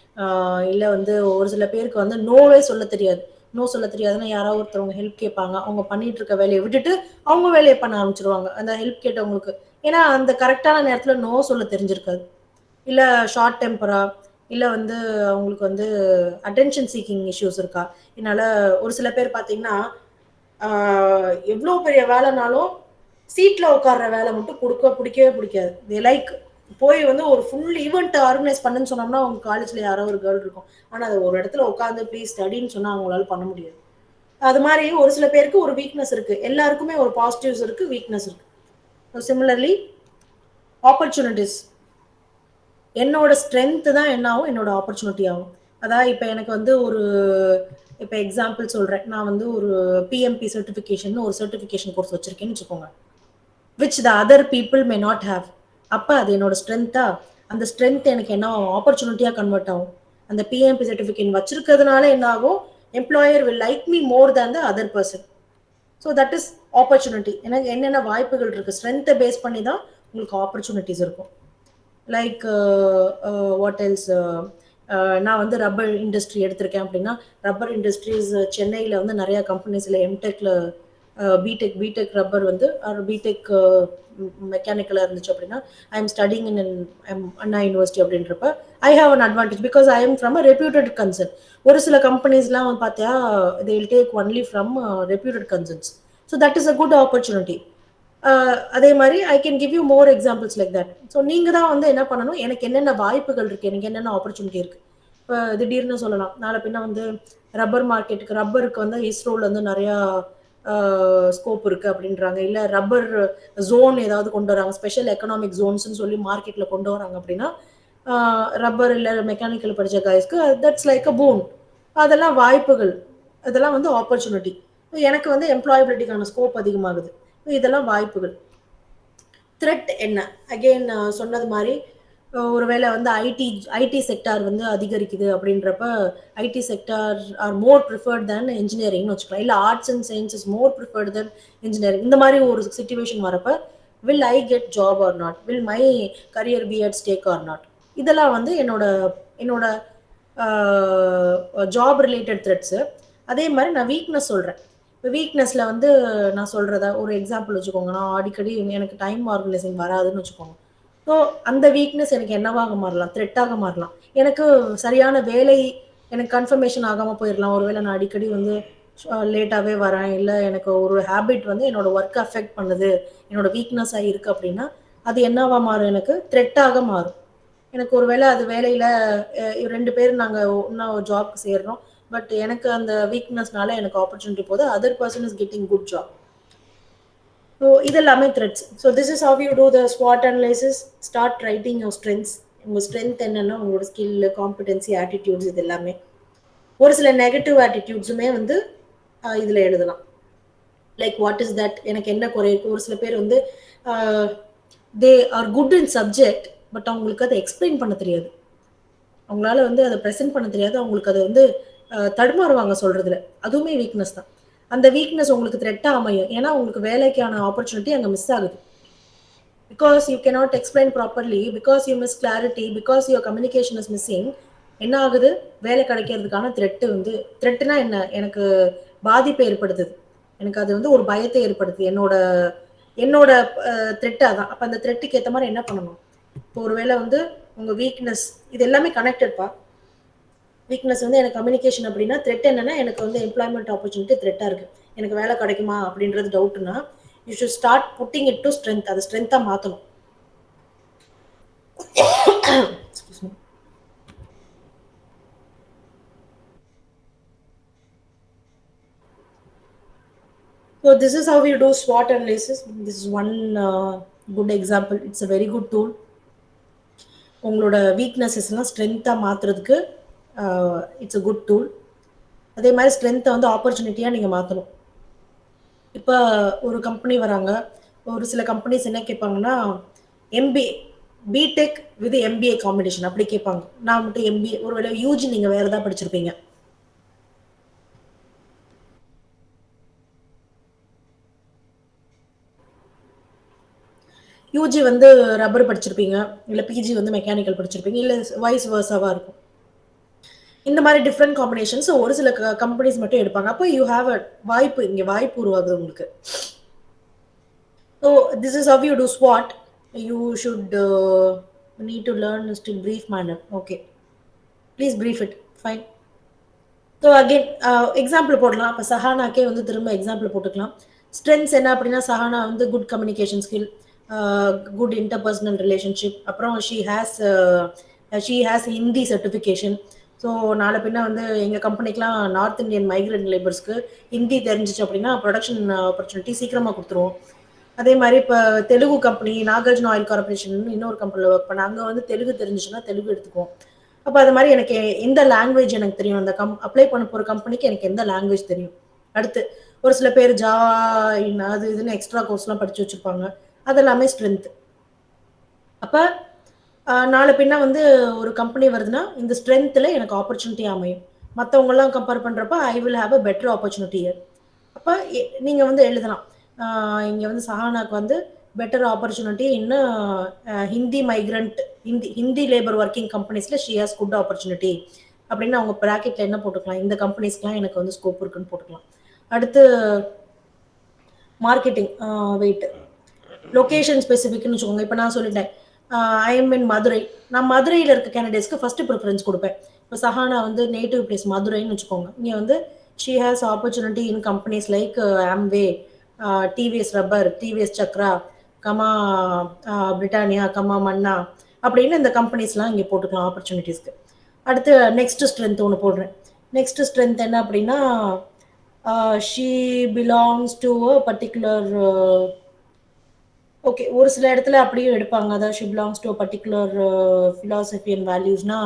இல்லை வந்து ஒரு சில பேருக்கு வந்து நோவே சொல்ல தெரியாது. நோ சொல்ல தெரியாதுன்னா யாராவது ஒருத்தவங்க ஹெல்ப் கேட்பாங்க, அவங்க பண்ணிட்டு இருக்க வேலையை விட்டுட்டு அவங்க வேலையை பண்ண ஆரம்பிச்சிருவாங்க அந்த ஹெல்ப் கேட்டவங்களுக்கு. ஏன்னா அந்த கரெக்டான நேரத்தில் நோ சொல்ல தெரிஞ்சிருக்காது. இல்லை ஷார்ட் டெம்பரா, இல்லை வந்து அவங்களுக்கு வந்து அட்டென்ஷன் சீக்கிங் இஷ்யூஸ் இருக்கா. இதனால ஒரு சில பேர் பார்த்தீங்கன்னா எவ்வளோ பெரிய வேலைனாலும் சீட்டில் உட்கார்ற வேலை மட்டும் பிடிக்கவே பிடிக்காது. தே லைக் போய் வந்து ஒரு ஃபுல் ஈவெண்ட் ஆர்கனைஸ் பண்ணுன்னு சொன்னோம்னா அவங்க காலேஜில் யாரோ ஒரு கேர்ள் இருக்கும், ஆனால் அது ஒரு இடத்துல உட்காந்து ப்ளீஸ் ஸ்டடின்னு சொன்னால் அவங்களால பண்ண முடியாது. அது மாதிரி ஒரு சில பேருக்கு ஒரு வீக்னஸ் இருக்குது. எல்லாருக்குமே ஒரு பாசிட்டிவ்ஸ் இருக்குது, வீக்னஸ் இருக்குது. சிமிலர்லி ஆப்பர்ச்சுனிட்டிஸ், என்னோட ஸ்ட்ரென்த்து தான் என்ன ஆகும், என்னோட ஆப்பர்ச்சுனிட்டி ஆகும். அதான் இப்போ எனக்கு வந்து ஒரு இப்போ எக்ஸாம்பிள் சொல்கிறேன். நான் வந்து ஒரு பிஎம்பி சர்டிஃபிகேஷன் ஒரு சர்டிஃபிகேஷன் கோர்ஸ் வச்சுருக்கேன்னு வச்சுக்கோங்க, which the other people may not have. அப்போ அது என்னோட ஸ்ட்ரென்த்தா, அந்த ஸ்ட்ரென்த் எனக்கு என்ன ஆகும், ஆப்பர்ச்சுனிட்டியாக கன்வெர்ட் ஆகும். அந்த பிஎம்பி சர்டிஃபிகேட் வச்சிருக்கிறதுனால என்ன ஆகும், employer will like me more than the other person. So that is opportunity. எனக்கு என்னென்ன வாய்ப்புகள் இருக்குது, ஸ்ட்ரென்த்தை பேஸ் பண்ணி தான் உங்களுக்கு ஆப்பர்ச்சுனிட்டிஸ் இருக்கும். லைக் வாட் எல்ஸ், நான் வந்து ரப்பர் இண்டஸ்ட்ரி எடுத்திருக்கேன் அப்படின்னா, ரப்பர் இண்டஸ்ட்ரீஸ் சென்னையில் வந்து நிறையா கம்பெனிஸில் எம்டெக்கில் பிடெக் ரப்பர் வந்து பிடெக் மெக்கானிக்கலாக இருந்துச்சு அப்படின்னா, I am studying in Anna University அப்படின்றப்ப I have an advantage because I am from a reputed concern. ஒரு சில கம்பெனிஸ்லாம் பார்த்தியா they will take only from reputed concerns. So that is a good opportunity. அதே மாதிரி I can give you more examples like that. So நீங்கள் தான் வந்து என்ன பண்ணணும், எனக்கு என்னென்ன வாய்ப்புகள் இருக்குது, எனக்கு என்னென்ன ஆப்பர்ச்சுனிட்டி இருக்குது. இப்போ திடீர்னு சொல்லலாம், நாளை பின்ன வந்து ரப்பர் மார்க்கெட்டுக்கு ரப்பருக்கு வந்து இஸ்ரோவில் வந்து நிறையா ஸ்கோப் இருக்குது அப்படின்றாங்க, இல்லை ரப்பர் ஜோன் ஏதாவது கொண்டு வராங்க, ஸ்பெஷல் எக்கனாமிக் ஜோன்ஸ்ன்னு சொல்லி மார்க்கெட்டில் கொண்டு வராங்க அப்படின்னா, ரப்பர் இல்லை மெக்கானிக்கல் படித்த கைஸ்க்கு தட்ஸ் லைக் அ பூன். அதெல்லாம் வாய்ப்புகள், அதெல்லாம் வந்து ஆப்பர்ச்சுனிட்டி. எனக்கு வந்து எம்ப்ளாயபிலிட்டிக்கான ஸ்கோப் அதிகமாகுது. இதெல்லாம் வாய்ப்புகள். த்ரெட் என்ன, அகெயின் சொன்னது மாதிரி ஒருவேளை வந்து ஐடி செக்டார் வந்து அதிகரிக்குது அப்படின்றப்ப IT sector are more preferred than இன்ஜினியரிங்னு வச்சுக்கலாம், இல்லை arts and sciences more preferred than engineering. இந்த மாதிரி ஒரு சுச்சுவேஷன் வரப்ப will I get job or not, will my career be at stake or not. இதெல்லாம் வந்து என்னோட ஜாப் ரிலேட்டட் த்ரெட்ஸு. அதே மாதிரி நான் வீக்னஸ் சொல்கிறேன். இப்போ வீக்னஸில் வந்து நான் சொல்கிறத ஒரு எக்ஸாம்பிள் வச்சுக்கோங்க. நான் அடிக்கடி எனக்கு டைம் ஆர்கனைசிங் வராதுன்னு வச்சுக்கோங்க. ஸோ அந்த வீக்னஸ் எனக்கு என்னவாக மாறலாம், த்ரெட்டாக மாறலாம். எனக்கு சரியான வேலை எனக்கு கன்ஃபர்மேஷன் ஆகாமல் போயிடலாம். ஒருவேளை நான் அடிக்கடி வந்து லேட்டாகவே வரேன், இல்லை எனக்கு ஒரு ஹேபிட் வந்து என்னோட ஒர்க் அஃபெக்ட் பண்ணுது, என்னோட வீக்னஸாக இருக்குது அப்படின்னா அது என்னவா மாறும்? எனக்கு த்ரெட்டாக மாறும். எனக்கு ஒரு வேளை அது வேலையில் 2 பேர் நாங்கள் ஒன்றா ஜாப்க்கு சேர்றோம், பட் எனக்கு அந்த வீக்னஸ்னால எனக்கு ஆப்பர்ச்சுனிட்டி போகுது, other person is getting good job. So இதெல்லாமே threats. So this is how you do the ஸ்வாட் analysis. Start writing your strengths. உங்கள் ஸ்ட்ரென்த் என்னென்னா உங்களோட ஸ்கில், காம்பிடன்சி, ஆட்டிடியூட்ஸ், இது எல்லாமே. ஒரு சில நெகட்டிவ் ஆட்டிடியூட்ஸுமே வந்து இதில் எழுதலாம். லைக் வாட் இஸ் தட், எனக்கு என்ன குறை இருக்குது. ஒரு சில பேர் வந்து they are good in subject, but அவங்களுக்கு அதை எக்ஸ்பிளைன் பண்ண தெரியாது, அவங்களால வந்து அதை ப்ரெசென்ட் பண்ண தெரியாது, அவங்களுக்கு அதை வந்து தடுமாறுவாங்க சொல்கிறதுல. அதுவுமே வீக்னஸ் தான். அந்த வீக்னஸ் உங்களுக்கு த்ரெட்டாக அமையும், ஏன்னா உங்களுக்கு வேலைக்கான ஆப்பர்ச்சுனிட்டி அங்கே மிஸ் ஆகுது. Because you cannot explain properly, because you miss clarity, because your communication is missing. என்ன ஆகுது? வேலை கிடைக்கிறதுக்கான த்ரெட்டு வந்து, த்ரெட்டுனா என்ன, எனக்கு பாதிப்பை ஏற்படுத்துது, எனக்கு அது வந்து ஒரு பயத்தை ஏற்படுத்துது, என்னோட என்னோட த்ரெட்டு அதான். அப்போ அந்த த்ரெட்டுக்கு ஏற்ற மாதிரி என்ன பண்ணணும்? இப்போ ஒரு வேளை வந்து உங்கள் வீக்னஸ், இது எல்லாமே கனெக்டட்பா. வீக்னஸ் வந்து எனக்கு கம்யூனிகேஷன் அப்படின்னா, த்ரெட் என்னன்னா எனக்கு வந்து எம்ப்ளாய்மெண்ட் ஆப்பர்ச்சுனிட்டி த்ரெட்டாக இருக்குது, எனக்கு வேலை கிடைக்குமா அப்படின்றது டவுட்னா, you should start putting it to strength. அதை ஸ்ட்ரென்த்தாக மாற்றணும். So this is how you do SWOT analysis. This is one good example. It's a very good tool. உங்களோட வீக்னஸஸ்லாம் ஸ்ட்ரென்த்தாக மாற்றுறதுக்கு இட்ஸ் அ குட் டூல். அதே மாதிரி ஸ்ட்ரென்த்தை வந்து ஆப்பர்ச்சுனிட்டியாக நீங்கள் மாற்றணும். இப்போ ஒரு கம்பெனி வராங்க, ஒரு சில கம்பெனிஸ் என்ன கேட்பாங்கன்னா, MBA B Tech with MBA combination அப்படி கேட்பாங்க. நான் மட்டும் எம்பிஏ, ஒரு வேளை யூஜி நீங்கள் வேறு ஏதாவது படிச்சிருப்பீங்க, யூஜி வந்து ரப்பர் படிச்சிருப்பீங்க, இல்லை பிஜி வந்து மெக்கானிக்கல் படிச்சிருப்பீங்க, இல்லை வைஸ் வர்ஸாவாக இருக்கும். இந்த மாதிரி டிஃப்ரெண்ட் காம்பினேஷன்ஸ் ஒரு சில கம்பெனிஸ் மட்டும் எடுப்பாங்க. அப்போ யூ ஹாவ் அ வாய்ப்பு, இங்கே வாய்ப்பு உருவாகுது உங்களுக்கு. So this is how you do ஸ்வாட். You should need to learn still brief manner. Okay, please brief it. Fine. So again example போடலாம். இப்போ சஹானாக்கே வந்து திரும்ப எக்ஸாம்பிள் போட்டுக்கலாம். ஸ்ட்ரென்த்ஸ் என்ன அப்படின்னா, சஹானா வந்து good communication skill, good interpersonal relationship, அப்புறம் she has Hindi certification. So நாளை பின்ன வந்து எங்கள் கம்பெனிக்கெலாம் நார்த் இந்தியன் மைக்ரண்ட் லேபர்ஸ்க்கு ஹிந்தி தெரிஞ்சிச்சு அப்படின்னா ப்ரொடக்ஷன் ஆப்பர்ச்சுனிட்டி சீக்கிரமாக கொடுத்துருவோம். அதே மாதிரி இப்போ Telugu company Nagarjuna Oil Corporation இன்னொரு கம்பெனியில் ஒர்க் பண்ண, அங்கே வந்து தெலுங்கு தெரிஞ்சிச்சுன்னா தெலுங்கு எடுத்துக்குவோம். அப்போ அது மாதிரி எனக்கு எந்த லாங்குவேஜ் எனக்கு தெரியும், அந்த அப்ளை பண்ண போகிற கம்பெனிக்கு எனக்கு எந்த லாங்குவேஜ் தெரியும். அடுத்து ஒரு சில பேர் ஜாவா அது இதுன்னு எக்ஸ்ட்ரா கோர்ஸ்லாம் படித்து வச்சுருப்பாங்க, அதெல்லாமே ஸ்ட்ரென்த். அப்போ நாளை பின்ன வந்து ஒரு கம்பெனி வருதுன்னா இந்த ஸ்ட்ரென்த்தில் எனக்கு ஆப்பர்ச்சுனிட்டி அமையும். மற்றவங்களாம் கம்பேர் பண்ணுறப்ப I will have a better opportunity year. அப்போ நீங்கள் வந்து எழுதலாம், இங்கே வந்து சஹானாக்கு வந்து பெட்டர் ஆப்பர்ச்சுனிட்டி இன்னும் Hindi migrant, Hindi labour working கம்பெனிஸில் ஷி ஹாஸ் குட் ஆப்பர்ச்சுனிட்டி அப்படின்னு அவங்க ப்ராக்கெட்டில் என்ன போட்டுக்கலாம், இந்த கம்பெனிஸ்க்கெலாம் எனக்கு வந்து ஸ்கோப் இருக்குன்னு போட்டுக்கலாம். அடுத்து மார்க்கெட்டிங் வெயிட், லொக்கேஷன் ஸ்பெசிஃபிக்னு வச்சுக்கோங்க. இப்போ நான் சொல்லிட்டேன் ஐ எம் இன் மதுரை, நான் மதுரையில் இருக்க கேண்டிடேட்ஸ்க்கு ஃபஸ்ட்டு ப்ரிஃபரன்ஸ் கொடுப்பேன். இப்போ சஹானா வந்து நேட்டிவ் பிளேஸ் மதுரைன்னு வச்சுக்கோங்க. இங்கே வந்து she has opportunity in companies like Amway, TVS rubber, TVS Chakra, comma Britannia, comma Manna அப்படின்னு இந்த கம்பெனிஸ்லாம் இங்கே போட்டுக்கலாம் ஆப்பர்ச்சுனிட்டிஸ்க்கு. அடுத்து நெக்ஸ்ட் ஸ்ட்ரென்த் ஒன்று போடுறேன். நெக்ஸ்ட் ஸ்ட்ரென்த் என்ன அப்படின்னா, she belongs to a particular, okay ஒரு சில இடத்துல அப்படியும் எடுப்பாங்க, அதாவது she belongs to particular philosophy and வேல்யூஸ்னா,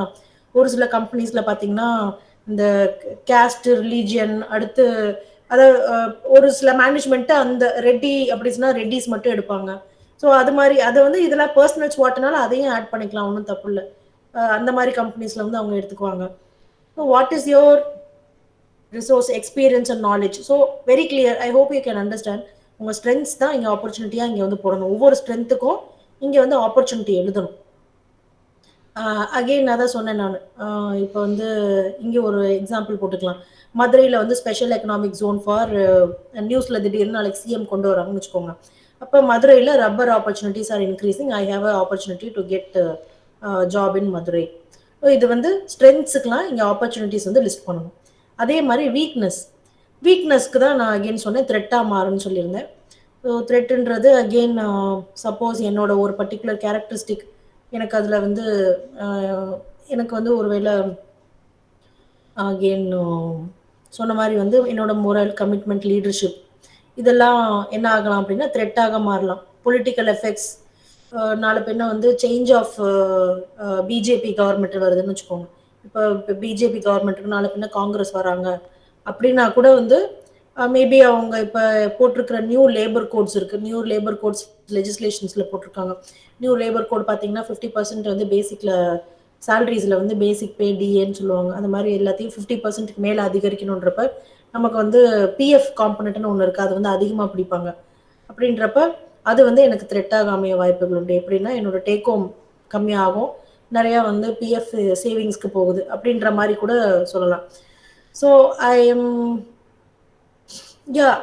ஒரு சில கம்பெனிஸில் பார்த்தீங்கன்னா இந்த கேஸ்ட் ரிலீஜியன், அடுத்து அதாவது ஒரு சில மேனேஜ்மெண்ட்டு அந்த ரெட்டி அப்படி சொன்னால் ரெட்டிஸ் மட்டும் எடுப்பாங்க. ஸோ அது மாதிரி அதை வந்து இதெல்லாம் பர்சனல் ஸ்வாட்னால அதையும் ஆட் பண்ணிக்கலாம், ஒன்றும் தப்பு இல்லை. அந்த மாதிரி கம்பெனிஸில் வந்து அவங்க எடுத்துக்குவாங்க. So what is your resource, experience and knowledge. So very clear, I hope you can understand. உங்கள் ஸ்ட்ரென்த்ஸ் தான் இங்கே ஆப்பர்ச்சுனிட்டியாக இங்கே வந்து போடணும். ஒவ்வொரு ஸ்ட்ரென்த்துக்கும் இங்கே வந்து ஆப்பர்ச்சுனிட்டி எழுதணும். அகெயின் அதான் சொன்னேன் நான், இப்போ வந்து இங்கே ஒரு எக்ஸாம்பிள் போட்டுக்கலாம். மதுரையில் வந்து ஸ்பெஷல் எக்கனாமிக் ஜோன் ஃபார் நியூஸில் திடீர்னு நாளைக்கு சிஎம் கொண்டு வராங்கன்னு வச்சுக்கோங்க. அப்போ மதுரையில் rubber opportunities are increasing, I have a opportunity to get job இன் மதுரை. இது வந்து ஸ்ட்ரென்த்ஸுக்கெலாம் இங்கே ஆப்பர்ச்சுனிட்டிஸ் வந்து லிஸ்ட் பண்ணணும். அதே மாதிரி வீக்னஸ், வீக்னஸ்க்கு தான் நான் அகெயின் சொன்னேன் த்ரெட்டாக மாறும்னு சொல்லியிருந்தேன். ஸோ த்ரெட்டுன்றது அகெயின் சப்போஸ் என்னோட ஒரு பர்டிகுலர் கேரக்டரிஸ்டிக் எனக்கு அதில் வந்து எனக்கு வந்து ஒரு வேளை அகெயின் சொன்ன மாதிரி வந்து என்னோட மோரல் கமிட்மெண்ட் லீடர்ஷிப் இதெல்லாம் என்ன ஆகலாம் அப்படின்னா த்ரெட்டாக மாறலாம். பொலிட்டிக்கல் எஃபெக்ட்ஸ் நாளை பின்ன வந்து சேஞ்ச் ஆஃப் பிஜேபி கவர்மெண்ட் வருதுன்னு வச்சுக்கோங்க. இப்போ பிஜேபி கவர்மெண்ட்டுக்கு நாளை பின்ன காங்கிரஸ் வராங்க அப்படின்னா கூட வந்து மேபி அவங்க இப்போ போட்டிருக்கிற நியூ லேபர் கோட்ஸ் இருக்குது. நியூ லேபர் கோட்ஸ் லெஜிஸ்லேஷன்ஸில் போட்டிருக்காங்க. நியூ லேபர் கோட் பார்த்தீங்கன்னா 50% வந்து பேசிக்கில் சேலரிஸில் வந்து பேசிக் பே டிஏன்னு சொல்லுவாங்க. அந்த மாதிரி எல்லாத்தையும் 50%க்கு மேலே அதிகரிக்கணுன்றப்ப நமக்கு வந்து பிஎஃப் காம்பனண்ட்னு ஒன்று இருக்குது, அது வந்து அதிகமாக பிடிப்பாங்க. அப்படின்றப்ப அது வந்து எனக்கு த்ரெட்டாக அமைய வாய்ப்புகள் உண்டு. எப்படின்னா என்னோட டேக் ஹோம் கம்மியாகும், நிறையா வந்து பிஎஃப் சேவிங்ஸ்க்கு போகுது அப்படின்ற மாதிரி கூட சொல்லலாம். So I am yeah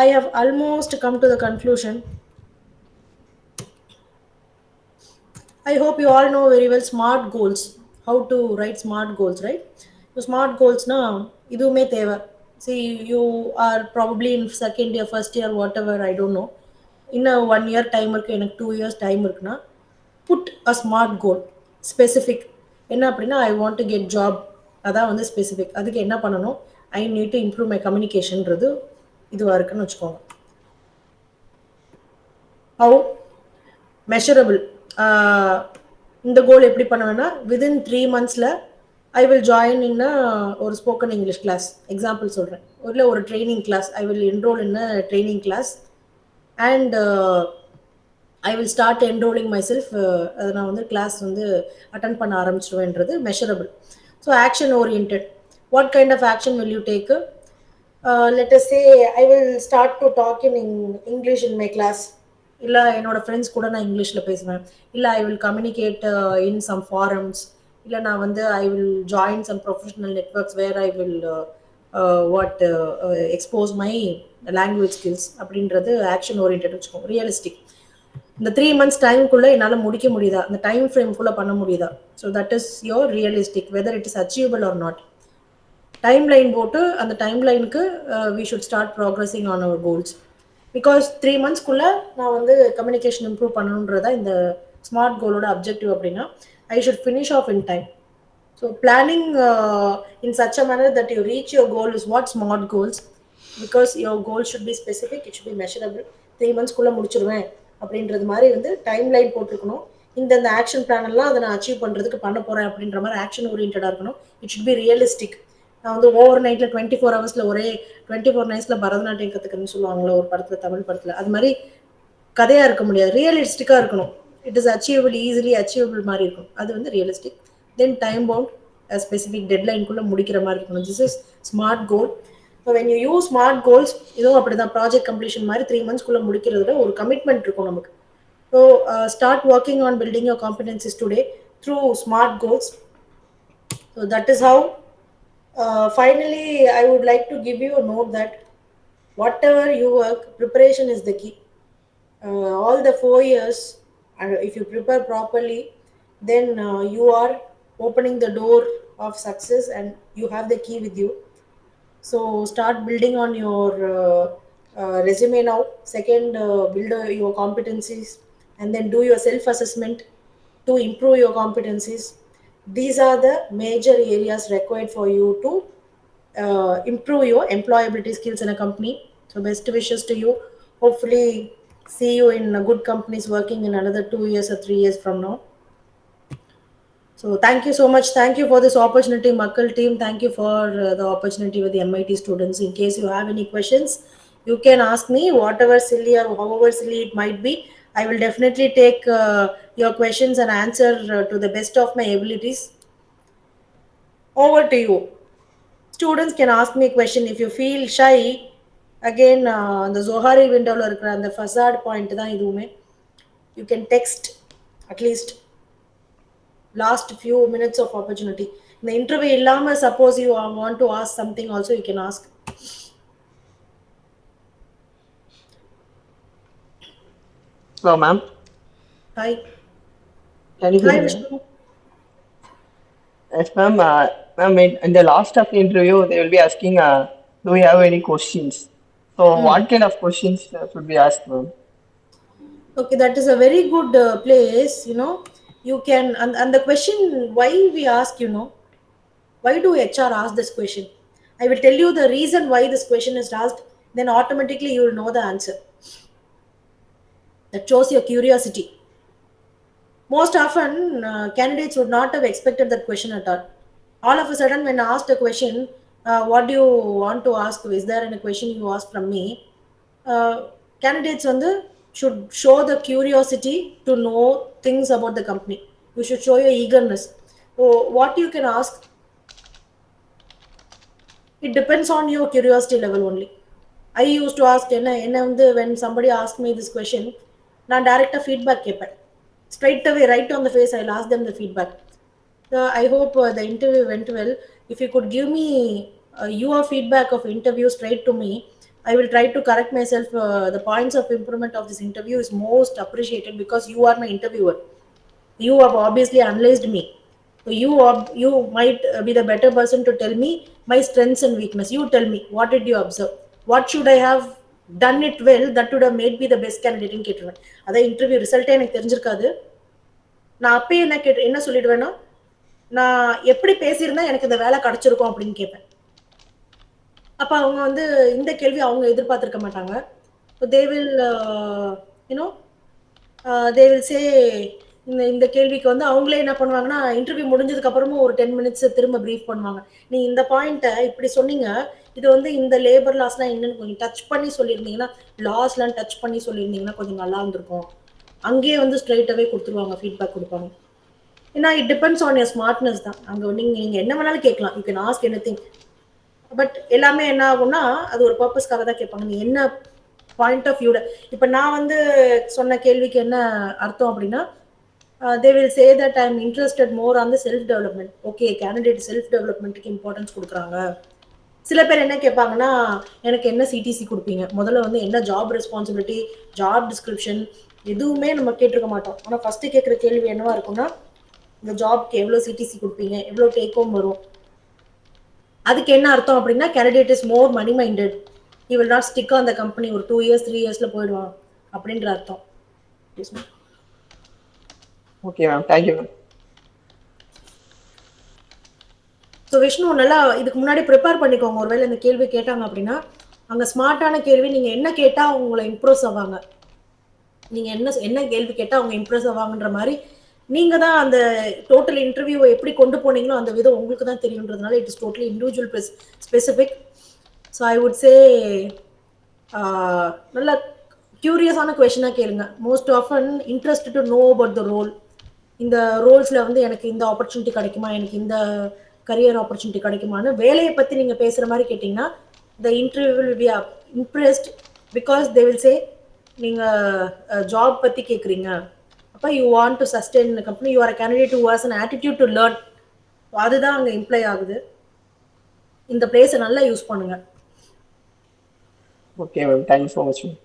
I have almost come to the conclusion. I hope you all know very well smart goals, how to write smart goals, right? So smart goals na idume theva. See, you are probably in second year, first year, whatever, I don't know. In a 1 year time irukku, எனக்கு 2 years time irukuna, put a smart goal, specific. என்ன அப்படின்னா I want to get job, அதான் வந்து specific. அதுக்கு என்ன பண்ணணும், I need to improve my கம்யூனிகேஷன்றது இதுவாக இருக்குன்னு வச்சுக்கோங்க. ஹவு மெஷரபிள், இந்த கோல் எப்படி பண்ணுவேன்னா within 3 months I will join in ஒரு ஸ்போக்கன் இங்கிலீஷ் கிளாஸ். எக்ஸாம்பிள் சொல்கிறேன், இல்லை ஒரு training class. I will enrol in training class and I will start enrolling myself. அதை நான் வந்து கிளாஸ் வந்து அட்டன் பண்ண ஆரம்பிச்சிடுவேன்றது measurable. So action orient, what kind of action will you take? Let us say I will start to talk in English in my class. இல்லை என்னோட friends கூட நான் இங்கிலீஷில் பேசுவேன். இல்லை I will communicate in some forums. இல்லை நான் வந்து I will join some professional networks where I will expose my language skills. அப்படின்றது ஆக்ஷன் ஓரியன்ட் வச்சுக்கோங்க. ரியலிஸ்டிக், இந்த 3 months டைமுக்குள்ளே என்னால் முடிக்க முடியுதா, அந்த டைம் ஃப்ரேம்குள்ளே பண்ண முடியுதா? So that is your realistic, whether it is achievable or not. Time line போட்டு அந்த டைம் லைனுக்கு we should start progressing on our goals. Because 3 monthsக்குள்ளே நான் வந்து கம்யூனிகேஷன் இம்ப்ரூவ் பண்ணணுன்றதா இந்த ஸ்மார்ட் கோலோட அப்ஜெக்டிவ். அப்படின்னா I should finish off in time. So planning in such a manner that you reach your goal is what SMART goals. Because your goal should be specific, it should be measurable. 3 monthsக்குள்ளே முடிச்சிடுவேன் அப்படின்றது மாதிரி வந்து time line போட்டிருக்கணும். இந்த action plan எல்லாம் அதை நான் அச்சீவ் பண்ணுறதுக்கு பண்ண போகிறேன் அப்படின்ற மாதிரி ஆக்ஷன் ஓரியன்டாக இருக்கணும். It should B realistic. நான் வந்து ஓவர் நைட்டில் 24 hours ஒரே 24 nights பரதநாட்டியம் கற்றுக்கணும்னு சொல்லுவாங்களோ ஒரு படத்தில், தமிழ் படத்தில், அது மாதிரி கதையாக இருக்க முடியாது. ரியலிஸ்டிக்காக இருக்கணும். It is achievable, easily achievable மாதிரி இருக்கும். அது வந்து realistic. Then time bound, specific டெட்லைனுக்குள்ளே முடிக்கிற மாதிரி இருக்கணும். This is SMART goal. So when you use SMART goals, இதுவும் அப்படி தான். ப்ராஜெக்ட் கம்ப்ளீஷன் மாதிரி 3 monthsக்குள்ளே முடிக்கிறதுல ஒரு கமிட்மெண்ட் இருக்கும் நமக்கு. So start working on building your competencies today through smart goals. So that is how. Finally, I would like to give you a note that whatever you work, preparation is the key. All the 4 years, if you prepare properly, then you are opening the door of success and you have the key with you. So start building on your resume now. Second, build your competencies and then do your self-assessment to improve your competencies. These are the major areas required for you to improve your employability skills in a company. So best wishes to you. Hopefully see you in good companies working in another 2 years or 3 years from now. So thank you so much. Thank you for this opportunity, Makkal team. Thank you for the opportunity with the MIT students. In case you have any questions, you can ask me, whatever silly or however silly it might be. I will definitely take your questions and answer to the best of my abilities. Over to you. Students can ask me a question. If you feel shy, again, the Zohari window இருக்கிற அந்த facade point தான் இதுவுமே. You can text at least last few minutes of opportunity. In the interview இல்லாம suppose you want to ask something also, you can ask. Hello, ma'am. Hi. Can you Hi, hear me? Vishnu. Yes, ma'am. Ma'am, in the last of the interview, they will be asking do we have any questions? So, what kind of questions should be asked, ma'am? Okay, that is a very good place. You can, and the question why we ask, why do HR ask this question? I will tell you the reason why this question is asked, then automatically you will know the answer. That shows your curiosity. Most often, candidates would not have expected that question at all. All of a sudden, when asked a question, what do you want to ask? Is there any question you ask from me? Candidates should show the curiosity to know things about the company. You should show your eagerness. So, what you can ask, it depends on your curiosity level only. I used to ask when somebody asked me this question, நான் டைரக்டா feedback கேட்பேன். Straight away, right on the face, I'll ask them the feedback. I hope the interview went well. If you could give me your feedback of interview straight to me, I will try to correct myself. The points of improvement of this interview is most appreciated because you are my interviewer. You have obviously analyzed me. So you might be the better person to tell me my strengths and weakness. You tell me, what did you observe? What should I have done it well that would have made me the best candidate in கேட்டுருவேன். அதான் interview ரிசல்ட்டே எனக்கு தெரிஞ்சிருக்காது. நான் அப்பயே என்ன சொல்லிடுவேன்னா, நான் எப்படி பேசியிருந்தா எனக்கு இந்த வேலை கிடைச்சிருக்கும் அப்படின்னு கேட்பேன். அப்ப அவங்க இந்த கேள்வி அவங்க எதிர்பார்த்திருக்க மாட்டாங்க. They will you know they will say இந்த கேள்விக்கு அவங்களே என்ன பண்ணுவாங்கன்னா, இன்டர்வியூ முடிஞ்சதுக்கு அப்புறமும் ஒரு 10 மினிட்ஸ் திரும்ப பிரீஃப் பண்ணுவாங்க. நீங்க இந்த பாயிண்ட்ட இப்படி சொன்னீங்க. இது இந்த லேபர் லாஸ்லாம் என்னன்னு கொஞ்சம் டச் பண்ணி சொல்லியிருந்தீங்கன்னா, லாஸ்லாம் டச் பண்ணி சொல்லியிருந்தீங்கன்னா கொஞ்சம் நல்லா இருந்திருக்கும். அங்கேயே ஸ்ட்ரெயிட் அவே கொடுத்துருவாங்க, ஃபீட்பேக் கொடுப்பாங்க. ஏன்னா it depends on your smartness தான். அங்கே நீங்க என்ன வேணாலும் கேட்கலாம். You can ask anything. But எல்லாமே என்ன ஆகும்னா, அது ஒரு பர்பஸ்க்காக தான் கேட்பாங்க. நீ என்ன பாயிண்ட் ஆஃப் வியூல இப்போ நான் சொன்ன கேள்விக்கு என்ன அர்த்தம் அப்படின்னா, they will say that I am interested more on the self development. Okay, candidate self developmentக்கு இம்பார்ட்டன்ஸ் கொடுக்குறாங்க. சில பேர் என்ன கேட்பாங்கன்னா, எனக்கு என்ன சிடிசி கொடுப்பீங்க, முதல்ல என்ன ஜாப் ரெஸ்பான்சிபிலிட்டி, ஜாப் டிஸ்கிரிப்ஷன் எதுவுமே நம்ம கேட்டிருக்க மாட்டோம். ஆனால் ஃபர்ஸ்ட் கேட்குற கேள்வி என்னவா இருக்கும்னா, இந்த ஜாப்க்கு எவ்வளோ சிடிசி கொடுப்பீங்க, எவ்வளோ டேக் ஹோம் வரும். அதுக்கு என்ன அர்த்தம் அப்படின்னா, candidate is more money minded. He will not stick on the company. ஒரு 2 இயர்ஸ் 3 இயர்ஸ்ல போயிடுவான் அப்படின்ற அர்த்தம். Okay, ma'am. Thank you, ma'am. So Vishnu, நல்லா இதுக்கு முன்னாடி ப்ரிப்பேர் பண்ணிக்கோங்க. ஒருவேளை இந்த கேள்வி கேட்டாங்க அப்படின்னா, அங்கே ஸ்மார்ட்டான கேள்வி நீங்கள் என்ன கேட்டால் உங்களை இம்ப்ரெஸ் ஆவாங்க, நீங்கள் என்ன கேள்வி கேட்டால் அவங்க இம்ப்ரெஸ் ஆவாங்கன்ற மாதிரி நீங்கள் தான் அந்த டோட்டல் இன்டர்வியூவை எப்படி கொண்டு போனீங்களோ அந்த விதம் உங்களுக்கு தான் தெரியுன்றதுனால it is totally individual specific. So I would say நல்ல க்யூரியஸான கொஷனாக கேளுங்க. Most often interest to know about the role. இந்த ரோல்ஸில் எனக்கு இந்த ஆப்பர்ச்சுனிட்டி கிடைக்குமா, எனக்கு இந்த கரியர் ஆப்பர்ச்சுனிட்டி கிடைக்குமான்னு வேலையை பற்றி நீங்கள் பேசுகிற மாதிரி கேட்டிங்கன்னா, the interview will be impressed because they will say நீங்கள் ஜாப் பற்றி கேட்குறீங்க, அப்போ யூ வாண்ட் டு சஸ்டெயின் இந்த company, you are a candidate who has an attitude to learn. அதுதான் அங்கே இம்ப்ளை ஆகுது. இந்த பிளேஸை நல்லா யூஸ் பண்ணுங்க. Okay, ma'am. Thank you so much, ma'am.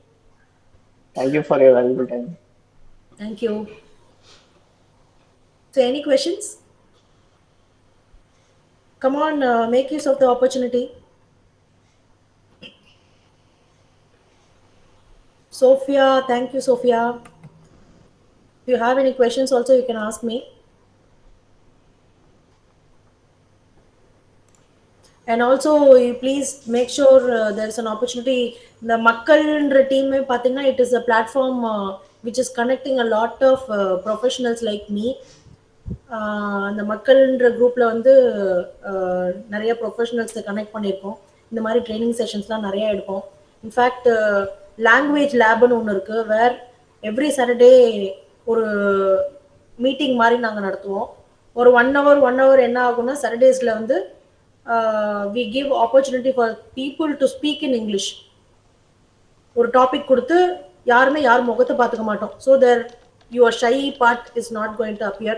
Thank you for your valuable time. Thank you. So any questions? Come on, make use of the opportunity. Sophia, thank you, Sophia. If you have any questions also, you can ask me. And also, you please make sure there is an opportunity. The Makkalன்ற team, it is a platform which is connecting a lot of professionals like me. அந்த மக்கள்ன்ற குரூப்பில் நிறைய ப்ரொஃபஷனல்ஸை connect பண்ணியிருக்கோம். இந்த மாதிரி training செஷன்ஸ்லாம் நிறையா எடுப்போம். In fact language லேப்னு ஒன்று இருக்குது, வேர் எவ்ரி சாட்டர்டே ஒரு மீட்டிங் மாதிரி நாங்கள் நடத்துவோம். ஒரு 1 hour என்ன ஆகும்னா, சாட்டர்டேஸில் we give opportunity for people to speak in English. ஒரு டாபிக் கொடுத்து யாருமே யார் முகத்தை பார்த்துக்க மாட்டோம். So your shy part is not going to appear.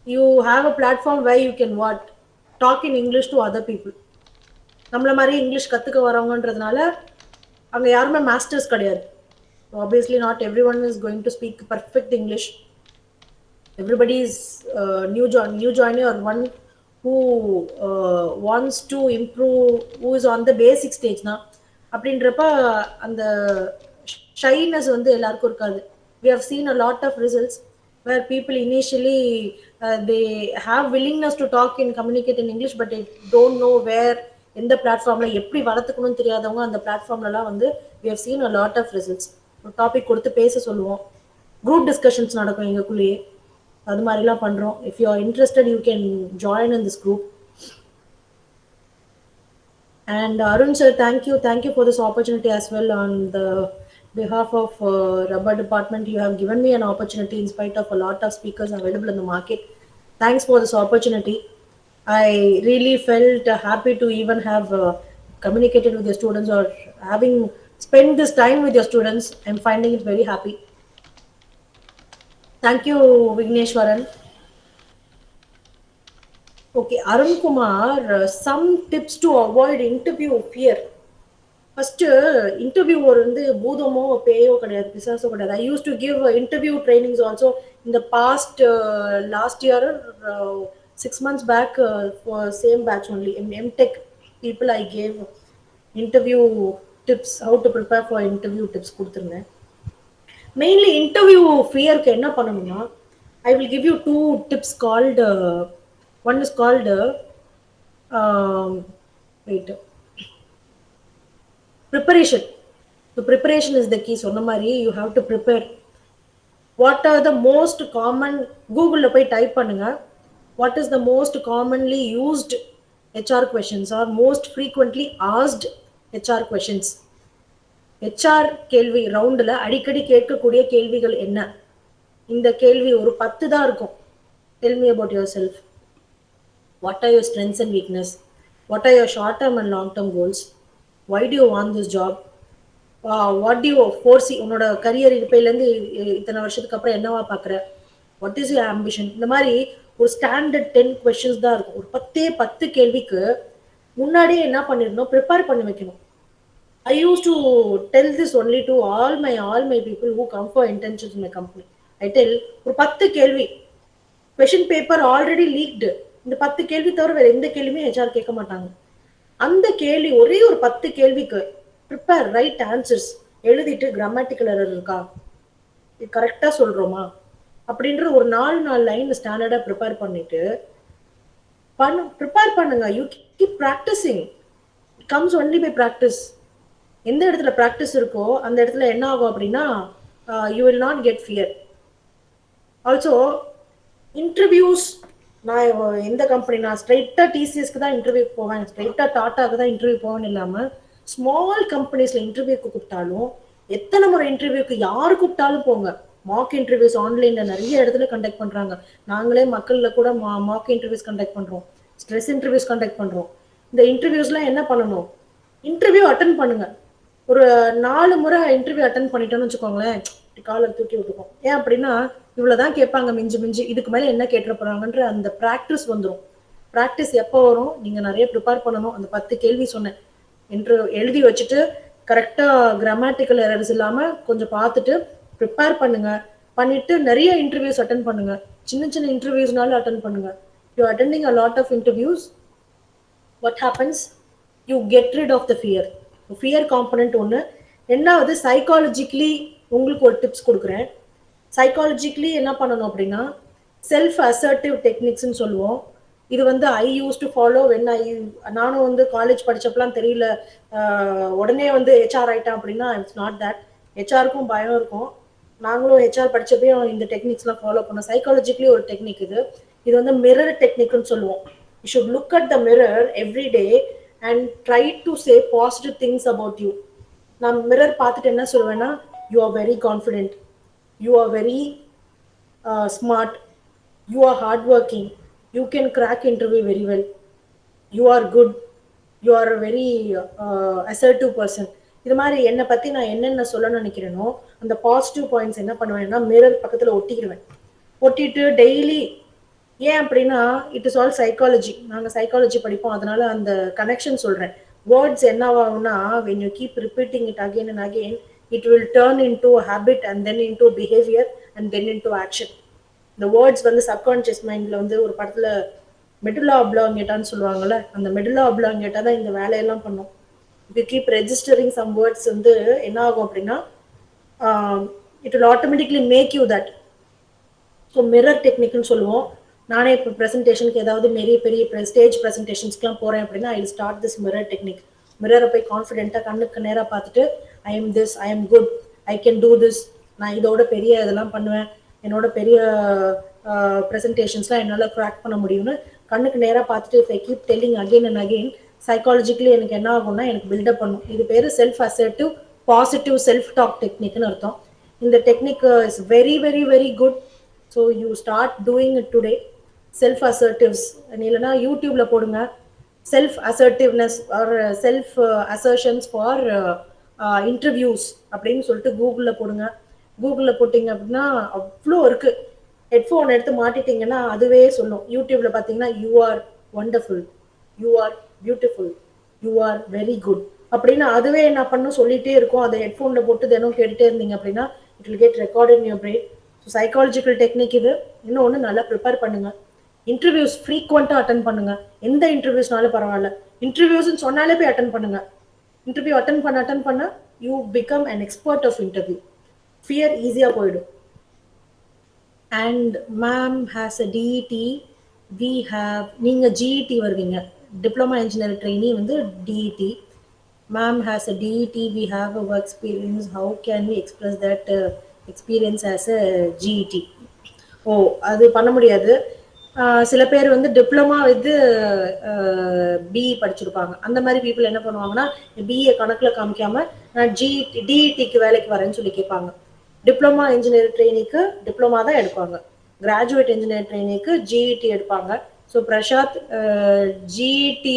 You have a platform where you can talk in English to other people. நம்மள மாதிரி English கற்றுக்க வரவங்கன்றதுனால அங்கே யாருமே மாஸ்டர்ஸ் கிடையாது. Obviously not everyone is going to speak perfect English. Everybody is new joiner or one who wants to improve, who is on the basic stage na அப்படின்றப்ப அந்த shyness வந்து எல்லாருக்கும் இருக்காது. We have seen a lot of results where people initially they have willingness to talk and communicate in English, but they don't know where, எந்த பிளாட்ஃபார்ம்ல எப்படி வளர்த்துக்கணும்னு தெரியாதவங்க அந்த பிளாட்ஃபார்ம்லலாம் வந்து we have seen a lot of results. ஒரு topic கொடுத்து பேச சொல்லுவோம், குரூப் டிஸ்கஷன்ஸ் நடக்கும் எங்களுக்குள்ளேயே, அது மாதிரிலாம் பண்ணுறோம். If you are interested you can join in this group. And Arun sir, thank you for this opportunity as well. On the behalf of rubber department, you have given me an opportunity in spite of a lot of speakers available in the market. Thanks for this opportunity. I really felt happy to even have communicated with the students, or having spent this time with your students. I'm finding it very happy. Thank you, Vigneshwaran. Okay, Arun Kumar, some tips to avoid interview fear. First, interview வந்து பூதமோ பேயோ கிடையாது, பிசாசோ கிடையாது. I used to give interview trainings also in the past, last year, 6 months back, for same batch only. In MTech people I gave interview tips, how to prepare for interview tips கொடுத்திருந்தேன். Mainly interview fearக்கு என்ன பண்ணணும்னா, I will give you 2 tips called, one is called wait, preparation. The preparation is the key. சொன்ன மாதிரி you have to prepare. What are the most common, Google போய் type பண்ணுங்க, what is the most commonly used HR questions or most frequently asked HR questions. HR கேள்வி ரவுண்டில் அடிக்கடி கேட்கக்கூடிய கேள்விகள் என்ன? இந்த கேள்வி ஒரு 10 தான் இருக்கும். Tell me about yourself. What are your strengths and weakness? What are your short term and long term goals? Why do you want this job? What do you foresee? உன்னோட கரியர் இப்பையிலேருந்து இத்தனை வருஷத்துக்கு அப்புறம் என்னவா பார்க்குற? What is your ambition? இந்த மாதிரி ஒரு standard 10 questions தான் இருக்கும். ஒரு 10 கேள்விக்கு முன்னாடியே என்ன பண்ணிடணும், ப்ரிப்பேர் பண்ணி வைக்கணும். I used to tell this only to all my people who come for internships in my company. I tell, ஒரு 10 கேள்வி, கொஷின் பேப்பர் ஆல்ரெடி லீக்டு, இந்த 10 கேள்வி தவிர வேற எந்த கேள்வியுமே HR கேட்க மாட்டாங்க. அந்த கேள்வி ஒரே ஒரு 10 கேள்விக்கு ப்ரிப்பேர், ரைட் ஆன்சர்ஸ் எழுதிட்டு, கிராமட்டிக்கல் எரர் இருக்கா, இது கரெக்டாக சொல்கிறோமா அப்படின்ற ஒரு 4 லைன் ஸ்டாண்டர்டாக ப்ரிப்பேர் பண்ணிட்டு ப்ரிப்பேர் பண்ணுங்க. You keep practising. It comes only by practice. எந்த இடத்துல ப்ராக்டிஸ் இருக்கோ அந்த இடத்துல என்ன ஆகும் அப்படின்னா, you will not get fear. Also interviews, நான் எந்த கம்பெனி, நான் ஸ்ட்ரைட்டாக டிசிஎஸ்க்கு தான் இன்டர்வியூ போவேன், ஸ்ட்ரைட்டாக டாட்டாக்கு தான் இன்டர்வியூ போவேன்னு இல்லாமல், ஸ்மால் கம்பெனிஸில் இன்டர்வியூக்கு கூப்பிட்டாலும், எத்தனை முறை இன்டர்வியூக்கு யார் கூப்பிட்டாலும் போங்க. மார்க் இன்டர்வியூஸ் ஆன்லைனில் நிறைய இடத்துல கண்டக்ட் பண்ணுறாங்க. நாங்களே மக்களில் கூட மார்க் இன்டர்வியூஸ் கண்டக்ட் பண்ணுறோம், ஸ்ட்ரெஸ் இன்டர்வியூஸ் கண்டக்ட் பண்ணுறோம். இந்த இன்டர்வியூஸ்லாம் என்ன பண்ணணும், இன்டர்வியூ அட்டன் பண்ணுங்கள். ஒரு 4 முறை இன்டர்வியூ அட்டன் பண்ணிட்டோன்னு வச்சுக்கோங்களேன், காலர் தூக்கி விட்டுக்கும். ஏன் அப்படின்னா, இவ்வளோதான் கேட்பாங்க மிஞ்சி, இதுக்கு மேலே என்ன கேட்டுற போகிறாங்கன்ற அந்த ப்ராக்டிஸ் வந்துடும். ப்ராக்டிஸ் எப்போ வரும், நீங்கள் நிறைய ப்ரிப்பேர் பண்ணணும். அந்த 10 கேள்வி சொன்னேன், எழுதி வச்சுட்டு கரெக்டாக கிராமட்டிக்கல் எரர்ஸ் இல்லாமல் கொஞ்சம் பார்த்துட்டு ப்ரிப்பேர் பண்ணிட்டு நிறைய இன்டர்வியூஸ் அட்டன் பண்ணுங்கள். சின்ன இன்டர்வியூஸ்னாலும் அட்டன் பண்ணுங்கள். You attending a lot of interviews, what happens, you get rid of the fear. Fear component ஒன்று. ரெண்டாவது, சைக்காலஜிக்கலி உங்களுக்கு ஒரு டிப்ஸ் கொடுக்குறேன். சைக்காலஜிக்கலி என்ன பண்ணணும் அப்படின்னா, செல்ஃப் அசர்ட்டிவ் டெக்னிக்ஸ்ன்னு சொல்லுவோம். இது வந்து ஐ யூஸ் டு ஃபாலோ வென் நானும் வந்து காலேஜ் படித்தப்பெல்லாம் தெரியல, உடனே வந்து ஹெச்ஆர் ஆகிட்டேன் அப்படின்னா, இட்ஸ் நாட் தட். ஹெச்ஆருக்கும் பயம் இருக்கும். நாங்களும் ஹெச்ஆர் படித்தப்பையும் இந்த டெக்னிக்ஸ்லாம் ஃபாலோ பண்ணோம். சைக்காலஜிக்கலி ஒரு டெக்னிக் இது. இது வந்து மிரர் டெக்னிக்னு சொல்லுவோம். You should look at the mirror every day and try to say positive things about you. நான் மிரர் பார்த்துட்டு என்ன சொல்லுவேன்னா, you are very confident, you are very smart, you are hardworking, you can crack interview very well, you are good, you are a very assertive person. இது மாதிரி என்னை பற்றி நான் என்னென்ன சொல்லணும்னு நினைக்கிறேனோ அந்த பாசிட்டிவ் பாயிண்ட்ஸ் என்ன பண்ணுவேன்னா, மிரர் பக்கத்தில் ஒட்டிக்கிடுவேன். ஒட்டிட்டு டெய்லி, ஏன் அப்படின்னா, இட் இஸ் ஆல் சைக்காலஜி. நாங்கள் சைக்காலஜி படிப்போம், அதனால அந்த கனெக்ஷன் சொல்கிறேன். வேர்ட்ஸ் என்னவாகும்னா, when you keep repeating it again and again, it will turn into a habit and then into behavior and then into action. இந்த வேர்ட்ஸ் வந்து சப்கான்ஷியஸ் மைண்டில் வந்து ஒரு படத்தில் மெடுலா ஆப்லாங்கேட்டான்னு சொல்லுவாங்கல்ல, அந்த மெடுலா ஆப்லாங்கேட்டா தான் இந்த வேலையெல்லாம் பண்ணும். if you keep registering some words வந்து என்ன ஆகும் அப்படின்னா it will automatically make you that. So mirror டெக்னிக்னு சொல்லுவோம். நானே இப்போ ப்ரெசன்டேஷனுக்கு ஏதாவது பெரிய பெரிய ஸ்டேஜ் ப்ரெசன்டேஷன்ஸ்க்குலாம் போகிறேன் அப்படின்னா I start this mirror technique. மிரரை போய் கான்ஃபிடென்ட்டாக கண்ணுக்கு நேராக பார்த்துட்டு I am this, I am good, I can do this, நான் இதோட பெரிய இதெல்லாம் பண்ணுவேன், என்னோட பெரிய ப்ரெசன்டேஷன்ஸ்லாம் என்னால் க்ராக் பண்ண முடியும்னு கண்ணுக்கு நேராக பார்த்துட்டு if I keep telling again and again psychologically எனக்கு என்ன ஆகும்னா எனக்கு பில்டப் பண்ணும். இது பேர் self assertive positive self talk டெக்னிக்னு அர்த்தம். இந்த technique is very very very good. So you start doing it today. Self assertives இல்லைன்னா யூடியூப்ல போடுங்க, self assertiveness or self assertions for interviews அப்படின்னு சொல்லிட்டு கூகுளில் போடுங்க. கூகுளில் போட்டிங்க அப்படின்னா அவ்வளோ இருக்கு. ஹெட்ஃபோன் எடுத்து மாட்டிட்டிங்கன்னா அதுவே சொல்லும். யூடியூப்ல பார்த்தீங்கன்னா you are wonderful, you are beautiful, you are very good அப்படின்னு அதுவே என்ன பண்ணும் சொல்லிட்டே இருக்கும். அதை ஹெட்ஃபோனில் போட்டு தினம் கேட்டுட்டே இருந்தீங்க அப்படின்னா it will get record in your brain. So psychological technique இது. இன்னொன்று நல்லா ப்ரிப்பேர் பண்ணுங்க. இன்டர்வியூஸ் ஃப்ரீக்வெண்ட்டாக அட்டன் பண்ணுங்க. எந்த இன்டர்வியூஸ்னாலும் பரவாயில்ல, இன்டர்வியூஸ்ன்னு சொன்னாலே போய் அட்டன் பண்ணுங்க. இன்டர்வியூ அட்டன் பண்ண you become an expert of interview. Fear ஈஸியாக போயிடும். And ma'am has a DET, we have, நீங்கள் ஜிஇடி வருவீங்க, டிப்ளமா இன்ஜினியர் ட்ரெயினி வந்து DET. Ma'am has a DET, we have a work experience. How can we express that experience as a GET? ஓ, அது பண்ண முடியாது. சில பேர் வந்து டிப்ளமா வித் பிஇ படிச்சிருப்பாங்க. அந்த மாதிரி பீப்புள் என்ன பண்ணுவாங்கன்னா பிஏ கணக்கில் காமிக்காம நான் டிஇடிக்கு வேலைக்கு வரேன்னு சொல்லி கேட்பாங்க. டிப்ளமா இன்ஜினியர் ட்ரெயினிக்கு டிப்ளமா தான் எடுப்பாங்க, கிராஜுவேட் இன்ஜினியர் ட்ரெயினிக்கு ஜிஇடி எடுப்பாங்க. ஸோ பிரசாத் ஜிஇடி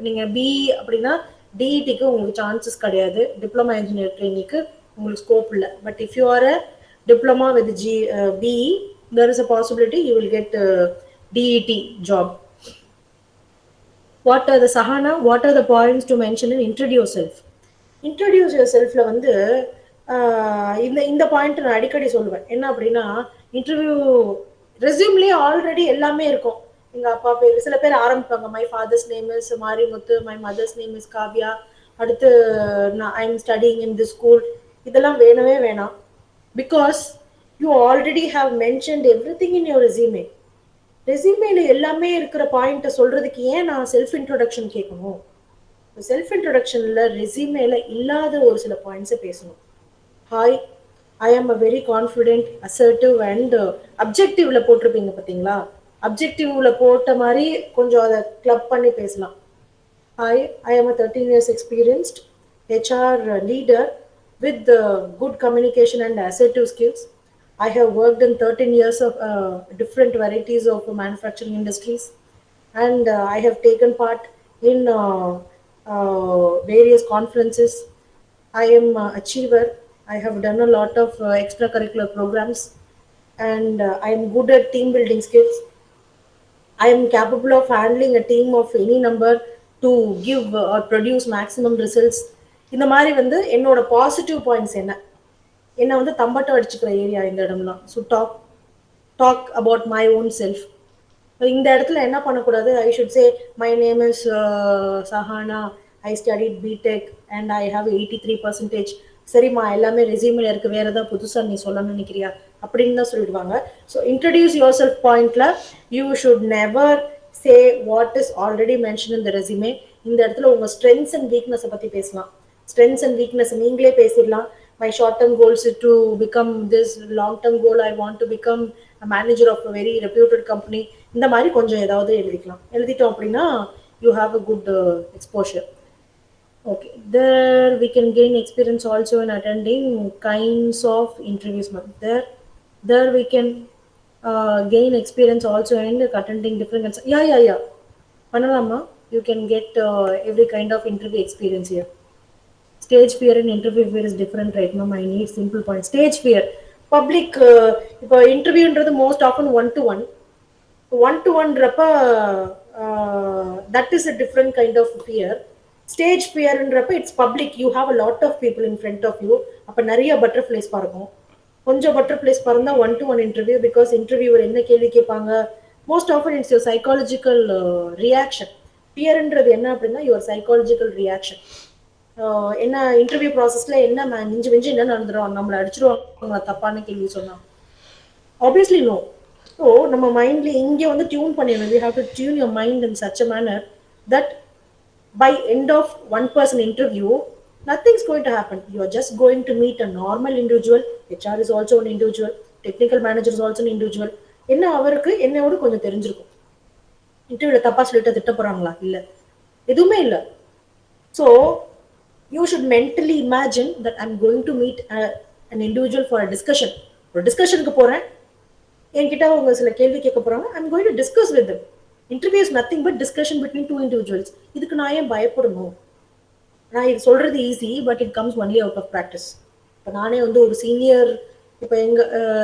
நீங்கள் பிஇ அப்படின்னா டிஇடிக்கு உங்களுக்கு சான்சஸ் கிடையாது, டிப்ளமா இன்ஜினியர் ட்ரெயினிக்கு உங்களுக்கு ஸ்கோப் இல்லை. But if you are a diploma with BE there is a possibility you will get DET job. What are the Sahana? What are the points to mention in introduce yourself? Introduce yourselfல வந்து இந்த point நான் அடிக்கடி சொல்லுவேன். என்ன அப்படின்னா interview ரெஸ்யூம்லேயே already எல்லாமே இருக்கும். எங்கள் அப்பா பேர், சில பேர் ஆரம்பிப்பாங்க my father's name is Marimuthu, my mother's name is Kavya, அடுத்து நான் I am studying in this school. இதெல்லாம் வேணவே வேணாம். Because you already have mentioned everything in your resume. ரெஸ்யூமேல எல்லாமே இருக்கிற பாயிண்ட்டை சொல்றதுக்கு ஏன் நான் செல்ஃப் இன்ட்ரோடக்ஷன் கேட்கணும்? செல்ஃப் இன்ட்ரோடக்ஷன்ல ரெஸ்யூமேல இல்லாத ஒரு சில பாயிண்ட்ஸை பேசணும். Hi, I am a very confident, assertive and அப்ஜெக்டிவ்ல போட்டிருப்பீங்க பார்த்தீங்களா, அப்ஜெக்டிவ்ல போட்ட மாதிரி கொஞ்சம் அதை கிளப் பண்ணி பேசலாம். Hi, I am a 13 years experienced HR leader with good communication and assertive skills. I have worked in 13 years of different varieties of manufacturing industries, and I have taken part in various conferences. I am achiever. I have done a lot of extracurricular programs, and I am good at team building skills. I am capable of handling a team of any number to give or produce maximum results. இந்த மாதிரி வந்து என்னோட positive points என்ன வந்து தம்பட்டம் அடிச்சுக்கிற area இந்த இடம்லாம். So talk about my own self. இந்த இடத்துல என்ன பண்ணக்கூடாது, I should say my name is Sahana, I studied BTech and I have 83%. சரிம்மா, எல்லாமே ரெஸ்யூமில் இருக்குது, வேறு ஏதாவது புதுசாக நீ சொல்லணும்னு நினைக்கிறியா அப்படின்னு தான் சொல்லிடுவாங்க. ஸோ இன்ட்ரடியூஸ் யுவர் செல்ஃப் பாயிண்ட்ல you should never say what is already mention in the resume. இந்த இடத்துல உங்கள் ஸ்ட்ரென்த்ஸ் அண்ட் வீக்னஸை பற்றி பேசலாம். ஸ்ட்ரென்த்ஸ் அண்ட் வீக்னஸ் நீங்களே பேசிடலாம். My short-term goals is to become this, long-term goal I want to become a manager of a very reputed company. இந்த மாதிரி கொஞ்சம் ஏதாவது எழுதிக்கலாம். எழுதிட்டோம் அப்படின்னா you have a good exposure. Okay, there we can gain experience also in attending kinds of interviews. There we can gain experience also in attending different kinds. Yeah. பண்ணலாமா? You can get every kind of interview experience here. Stage fear and interview fear is different, right, ma'am? I need simple points. Stage fear, public இப்போ இன்டர்வியூன்றது most often one to one that is a different kind of fear. Stage fearன்றப்ப it's public, you have a lot of people in front of you. அப்போ நிறைய butterflies பறக்கும். கொஞ்சம் butterflies பறந்தா 1-to-1 interview. Because interviewer என்ன கேள்வி கேட்பாங்க, most often it's your psychological reaction. Fearன்றது என்ன அப்படின்னா your psychological reaction. என்ன இன்டர்வியூ ப்ராசஸ்ல என்ன மிஞ்சி மிஞ்சி என்ன நடந்துடும், நம்மளை அடிச்சிருவாங்க தப்பான கேள்வி சொன்னா? Obviously no. ஸோ நம்ம மைண்ட்ல இங்கே வந்து டியூன் பண்ணிடணும். We have to tune your mind in such a manner that by end of one person interview nothing's going to happen. You are just going to meet a normal individual. HR is also an individual, technical manager is also an individual. என்ன அவருக்கு என்னோட கொஞ்சம் தெரிஞ்சிருக்கும். இன்டர்வியூல தப்பா சொல்லிட்டு திட்ட போறாங்களா? இல்ல, எதுவுமே இல்ல. So you should mentally imagine that I'm going to meet an individual for a discussion. ஒரு டிஸ்கஷனுக்கு போறேன், என்கிட்ட அவங்க சில கேள்வி கேட்க போறாங்க. I'm going to discuss with them. Interview is nothing but discussion between two individuals. இதுக்கு நான் ஏன் பயப்படணும்? நான் இது சொல்றது easy, but it comes only out of practice. இப்போ நானே வந்து ஒரு சீனியர், இப்போ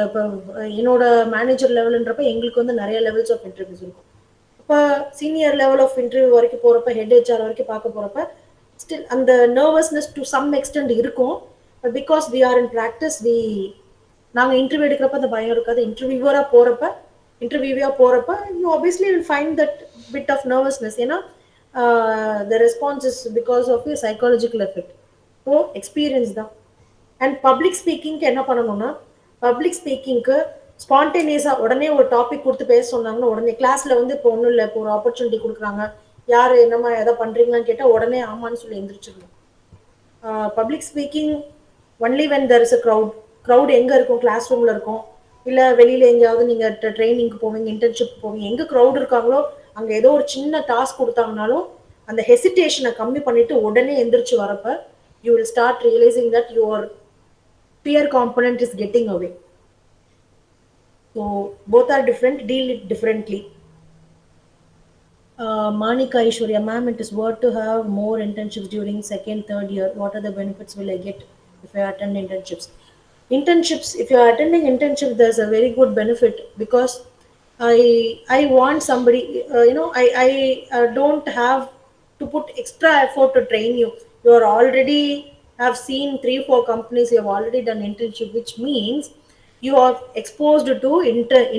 இப்போ என்னோட மேனேஜர் லெவலுன்றப்ப எங்களுக்கு வந்து நிறைய லெவல்ஸ் ஆஃப் இன்டர்வியூஸ் இருக்கும். இப்போ சீனியர் லெவல் ஆஃப் இன்டர்வியூ வரைக்கும் போகிறப்ப, ஹெட் ஹெச்ஆர் வரைக்கும் பார்க்க போகிறப்ப ஸ்டில் அந்த நர்வஸ்னஸ் டு சம் எக்ஸ்டென்ட் இருக்கும். Because we are in practice, நாங்கள் இன்டர்வியூ எடுக்கிறப்ப அந்த பயம் இருக்காது. இன்டர்வியூவாக போகிறப்ப you obviously will find that bit of nervousness. ஏன்னா the response is because of you psychological effect. So experience தான். அண்ட் பப்ளிக் ஸ்பீக்கிங்க்கு என்ன பண்ணணும்னா, பப்ளிக் ஸ்பீக்கிங்க்கு ஸ்பான்டேனியஸாக உடனே ஒரு டாபிக் கொடுத்து பேச சொன்னாங்கன்னா உடனே கிளாஸில் வந்து இப்போ ஒன்றும் இல்லை, இப்போ ஒரு ஆப்பர்ச்சுனிட்டி கொடுக்குறாங்க, யார் என்னம்மா எதை பண்ணுறீங்களான்னு கேட்டால் உடனே ஆமான்னு சொல்லி எந்திரிச்சிடணும். Public speaking only when there is a crowd எங்கே இருக்கும்? கிளாஸ் ரூமில் இருக்கும், இல்லை வெளியில் எங்கேயாவது நீங்கள் ட்ரைனிங்க்கு போவீங்க, இன்டர்ன்ஷிப் போவீங்க, எங்கே க்ரௌட் இருக்காங்களோ அங்கே ஏதோ ஒரு சின்ன டாஸ்க் கொடுத்தாங்கனாலும் அந்த ஹெசிடேஷனை கம்மி பண்ணிட்டு உடனே எந்திரிச்சு வரப்ப you will start realising that your fear component is getting away. So both are different, deal it differently. Manika Ishwarya, ma'am, it is worth to have more internships during second, third year. What are the benefits will I get if I attend internships? If you are attending internship, there's a very good benefit because I want somebody, I don't have to put extra effort to train you. You are already have seen 3-4 companies, you have already done internship, which means you are exposed to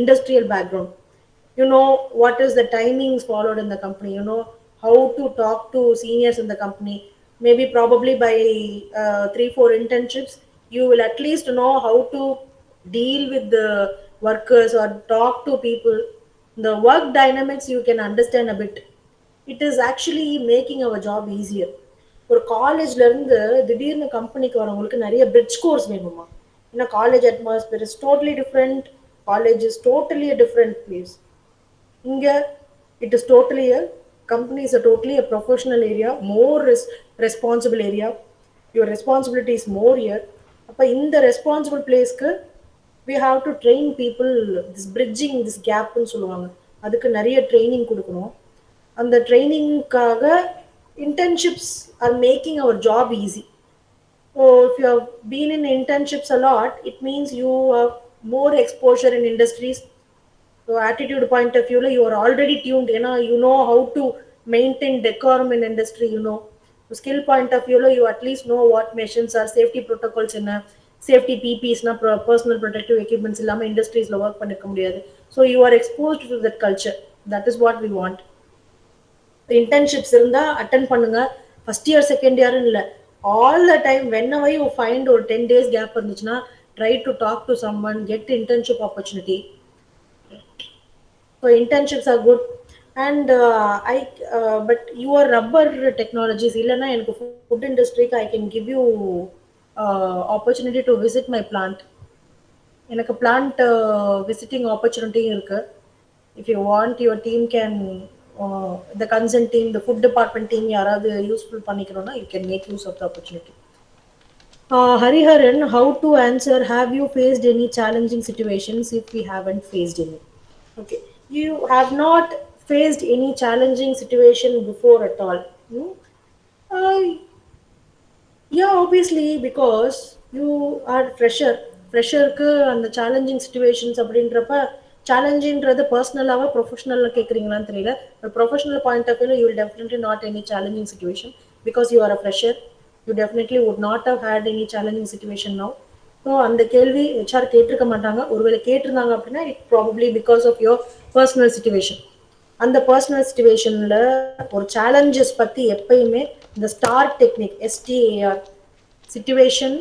industrial background. You know what is the timings followed in the company, you know how to talk to seniors in the company. Maybe probably by 3-4 internships you will at least know how to deal with the workers or talk to people. The work dynamics you can understand a bit. It is actually making our job easier. ஒரு காலேஜ்ல இருந்து திடீர்னு கம்பெனிக்கு வரவங்களுக்கு நிறைய bridge course வேணுமா? ஏன்னா college atmosphere is totally different. College is totally a different place. இங்கே it is totally a company is a totally a professional area, more responsible area. Your responsibility is more here. அப்போ இந்த responsible பிளேஸ்க்கு we have to train people. This bridging, this கேப்னு சொல்லுவாங்க, அதுக்கு நிறைய training கொடுக்கணும். அந்த ட்ரைனிங்காக internships are making our job easy. So if you have been in internships a lot, it means you have more exposure in industries. So attitude point of view, you are already tuned, you know how to maintain decorum in industry, you know. So skill point of view, you at least know what machines are, safety protocols in safety PPs, personal protective equipments illama industries la work pannikka mudiyadhu. So you are exposed to that culture. That is what we want. Internships இருந்தால் attend பண்ணுங்க. First year second இயர்னு இல்லை, all the time whenever you find ஒரு 10 days gap இருந்துச்சுன்னா try to talk to someone, get internship opportunity. So internships are good. And but your rubber technologies இல்லைன்னா எனக்கு food இண்டஸ்ட்ரிக்கு I can give you opportunity to visit my plant. எனக்கு plant visiting ஆப்பர்ச்சுனிட்டியும் இருக்குது. If you want, your team can, the consent team, the food department team, யாராவது useful பண்ணிக்கணும்னா you can make use of the opportunity. Hariharan, how to answer, have you faced any challenging situations? If we haven't faced any. Okay, you have not faced any challenging situation before at all. Yeah, obviously, because you are ஃப்ரெஷருக்கு அந்த challenging situations அப்படின்றப்ப, சேலஞ்சிங்கிறது பர்சனலாக ப்ரொஃபஷனலாக கேட்குறீங்களான்னு தெரியல. Professional point of view you will definitely not any challenging situation because you are a fresher. You definitely would not have had any challenging situation now. So அந்த கேள்வி ஹெச்ஆர் கேட்டிருக்க மாட்டாங்க. ஒருவேளை கேட்டிருந்தாங்க அப்படின்னா it probably because of your personal situation. அந்த personal சிச்சுவேஷனில் ஒரு சேலஞ்சஸ் பற்றி எப்பயுமே இந்த star technique, STAR, situation,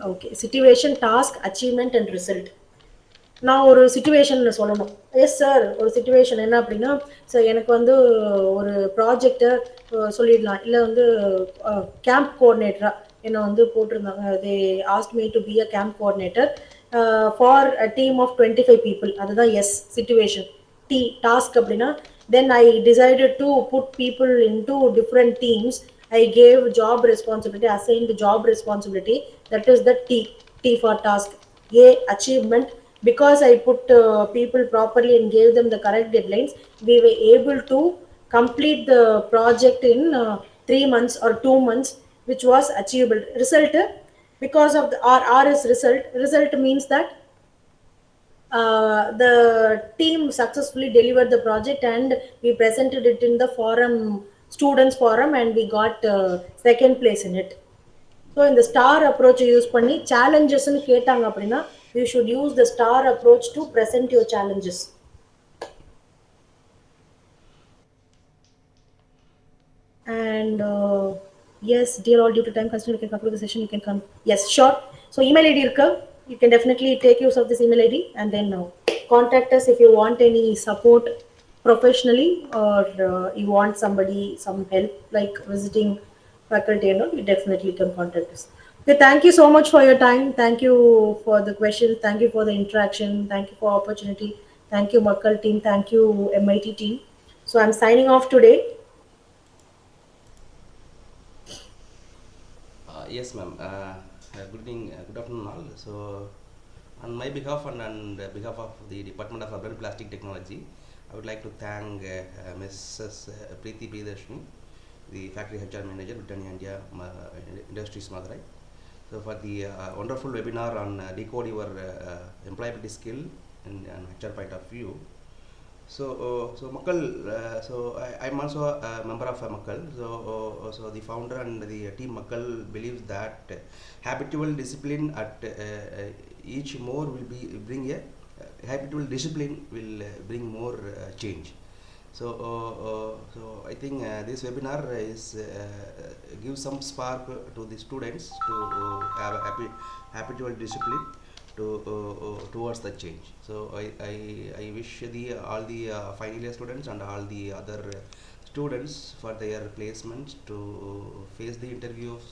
okay, situation, task, achievement and result. நான் ஒரு சிச்சுவேஷன் சொல்லணும். எஸ் சார், ஒரு சிச்சுவேஷன் என்ன அப்படின்னா, சார் எனக்கு வந்து ஒரு ப்ராஜெக்டை சொல்லிடலாம், இல்லை வந்து கேம்ப் கோஆர்டினேட்டராக என்னை வந்து போட்டிருந்தாங்க. They ask me to be a camp coordinator for a team of 25 people. அதுதான் எஸ் சிச்சுவேஷன். டாஸ்க் அப்படின்னா, then I decided to put people in two different teams. I gave job responsibility, assigned the job responsibility. That is the T for task. A, achievement. Because I put people properly and gave them the correct deadlines, we were able to complete the project in 3 months or 2 months, which was achievable. Result, because of the R is result. Result means that the team successfully delivered the project and we presented it in the forum, students forum, and we got second place in it. So இந்த star அப்ரோச்சை use பண்ணி சேலஞ்சஸ்ன்னு கேட்டாங்க அப்படின்னா, you should use the star approach to present your challenges. And yes, dear all, due to time constraint, we can conclude the session. You can come. Yes, sure. So email ID irukka. You can definitely take use of this email ID and then contact us if you want any support professionally, or you want somebody some help like visiting faculty and all. You definitely can contact us. Okay, thank you so much for your time. Thank you for the questions. Thank you for the interaction. Thank you for opportunity. Thank you Makkal team. Thank you MIT team. So I'm signing off today. Yes, ma'am. Good evening, good afternoon, all. So, on my behalf and on behalf of the Department of Urban Plastic Technology, I would like to thank Mrs. Preethi Priyadharshini, the Factory HR Manager, Britannia India Industries Madurai. So, for the wonderful webinar on decode your employability skill and HR point of view. So Makkal, I'm also a member of Makkal. So the founder and the team Makkal believes that habitual discipline at each more will bring a habitual discipline will bring more change. So I think this webinar is give some spark to the students to have a habitual discipline to towards the change. So I wish all the final year students and all the other students for their placements to face the interviews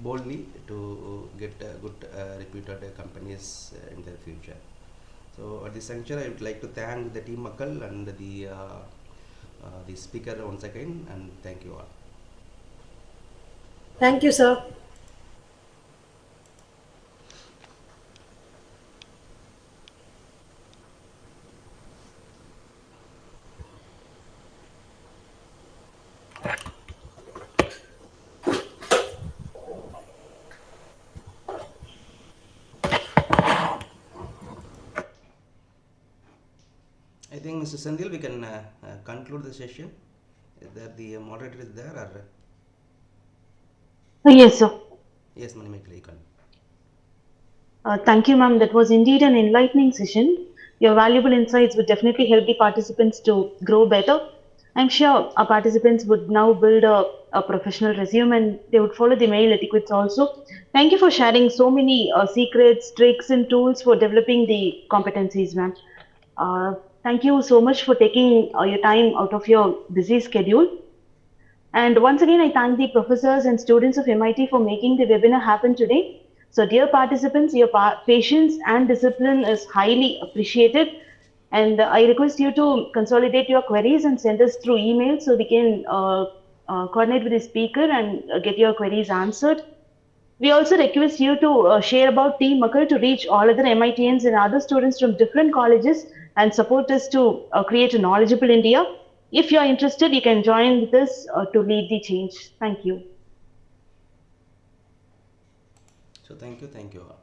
boldly to get good reputed companies in their future. So at this juncture, I would like to thank the team Makkal and the speaker once again, and thank you all. Thank you, sir. I think Mr. Sandil, we can conclude the session. Is there the moderator is there or? Yes, sir. Yes, Manimekla, you can. Thank you, ma'am. That was indeed an enlightening session. Your valuable insights would definitely help the participants to grow better. I'm sure our participants would now build a professional resume and they would follow the mail etiquettes also. Thank you for sharing so many secrets, tricks, and tools for developing the competencies, ma'am. Thank you so much for taking your time out of your busy schedule. And once again, I thank the professors and students of MIT for making the webinar happen today. So dear participants, your patience and discipline is highly appreciated. And I request you to consolidate your queries and send us through email so we can coordinate with the speaker and get your queries answered. We also request you to share about Team Makkal to reach all other MITians and other students from different colleges and support us to create a knowledgeable India. If you are interested, you can join with us to lead the change. Thank you. So thank you all.